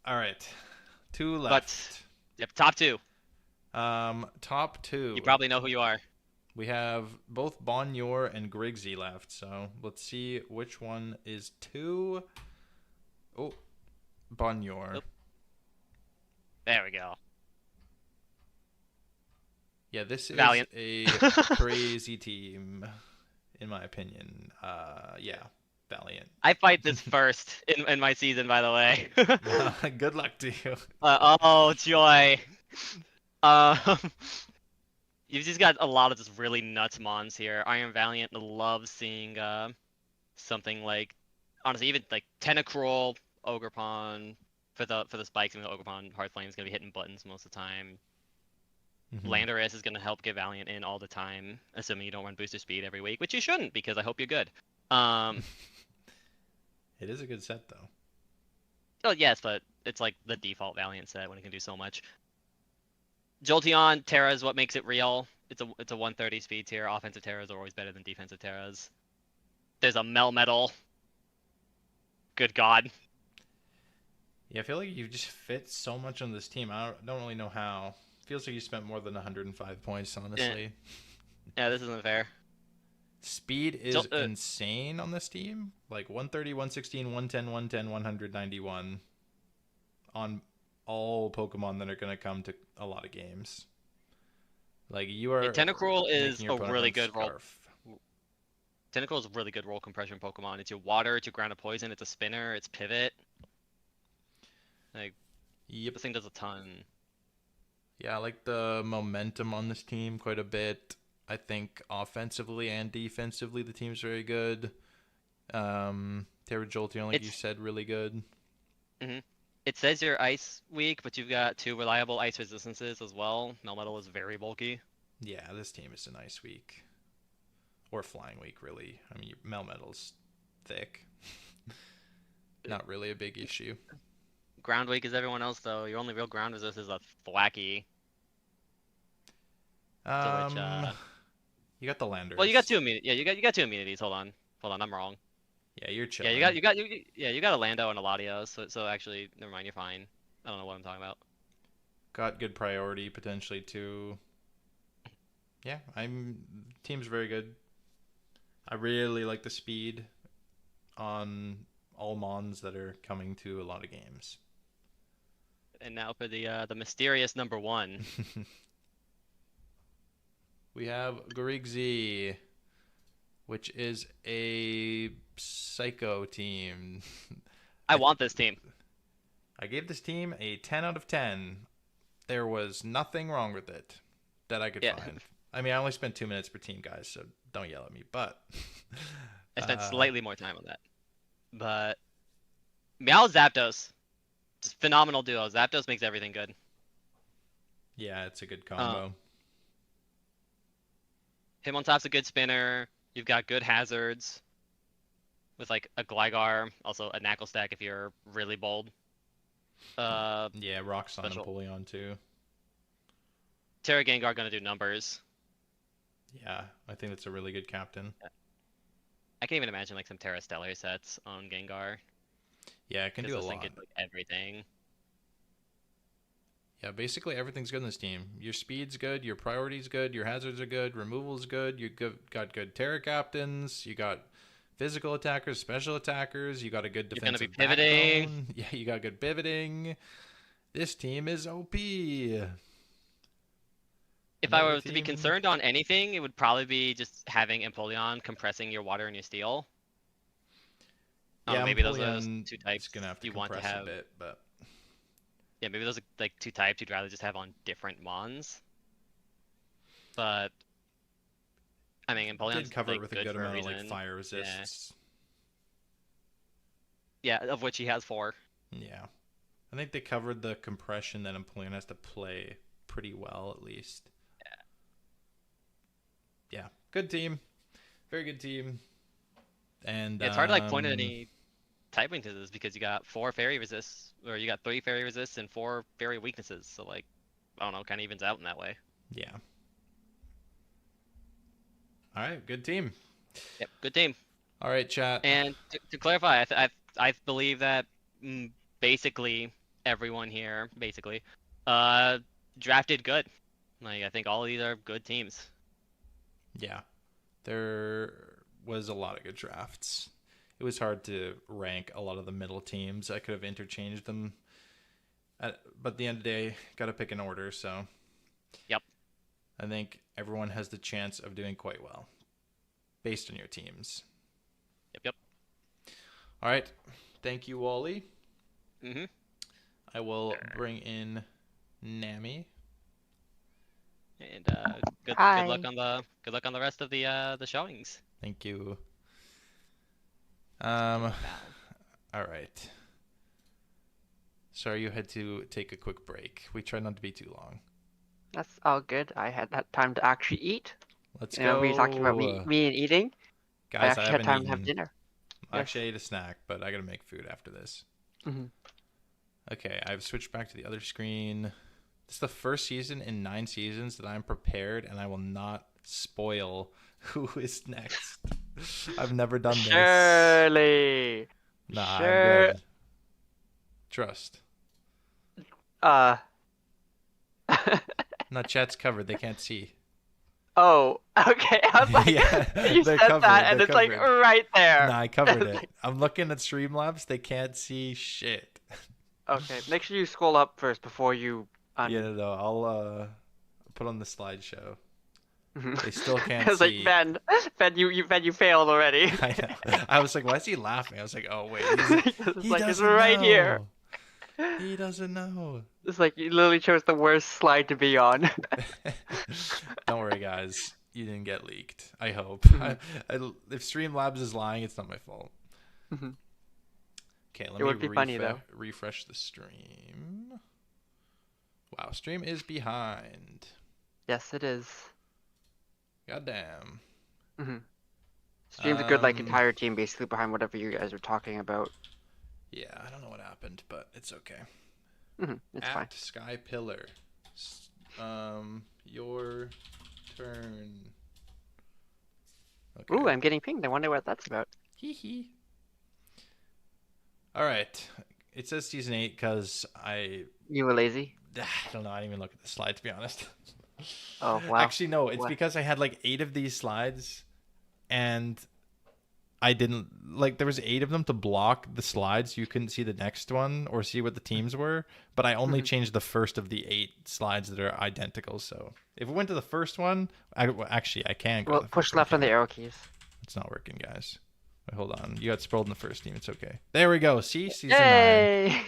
All right, two But left. yep, top two. Top two. You probably know who you are. We have both Bonyor and Griggsy left, so let's see which one is two. Oh, Bonyor. Oop. There we go. Yeah, this is Valiant. a crazy team, in my opinion. Yeah, Valiant. I fight this first in my season, by the way. Good luck to you. Oh joy. Um, you've just got a lot of just really nuts mons here. Iron Valiant loves seeing something like, honestly, even like Tentacruel, Ogerpon for the spikes. I mean, the Ogerpon Hearthflame is gonna be hitting buttons most of the time. Mhm. Landorus is gonna help get Valiant in all the time, assuming you don't run booster speed every week, which you shouldn't because I hope you're good. It is a good set though. Oh yes, but it's like the default Valiant set when it can do so much. Jolteon, Terra is what makes it real. It's a 130 speed tier. Offensive Terras are always better than defensive Terras. There's a Melmetal. Good God. Yeah, I feel like you just fit so much on this team. I don't really know how. Feels like you spent more than 105 points, honestly. Yeah, this isn't fair. Speed is insane on this team. Like 130, 116, 110, 110, 191 on all Pokemon that are going to come to a lot of games. Like you are. Tentacruel is making your a opponent really run good roll. scarf. Tentacruel is a really good roll compression Pokemon. It's your water, it's your ground of poison, it's a spinner, it's pivot. Like, Yep. this thing does a ton. Yeah, I like the momentum on this team quite a bit. I think offensively and defensively the team's very good. Terra Jolteon, like you said, really good. It says you're ice weak, but you've got 2 reliable ice resistances as well. Melmetal is very bulky. Yeah, this team is an ice weak. Or flying weak, really. I mean, Melmetal's thick. Not really a big issue. Ground weak is everyone else, though. Your only real ground resist is a Thwacky. You got the Landers. Well, you got 2 immunities. Yeah, you got 2 immunities. Hold on, I'm wrong. Yeah, you're chilling. Yeah, you got a Lando and a Latios. So actually, never mind. You're fine. I don't know what I'm talking about. Got good priority potentially too. Yeah, team's very good. I really like the speed on all mons that are coming to a lot of games. And now for the mysterious number 1. We have Griggsy, which is a psycho team. I want this team. I gave this team a 10 out of 10. There was nothing wrong with it that I could find. I mean, I only spent 2 minutes per team, guys, so don't yell at me. But I spent slightly more time on that. But Meow Zapdos, just phenomenal duo. Zapdos makes everything good. Yeah, it's a good combo. Him on top's a good spinner. You've got good hazards with like a Gligar, also a Knuckle stack if you're really bold. Yeah, Roxanne and Napoleon too. Terra Gengar gonna do numbers. Yeah, I think that's a really good captain. I can't even imagine like some Terra Stellar sets on Gengar. Yeah, it can do a lot. Can do, like, everything. Yeah, basically everything's good in this team. Your speed's good, your priority's good, your hazards are good, removal's good, got good Terra captains, you got physical attackers, special attackers, you got a good defensive You're gonna be pivoting. backbone. Yeah, you got good pivoting. This team is OP. If I were to be concerned on anything, it would probably be just having Empoleon compressing your water and your steel. Yeah, maybe those are Empoleon 2 types gonna have to you want to compress have. a bit, but yeah, maybe those are like 2 types you'd rather just have on different mons. But I mean, Empoleon did cover like, it with good a good for amount of reason. like fire resists. Yeah, of which he has 4. Yeah, I think they covered the compression that Empoleon has to play pretty well, at least. Yeah, good team, very good team. And yeah, it's hard to like point at any type weaknesses because you got 4 fairy resists, or you got 3 fairy resists and 4 fairy weaknesses. So like, I don't know, kind of evens out in that way. Yeah. All right, good team. Yep, good team. All right, chat. And to clarify, I believe that basically everyone here drafted good. Like I think all of these are good teams. Yeah, there was a lot of good drafts. It was hard to rank a lot of the middle teams. I could have interchanged them, but at the end of the day, got to pick an order. So, Yep. I think everyone has the chance of doing quite well based on your teams. Yep. All right. Thank you, Wally. Mm-hmm. I will bring in Nami. And good Hi. luck on the rest of the showings. Thank you. Wow. All right. Sorry you had to take a quick break. We tried not to be too long. That's all good. I had that time to actually eat. Let's You know, go. we talked about me and eating. I Guys, actually had haven't time eaten. to have dinner. I Yes. actually ate a snack, but I gotta make food after this. Mm-hmm. Okay, I've switched back to the other screen. This is the first season in 9 seasons that I'm prepared, and I will not spoil who is next. I've never done this. Shirley. Nah, I'm Sure. good. Trust. No, chat's covered. They can't see. Oh, okay. I was like, Yeah, you they're said covered, that, and they're it's like covered. right there. Nah, I covered it. I'm looking at Streamlabs. They can't see shit. Okay, make sure you scroll up first before you. Yeah, no, I'll put on the slideshow. They still can't It's like see. Ben, you failed already. I know. I was like, why is he laughing? I was like, oh wait, It's he like it's doesn't right know. here. He doesn't know. It's like you literally chose the worst slide to be on. Don't worry, guys. You didn't get leaked. I hope. Mhm. If Streamlabs is lying, it's not my fault. Mhm. Okay, let It me would be funny, though. refresh the stream. Wow, stream is behind. Yes, it is. Goddamn. Stream's a good like Um, entire team basically behind whatever you guys are talking about. Yeah, I don't know what happened, but it's okay. It's fine. At Sky Pillar. Your turn. Okay. Ooh, I'm getting pinged. I wonder what that's about. Hee hee. All right. It says season 8 because You were lazy? I don't know. I didn't even look at the slide, to be honest. Oh, wow. Actually, no. It's Wow. because I had like 8 of these slides, and I didn't like. There was 8 of them to block the slides. You couldn't see the next one or see what the teams were. But I only changed the first of the 8 slides that are identical. So if it went to the first one, I can go. Well, to the push first one, left on the can't I? arrow keys. It's not working, guys. Wait, hold on. You got spoiled in the first team. It's okay. There we go. See? Season 9. Yay!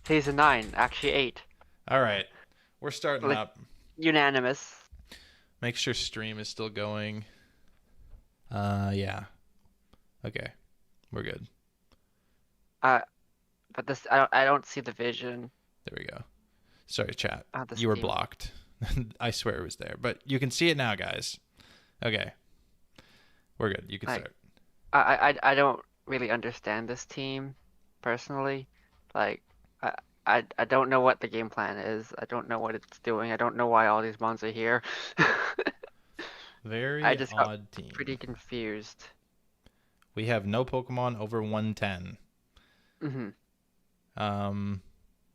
Season 9, actually 8. All right. We're starting Like- up. Unanimous. Make sure stream is still going. Yeah. Okay. We're good. But this, I don't see the vision. There we go. Sorry, chat. The You were Steam. blocked. I swear it was there. But you can see it now, guys. Okay. We're good. You can Hi. start. I don't really understand this team, personally. Like, I don't know what the game plan is. I don't know what it's doing. I don't know why all these mons are here. Very I just got odd team. Pretty confused. We have no Pokemon over 110.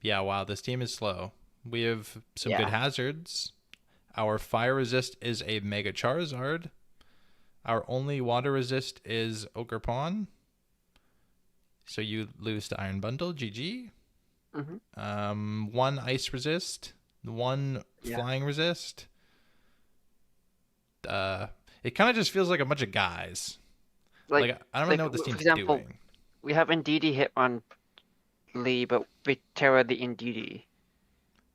Yeah, wow, this team is slow. We have some good hazards. Our fire resist is a Mega Charizard. Our only water resist is Ogerpon. So you lose to Iron Bundle, GG. 1 ice resist, 1 flying resist. It kind of just feels like a bunch of guys. Like I don't really know what this for team's example, doing. We have Indeedee hit on Lee, but we Terra the Indeedee.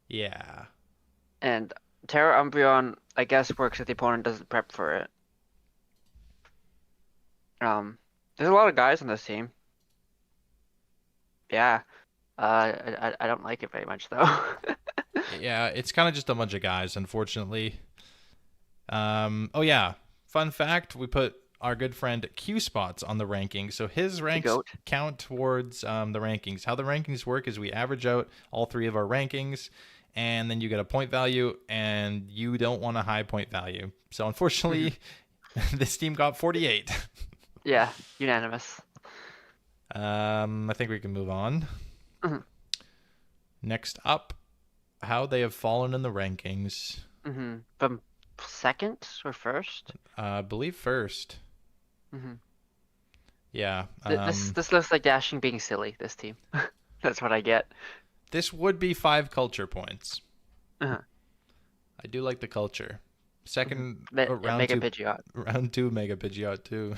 Yeah. And Terra Umbreon, I guess, works if the opponent doesn't prep for it. There's a lot of guys on this team. Yeah. I don't like it very much though. Yeah, it's kind of just a bunch of guys, unfortunately. Oh yeah, fun fact: we put our good friend Q Spots on the rankings, so his ranks count towards the rankings. How the rankings work is we average out all 3 of our rankings, and then you get a point value, and you don't want a high point value. So unfortunately, This team got 48. Yeah, unanimous. I think we can move on. Mhm. Next up, how they have fallen in the rankings. From second or first? I believe first. Mhm. Yeah. This looks like Dashing being silly. This team. That's what I get. This would be 5 culture points. Uh-huh. I do like the culture. Second round Mega 2. Pidgeot. Round 2 Mega Pidgeot too.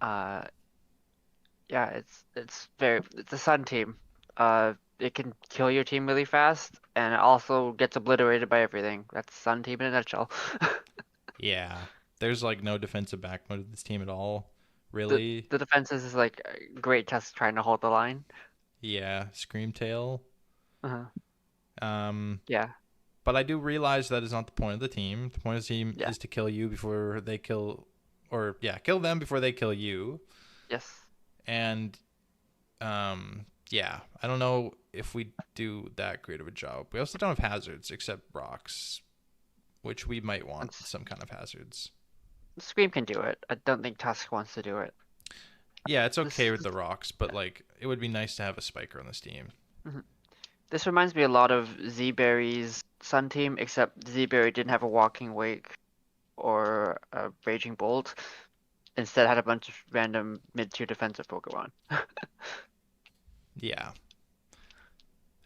Uh, yeah, it's a Sun team. It can kill your team really fast, and it also gets obliterated by everything. That's Sun team in a nutshell. Yeah. There's like no defensive backbone to this team at all. The Really. the defenses is like a great test trying to hold the line. Yeah. Screamtail. Uh-huh. Um, Yeah. but I do realize that is not the point of the team. The point of the team Yeah. is to kill you before they kill, or kill them before they kill you. Yes. And yeah, I don't know if we do that great of a job. We also don't have hazards except rocks, which we might want some kind of hazards. Scream can do it. I don't think Tusk wants to do it. Yeah, it's okay with the rocks, but like it would be nice to have a spiker on this team. This reminds me a lot of Z-Berry's Sun team, except Z-Berry didn't have a Walking Wake or a Raging Bolt. Instead had a bunch of random mid-tier defensive Pokemon. Yeah.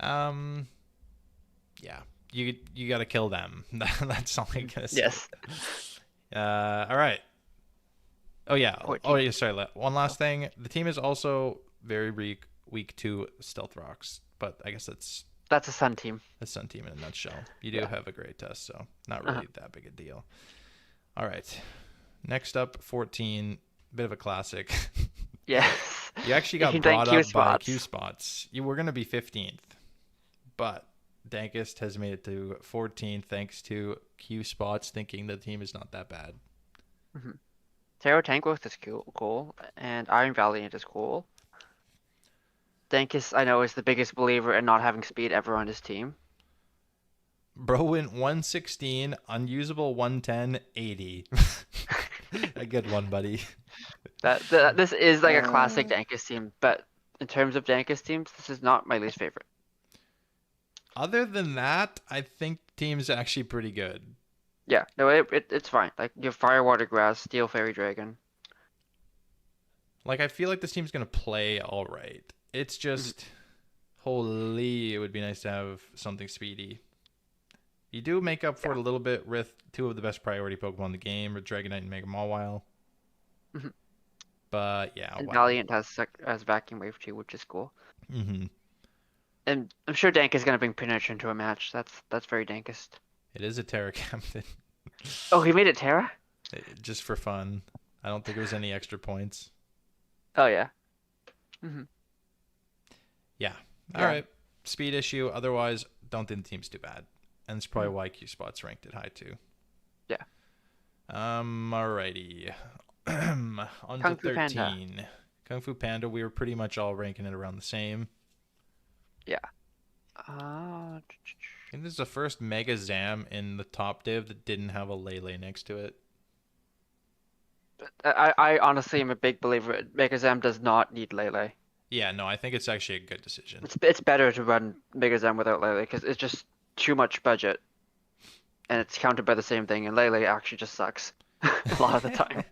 Yeah. You got to kill them. That's all I gotta say. Yes. All right. Oh yeah. 14. Oh yeah. Sorry. One last thing. The team is also very weak to Stealth Rocks, but I guess that's a Sun team. a Sun team in a nutshell. You do have a great test, so not really that big a deal. All right. Next up, 14. Bit of a classic. Yes. You actually got brought up by Q spots. You were gonna be 15th, but Dankest has made it to 14th thanks to Q spots thinking the team is not that bad. Terra Tangrowth is cool, and Iron Valiant is cool. Dankis, I know, is the biggest believer in not having speed ever on his team. Bro went 116, unusable 110, 80. A good one, buddy. This is like a classic Dankis team, but in terms of Dankis teams, this is not my least favorite. Other than that, I think the team's actually pretty good. Yeah, no, it's fine. Like, you have Fire, Water, Grass, Steel, Fairy, Dragon. Like, I feel like this team's going to play all right. It's just, holy, it would be nice to have something speedy. You do make up for it a little bit with 2 of the best priority Pokemon in the game, with Dragonite and Mega Mawile. But, yeah. And Valiant has Vacuum Wave too, which is cool. Mm-hmm. And I'm sure Dank is going to bring Pinch into a match. That's very Dankist. It is a Terra captain. Oh, he made it Terra? Just for fun. I don't think it was any extra points. Oh, yeah. Yeah. All right. Speed issue. Otherwise, don't think the team's too bad. And it's probably why Q Spot's ranked it high too. Yeah. Alrighty. On to 13. Panda. Kung Fu Panda, we were pretty much all ranking it around the same. Yeah. I think this is the first Mega Zam in the top div that didn't have a Lele next to it. I honestly am a big believer. Mega Zam does not need Lele. Yeah, no, I think it's actually a good decision. It's better to run Mega Zam without Lele because it's just too much budget, and it's countered by the same thing. And Lele actually just sucks a lot of the time.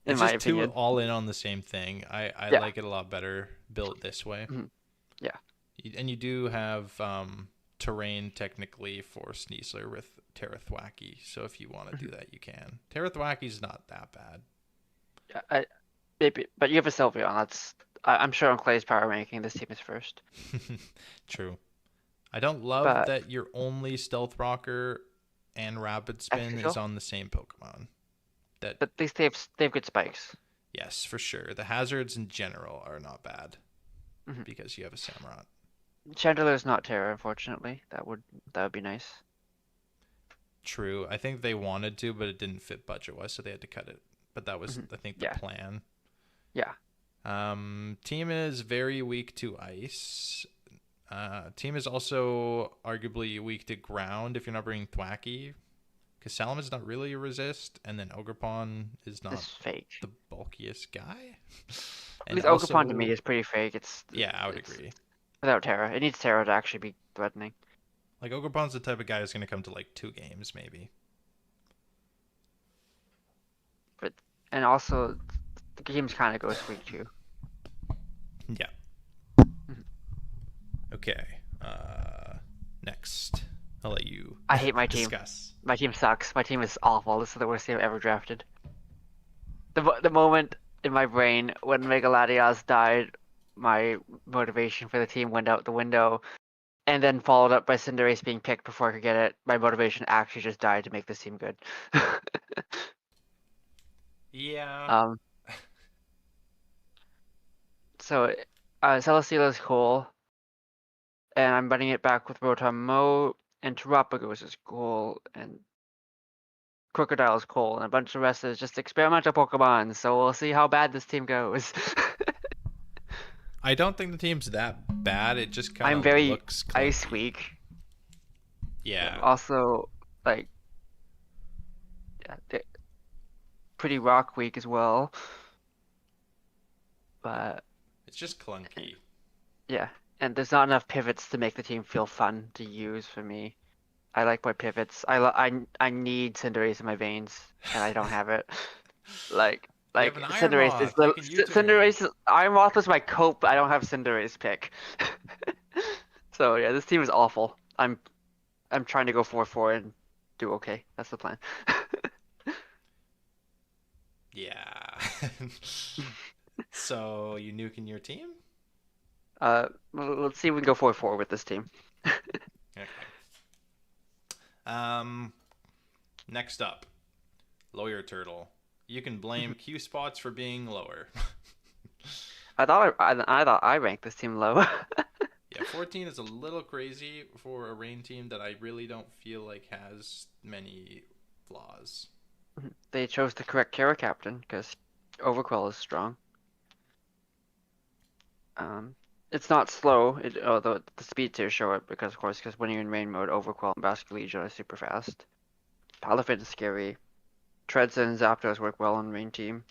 It's my just opinion. too all in on the same thing. I like it a lot better built this way. Yeah. And you do have terrain technically for Sneasler with Terra Thwacky, so if you want to do that, you can. Terra Thwacky's not that bad. Maybe, but you have a Sylveon. I'm sure on Clay's power ranking, this team is first. True. I don't love that your only Stealth Rocker and Rapid Spin is on the same Pokemon. But at least they have good spikes. Yes, for sure. The hazards in general are not bad because you have a Samurott. Chandeler's not Terra, unfortunately. That would be nice. True. I think they wanted to, but it didn't fit budget-wise, so they had to cut it. But that was, I think, the plan. Yeah. Team is very weak to Ice. Team is also arguably weak to Ground if you're not bringing Thwacky. Because Salamon's not really a resist, and then Ogerpon is not It's fake. the bulkiest guy. At least Ogerpon to me is pretty fake. I would agree. Without Terra. It needs Terra to actually be threatening. Like, Ogerpon's the type of guy who's going to come to, like, 2 games, maybe. And also, the games kind of go weak too. Yeah. Okay. Next. I'll let you I hate my team. discuss. My team sucks. My team is awful. This is the worst team I've ever drafted. The moment in my brain when Megaladios died, my motivation for the team went out the window, and then followed up by Cinderace being picked before I could get it. My motivation actually just died to make this team good. Yeah. So, Celesteela is cool, and I'm running it back with Rotom Mo, and Terapagos is cool, and Crocodile is cool, and a bunch of the rest is just experimental Pokemon, so we'll see how bad this team goes. I don't think the team's that bad. It just kind I'm of very looks clunky. Ice Weak. Yeah. Also, like, pretty Rock Weak as well. But It's just clunky. yeah, and there's not enough pivots to make the team feel fun to use for me. I like my pivots. I need Cinderace in my veins, and I don't have it. Like have an Cinderace is Iron Moth, you can U-turn. Cinderace. Iron Moth was my cope, but I don't have Cinderace pick. So yeah, this team is awful. I'm trying to go 4-4 and do okay. That's the plan. Yeah. So, you nuking your team? Let's see if we can go 4-4 with this team. Okay. Next up, Lawyer Turtle. You can blame Q spots for being lower. I thought I ranked this team low. Yeah, 14 is a little crazy for a rain team that I really don't feel like has many flaws. They chose the correct Kara captain because Overqwell is strong. It's not slow, although the speed tiers show it because when you're in rain mode, Overqwell and Basculegion are super fast. Palafin is scary. Treads and Zapdos work well on rain team.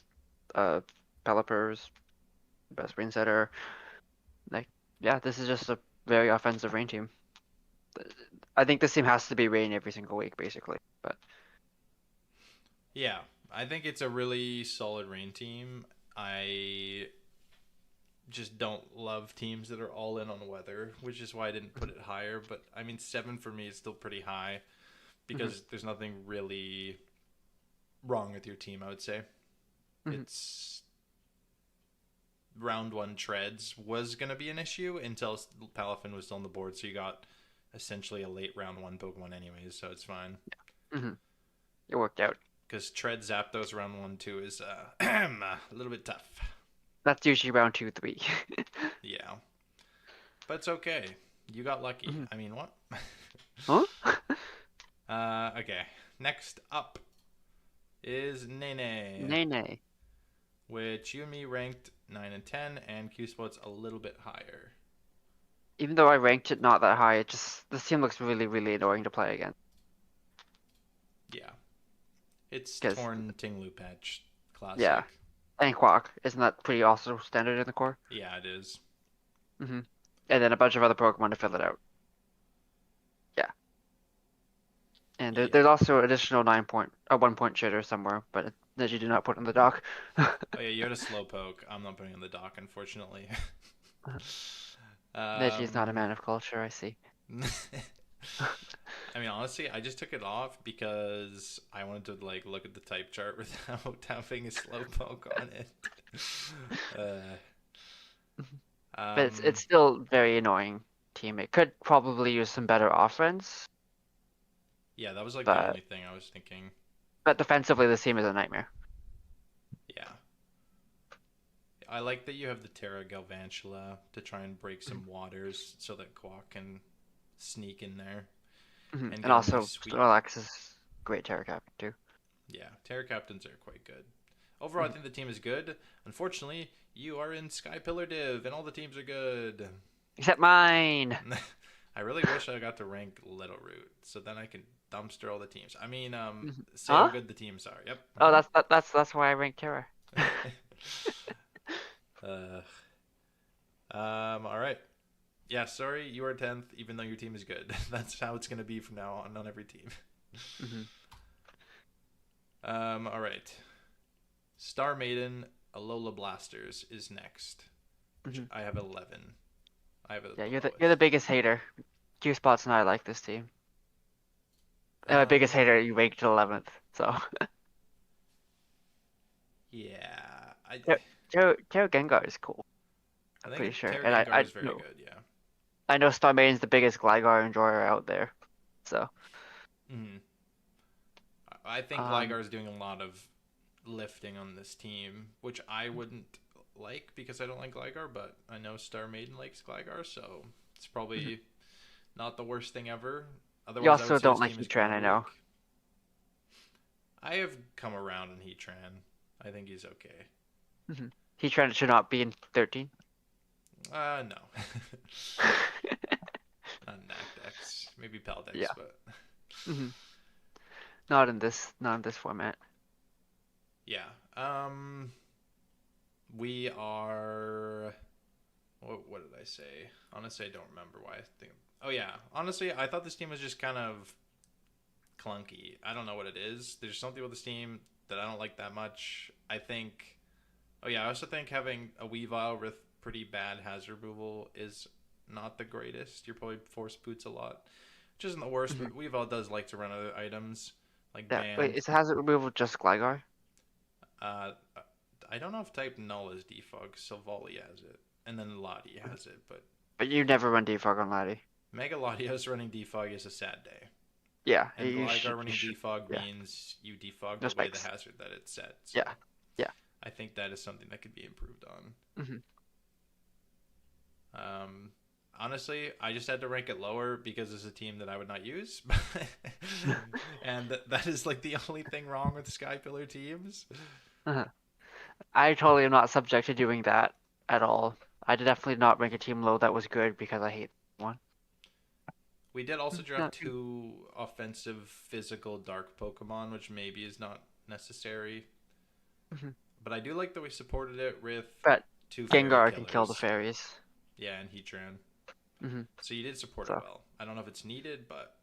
Pelipper's best rain setter. Like, yeah, this is just a very offensive rain team. I think this team has to be rain every single week, basically. But yeah, I think it's a really solid rain team. I just don't love teams that are all in on weather, which is why I didn't put it higher. But I mean, 7 for me is still pretty high because there's nothing really wrong with your team, I would say. It's round 1 treads was going to be an issue until Palafin was still on the board, so you got essentially a late round 1 Pokemon anyways, so it's fine. It worked out. Because Tread Zapdos round 1 2 is a little bit tough. That's usually round 2, 3. Yeah. But it's okay. You got lucky. I mean, what? Huh? Okay. Next up is Nene. Nene. Which you and me ranked 9 and 10, and Q-Spot's a little bit higher. Even though I ranked it not that high, this team looks really, really annoying to play again. Yeah. It's Torn Tinglu Patch. Classic. Yeah. And Quack. Isn't that pretty also standard in the core? Yeah, it is. And then a bunch of other Pokemon to fill it out. Yeah. And there's also additional 1 point shitter somewhere, but that you do not put in the dock. Oh yeah, you had a Slowpoke. I'm not putting in the dock, unfortunately. Neji's not a man of culture, I see. I mean, honestly, I just took it off because I wanted to like look at the type chart without having a Slowpoke on it. But it's still very annoying team. It could probably use some better offense. Yeah, that was like the only thing I was thinking. But defensively, this team is a nightmare. Yeah. I like that you have the Terra Galvantula to try and break some waters so that Quack can sneak in there. And also, Snorlax is great Terra Captain too. Yeah, Terra Captains are quite good. Overall, I think the team is good. Unfortunately, you are in Sky Pillar Div, and all the teams are good. Except mine! I really wish I got to rank Littleroot, so then I could dumpster all the teams. I mean, say Huh? how good the teams are. Yep. Oh, that's why I ranked Terra. All right. Yeah, sorry, you are 10th, even though your team is good. That's how it's gonna be from now on every team. All right. Star Maiden, Alola Blasters is next. Which I have 11. I have it. Yeah, you're the biggest hater. Q Spots and I like this team. And my biggest hater, you ranked 11th. So. Yeah, Terra Gengar is cool. I I'm think pretty sure. Terra And Gengar I is very know, good. Yeah. I know Star Maiden's the biggest Gligar enjoyer out there. So. I think Gligar is doing a lot of lifting on this team, which I wouldn't like because I don't like Gligar, but I know Star Maiden likes Gligar, so it's probably not the worst thing ever. Otherwise, You I also would say don't this like team is Heatran, I ground know. weak. I have come around on Heatran. I think he's okay. Heatran should not be in 13. No. Not Nacdex. Maybe Paldex, Yeah. but Not in this format. yeah. We are. What did I say? Honestly, I don't remember why I think. Oh yeah. Honestly, I thought this team was just kind of clunky. I don't know what it is. There's something with this team that I don't like that much. I think. Oh yeah. I also think having a Weavile with pretty bad hazard removal is not the greatest. You're probably force boots a lot, which isn't the worst. But Weavile does like to run other items like Band. Wait, is hazard removal just Gligar? I don't know if type null is defog. Silvally has it, and then Lottie has it, but you never run defog on Lottie. Mega Latios running defog is a sad day. Yeah, And Gligar running defog means you defog the way the hazard that it's set. So yeah. I think that is something that could be improved on. Honestly, I just had to rank it lower because it's a team that I would not use, and that is like the only thing wrong with Sky Pillar teams. I totally am not subject to doing that at all. I did definitely not rank a team low that was good because I hate one. We did also drop 2 offensive physical dark Pokemon, which maybe is not necessary. But I do like that we supported it with 2 Gengar can kill the fairies. Yeah, and Heatran. So you did support it well. I don't know if it's needed, but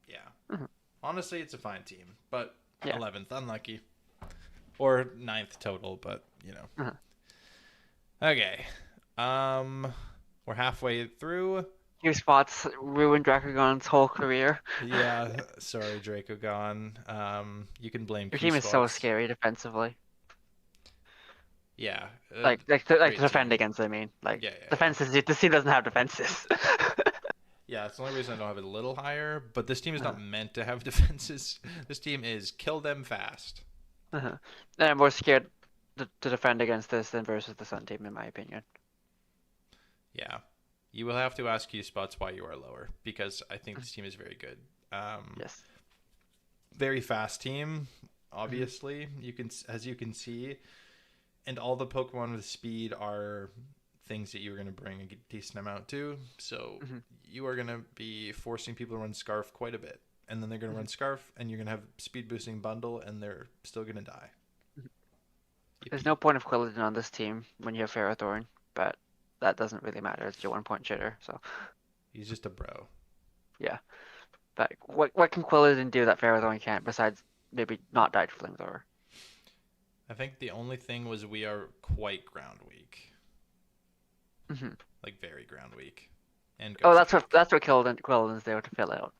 yeah. Honestly, it's a fine team. But 11th, unlucky. Or 9th total, but you know. Okay. We're halfway through. Q Spots ruined Dracogon's whole career. Yeah, sorry, Dracogon. You can blame Your team is so scary defensively. Yeah. Like to defend against, I mean. Like, defenses, this team doesn't have defenses. Yeah, it's the only reason I don't have it a little higher, but this team is not meant to have defenses. This team is kill them fast. And I'm more scared to defend against this than versus the Sun team, in my opinion. Yeah. You will have to ask Q Spots why you are lower, because I think this team is very good. Yes. Very fast team, obviously. As you can see. And all the Pokemon with speed are things that you're going to bring a decent amount to. So you are going to be forcing people to run Scarf quite a bit. And then they're going to run Scarf, and you're going to have speed boosting bundle, and they're still going to die. There's no point of Quilladin on this team when you have Ferrothorn, but that doesn't really matter. It's your 1-point shitter, so. He's just a bro. Yeah. But what can Quilladin do that Ferrothorn can't, besides maybe not die to Flamethrower? I think the only thing was we are quite ground weak. Like very ground weak. And that's what Quilladin's there to fill out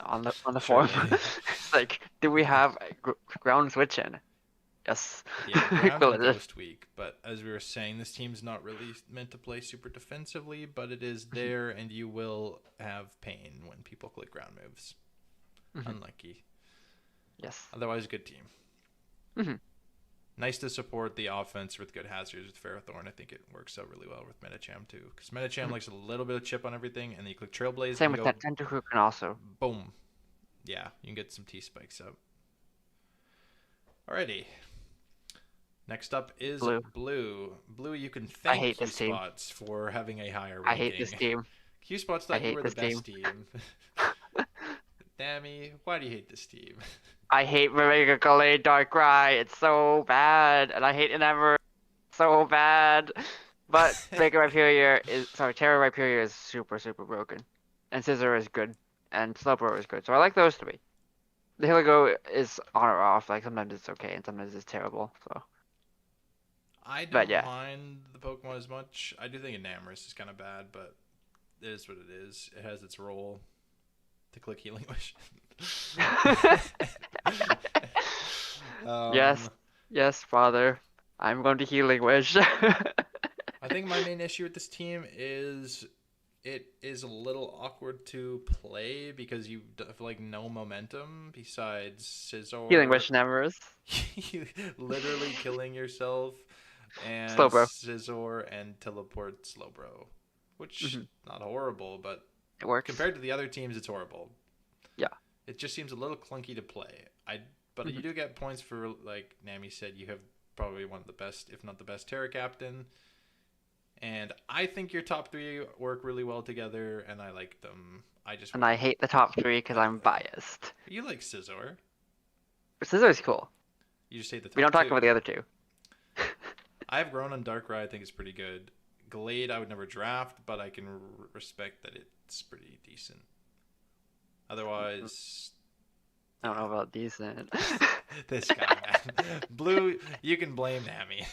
on the form. It's like, do we have ground switch in? Yes. Yeah, ground ghost weak. But as we were saying, this team's not really meant to play super defensively, but it is there, and you will have pain when people click ground moves. Unlucky. Yes. Otherwise, good team. Nice to support the offense with good hazards with Ferrothorn. I think it works out really well with Medicham too, because Medicham likes a little bit of chip on everything, and then you click Trailblaze. Same with that Tentacool can also. Boom. Yeah, you can get some T-spikes up. Alrighty. Next up is Blue. Blue, you can thank Q Spots for having a higher rating. I hate this team. Q Spots thought you were the best team. Dammy, why do you hate this team? I hate Vega Gallade Darkrai. It's so bad, and I hate Endeavor so bad. But Vega Rhyperior is Terra Rhyperior is super broken, and Scizor is good, and Slowbro is good. So I like those three. The Hiligo is on or off. Like sometimes it's okay, and sometimes it's terrible. So, I but don't yeah. mind the Pokemon as much. I do think Enamorus is kind of bad, but it is what it is. It has its role to click Healing Wish. Yes, father. I'm going to Healing Wish. I think my main issue with this team is it is a little awkward to play because you have like no momentum besides Scizor. Healing Wish Endeavors. You literally killing yourself and Slowbro. Scizor and teleport Slowbro, which not horrible, but It works. compared to the other teams, it's horrible. Yeah. It just seems a little clunky to play. But you do get points for, like Nami said, you have probably one of the best, if not the best, Terra Captain. And I think your top three work really well together, and I like them. I hate the top three because I'm biased. You like Scizor. Scizor is cool. You just hate the top We don't talk two. about the other two. I have grown on Darkrai. I think it's pretty good. Glade, I would never draft, but I can respect that it's pretty decent. Otherwise, I don't know about decent. this guy, man. Blue, you can blame Nami.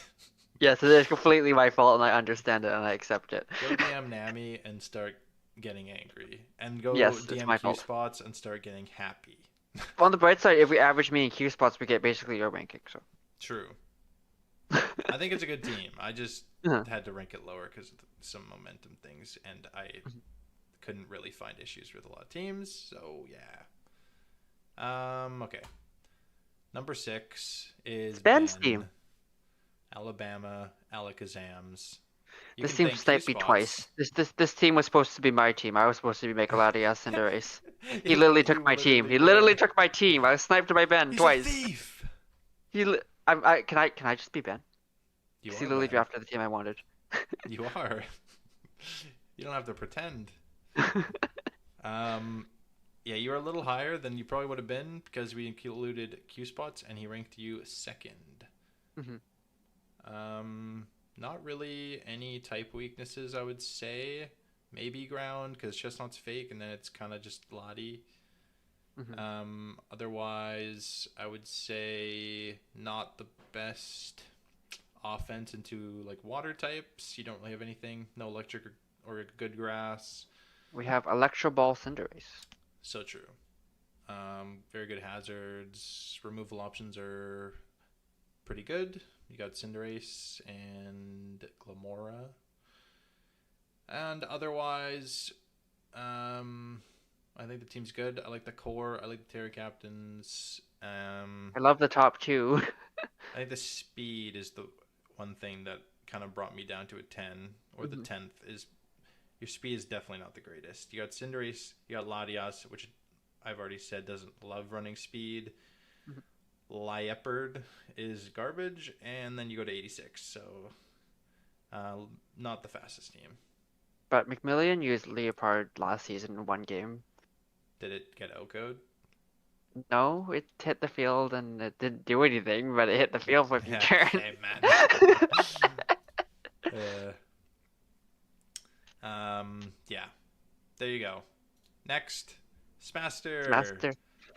Yes, it is completely my fault, and I understand it, and I accept it. Go DM Nami and start getting angry. And go Yes, it's DM my Q fault. spots and start getting happy. On the bright side, if we average me in Q spots, we get basically your ranking. So. True. I think it's a good team. I just had to rank it lower because of some momentum things, and I couldn't really find issues with a lot of teams. So yeah. Okay. Number 6 is Ben's Ben. team. Alabama Alakazams. This team sniped me twice. This team was supposed to be my team. I was supposed to be make Latias and Cinderace. He literally took my team. He literally took my team. I was sniped by Ben twice. He's a thief. Can I just be Ben? You He are literally Ben. drafted the team I wanted. You are. You don't have to pretend. Yeah, you were a little higher than you probably would have been because we included Q spots, and he ranked you second. Not really any type weaknesses, I would say. Maybe ground because Chestnut's fake, and then it's kind of just Lottie. Otherwise, I would say not the best offense into like water types. You don't really have anything. No electric or good grass. We have Electro Ball Cinderace. So true. Very good hazards. Removal options are pretty good. You got Cinderace and Glamora. And otherwise, I think the team's good. I like the core. I like the Terra Captains. I love the top two. I think the speed is the one thing that kind of brought me down to a 10. Or the 10th is... Your speed is definitely not the greatest. You got Cinderace, you got Latias, which I've already said doesn't love running speed. Liepard is garbage, and then you go to 86. So, not the fastest team. But McMillian used Leopard last season in one game. Did it get O-code? No, it hit the field and it didn't do anything, but it hit the field for a few turns. Hey, man. Yeah. There you go. Next, Smaster.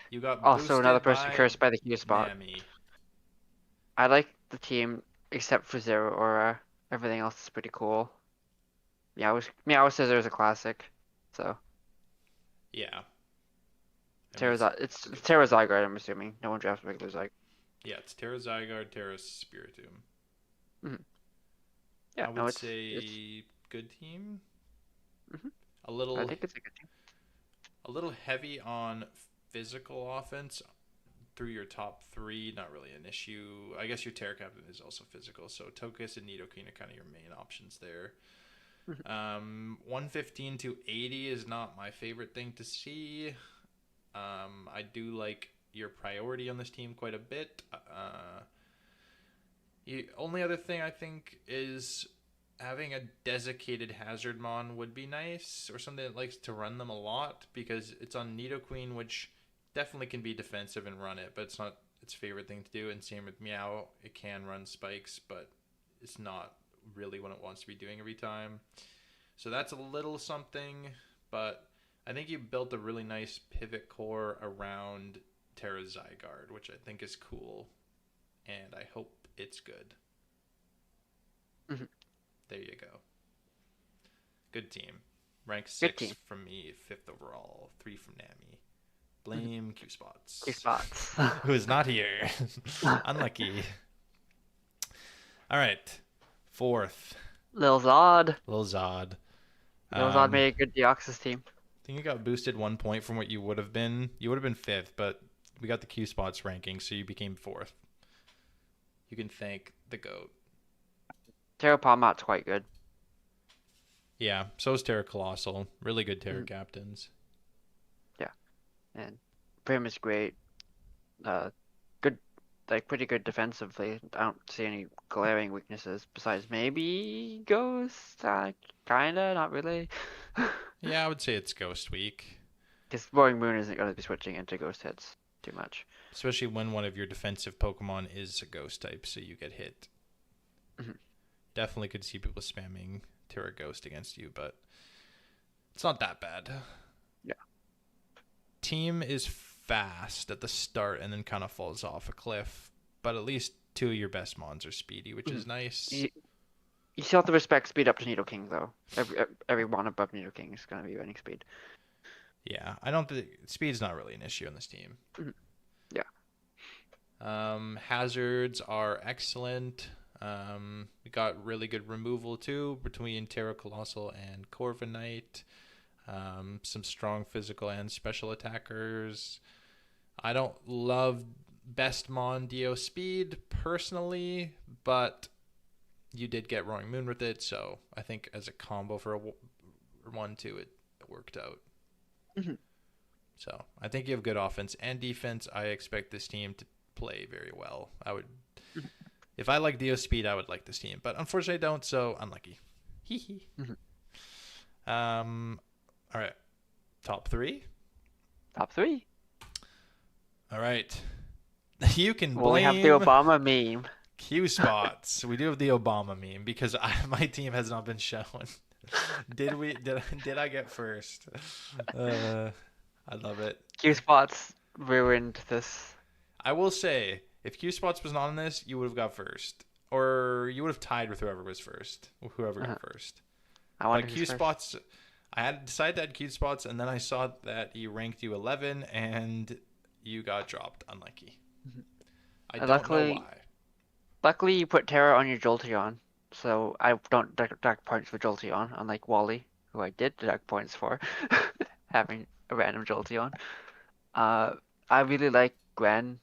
You got also another person by cursed by the Q spot. Nami. I like the team except for Zero Aura. Everything else is pretty cool. Meow Scissor is a classic. So Yeah. it's Terra Zygarde, I'm assuming. No one drafts regular Zygarde. Yeah, it's Terra Zygarde, Terra Spiritomb. Yeah, I would say good team. A little. I think it's a good team. A little heavy on physical offense through your top 3. Not really an issue. I guess your Terra Captain is also physical, so Tokus and Nidoking are kind of your main options there. 115 to 80 is not my favorite thing to see. I do like your priority on this team quite a bit. The only other thing I think is having a desiccated Hazardmon would be nice, or something that likes to run them a lot, because it's on Nidoqueen, which definitely can be defensive and run it, but it's not its favorite thing to do. And same with Meow. It can run spikes, but it's not really what it wants to be doing every time. So that's a little something, but I think you built a really nice pivot core around Terra Zygarde, which I think is cool, and I hope it's good. Mm-hmm. There you go. Good team. Rank Good 6 team. from me, 5th overall, 3 from Nami. Blame Q Spots. Q Spots. Who is not here. Unlucky. All right. 4th. Lil Zod. Lil Zod. Lil Zod made a good Deoxys team. I think you got boosted 1 point from what you would have been. You would have been 5th, but we got the Q Spots ranking, so you became 4th. You can thank the GOAT. Terra Palmot's quite good. Yeah, so is Terra Colossal. Really good Terra captains. Yeah. And Prim is great. Good, like pretty good defensively. I don't see any glaring weaknesses besides maybe Ghost. Kinda, not really. Yeah, I would say it's Ghost Week. Because Roaring Moon isn't going to be switching into Ghost hits too much. Especially when one of your defensive Pokemon is a Ghost type, so you get hit. Mm-hmm. Definitely could see people spamming Terra Ghost against you, but it's not that bad. Yeah. Team is fast at the start and then kind of falls off a cliff, but at least 2 of your best mons are speedy, which is nice. You still have to respect speed up to Nidoking, though. Every one above Nidoking is going to be running speed. Yeah, I don't think speed's not really an issue on this team. Mm-hmm. Yeah. Hazards are excellent. We got really good removal too between Terra Colossal and Corviknight. Some strong physical and special attackers. I don't love best mon Dio speed personally, but you did get Roaring Moon with it, so I think as a combo for a 1-2 it worked out. Mm-hmm. So I think you have good offense and defense. I expect this team to play very well. If I like Dio speed, I would like this team, but unfortunately I don't, so unlucky. Hee hee. All right. Top 3? Top 3. All right. You can blame We have the Obama meme. Q Spots. We do have the Obama meme because my team has not been shown. Did I get first? I love it. Q Spots ruined this. I will say, if Q Spots was not on this, you would have got first, or you would have tied with whoever was first. Whoever got first. But Q Spots, I had decided to add Q Spots, and then I saw that he ranked you 11, and you got dropped. Unlucky. I don't know why. Luckily, you put Terra on your Jolteon, so I don't deduct points for Jolteon, unlike Wally, who I did deduct points for having a random Jolteon. I really like Grande,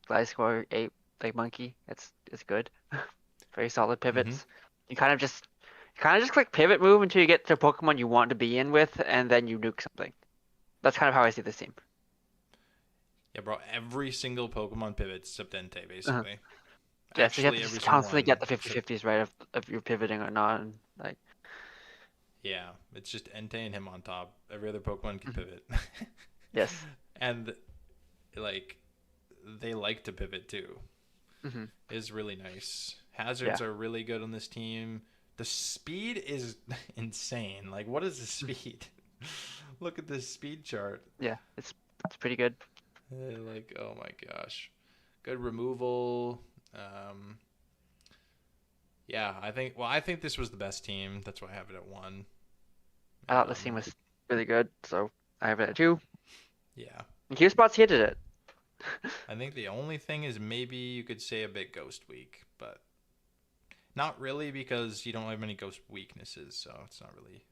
Gliscor, Ape, like Monkey. It's good. Very solid pivots. You kind of just click pivot move until you get to a Pokemon you want to be in with, and then you nuke something. That's kind of how I see this team. Yeah, bro. Every single Pokemon pivots except Entei, basically. Yeah, so you have to just constantly get the 50-50s right if you're pivoting or not. And, like, yeah, it's just Entei and him on top. Every other Pokemon can pivot. Yes. And, like, they like to pivot too. It's really nice. Hazards are really good on this team. The speed is insane. Like, what is the speed? Look at this speed chart. Yeah, it's pretty good. Like, oh my gosh. Good removal. Yeah, I think this was the best team. That's why I have it at 1. I thought this team was really good, so I have it at 2. Yeah. And Q Spots hit it. I think the only thing is maybe you could say a bit Ghost Weak, but not really because you don't have any Ghost weaknesses, so it's not really...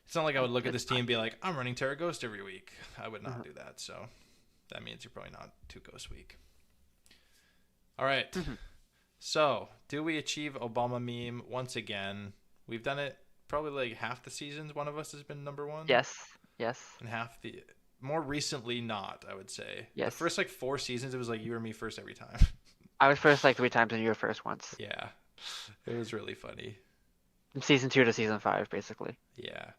It's not like I would look at this team and be like, I'm running Terra Ghost every week. I would not do that, so that means you're probably not too Ghost Weak. All right. So, do we achieve Obama meme once again? We've done it probably like half the seasons. One of us has been number 1. Yes. And half the... More recently, not, I would say. Yes. The first, 4 seasons, it was like you or me first every time. I was first 3 times and you were first once. Yeah. It was really funny. From season 2 to season 5, basically. Yeah.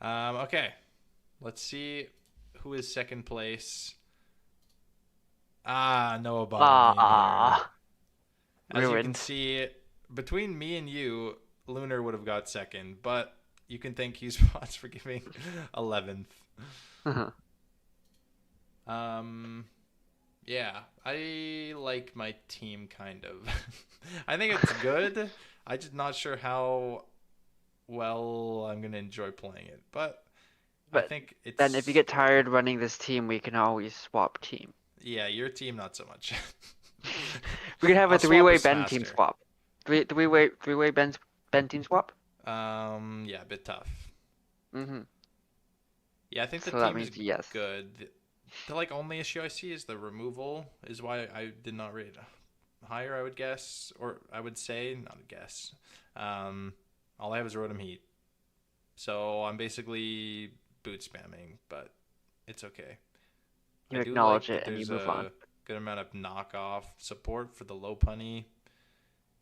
Okay. Let's see who is second place? No bottom lane Ah, there. As you can ruined. see, between me and you, Lunar would have got second, but you can thank Q-Spots for giving 11th. Yeah, I like my team kind of. I think it's good. I'm just not sure how well I'm gonna enjoy playing it, but I But think it's. then if you get tired running this team, we can always swap team. Yeah, your team not so much. We could have I'll a swap three-way with Ben team Smaster. swap. Three-way Ben team swap. Yeah, a bit tough. Mm-hmm. Yeah, I think the So that team is means yes. good. The like only issue I see is the removal is why I did not rate it higher. I would guess, or I would say, not a guess. All I have is Rotom Heat, so I'm basically boot spamming, but it's okay. You I do acknowledge like it that and you there's move on. a good amount of knockoff support for the low punny,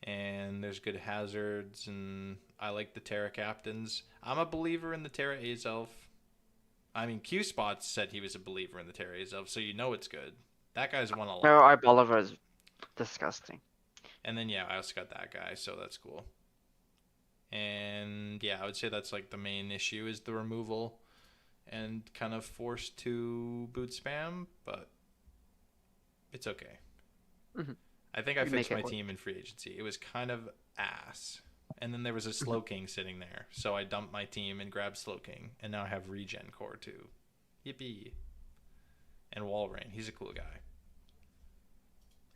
and there's good hazards, and I like the Terra captains. I'm a believer in the Terra Azelf. I mean, Q-Spots said he was a believer in the Terra Azelf, so you know it's good. That guy's won a lot. No, our Bolivar is disgusting. And then, yeah, I also got that guy, so that's cool. And, yeah, I would say that's, like, the main issue is the removal and kind of forced to boot spam, but it's okay. Mhm. I think I You fixed make my it work. team in free agency. It was kind of ass. And then there was a Slowking sitting there, so I dumped my team and grabbed Slowking, and now I have Regen Core too. Yippee. And Walrein, he's a cool guy.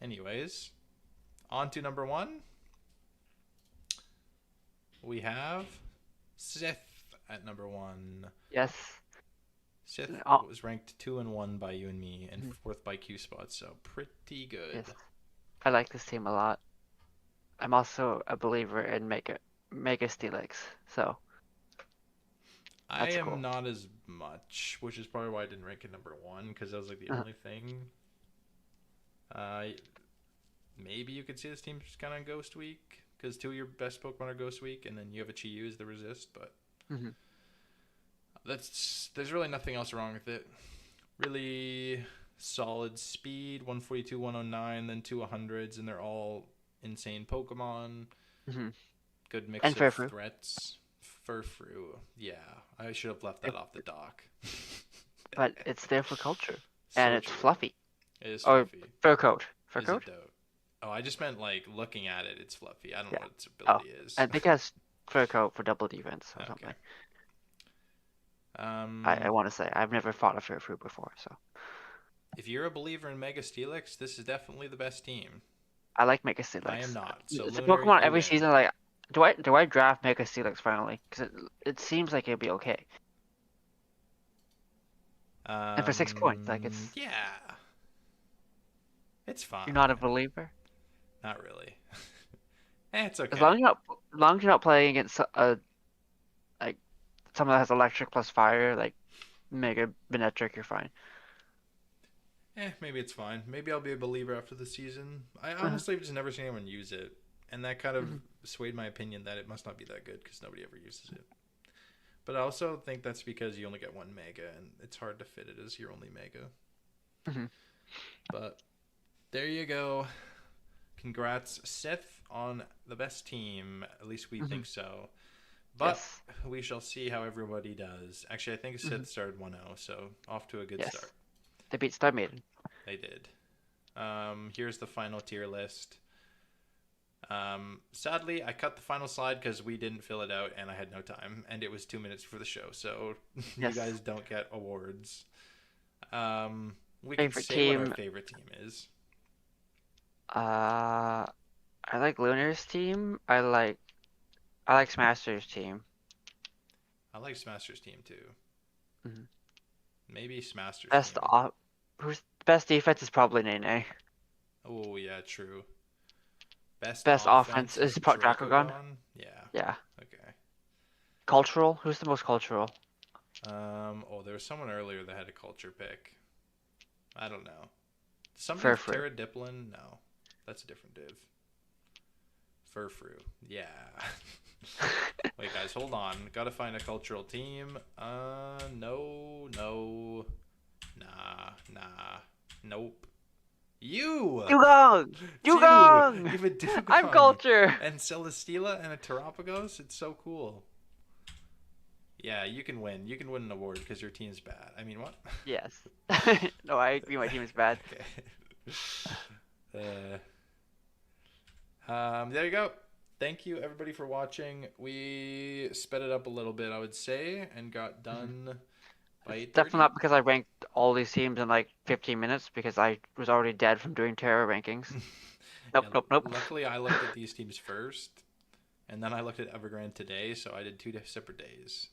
Anyways, on to number 1. We have Sith at number 1. Yes. Sith Oh. was ranked 2 and 1 by you and me, and 4th by Q-Spots, so pretty good. Yes. I like this team a lot. I'm also a believer in Mega Steelix, so I that's am cool. not as much, which is probably why I didn't rank it number 1, because that was like the only thing. Maybe you could see this team's kind of Ghost Week, because 2 of your best Pokemon are Ghost Week, and then you have a Chi-Yu as the Resist, but there's really nothing else wrong with it. Really solid speed, 142, 109, then 2 100s, and they're all insane Pokemon. Good mix And of Furfrou. threats. Furfrou, yeah, I should have left that off the dock. But it's there for culture, So and it's true. fluffy. It is Or fluffy. fur coat. Fur Is coat? it though? Oh, I just meant like looking at it, it's fluffy. I don't Yeah. know what its ability is. I think it has fur coat for double defense or Okay. something. Um, I want to say I've never fought a Furfrou before, so if you're a believer in Mega Steelix, this is definitely the best team. I like Mega Steelix. I am not. So It's a Lunar, Pokemon you every win. season. Like, do I draft Mega Steelix finally? Because it seems like it'd be okay. And for 6 points, like it's Yeah. It's fine. you're not a believer. Not really. It's okay. As long as you're not playing against like someone that has electric plus fire, like Mega Venetric, you're fine. Maybe it's fine. Maybe I'll be a believer after the season. I honestly have just never seen anyone use it. And that kind of swayed my opinion that it must not be that good because nobody ever uses it. But I also think that's because you only get 1 Mega, and it's hard to fit it as your only Mega. But there you go. Congrats, Sith, on the best team. At least we think so. But we shall see how everybody does. Actually, I think Sith started 1-0, so off to a good start. They beat Star Maiden. They did. Here's the final tier list. Sadly, I cut the final slide because we didn't fill it out and I had no time, and it was 2 minutes for the show, so you guys don't get awards. We can say what our favorite team is. I like Lunar's team. I like Smasher's team. I like Smasher's team too. Maybe Smasher's Best team. Who's best defense is probably Nene. Oh yeah, true. Best offense is Dracogon. Yeah. Yeah. Okay. Cultural? Who's the most cultural? There was someone earlier that had a culture pick. I don't know. Furfrou. Terra Diplin? No. That's a different div. Furfrou. Yeah. Wait, guys, hold on. Gotta find a cultural team. No. Nah. Nope. You! Dugong! You Dugong! have a Dugong. I'm culture. And Celesteela and a Terapagos. It's so cool. Yeah, you can win. You can win an award because your team's bad. I mean, what? Yes. No, I agree. My team is bad. Okay. There you go. Thank you everybody for watching. We sped it up a little bit, I would say, and got done by 8:30. Definitely not because I ranked all these teams in like 15 minutes because I was already dead from doing Terra rankings. Nope, Yeah, nope. Luckily, I looked at these teams first, and then I looked at Evergrande today, so I did 2 separate days.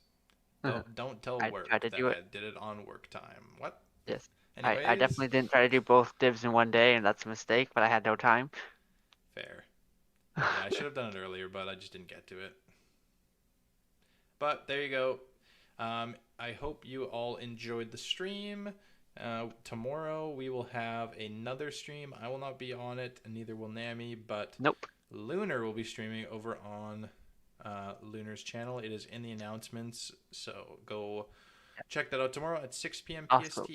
Don't tell I work tried to that do I it. did it on work time. What? Yes. Anyways, I definitely didn't try to do both divs in one day, and that's a mistake, but I had no time. fair. Yeah, I should have done it earlier, but I just didn't get to it. But there you go. I hope you all enjoyed the stream. Tomorrow we will have another stream. I will not be on it, and neither will Nami, but Nope. Lunar will be streaming over on Lunar's channel. It is in the announcements, so go check that out tomorrow at 6 p.m. Also, PST.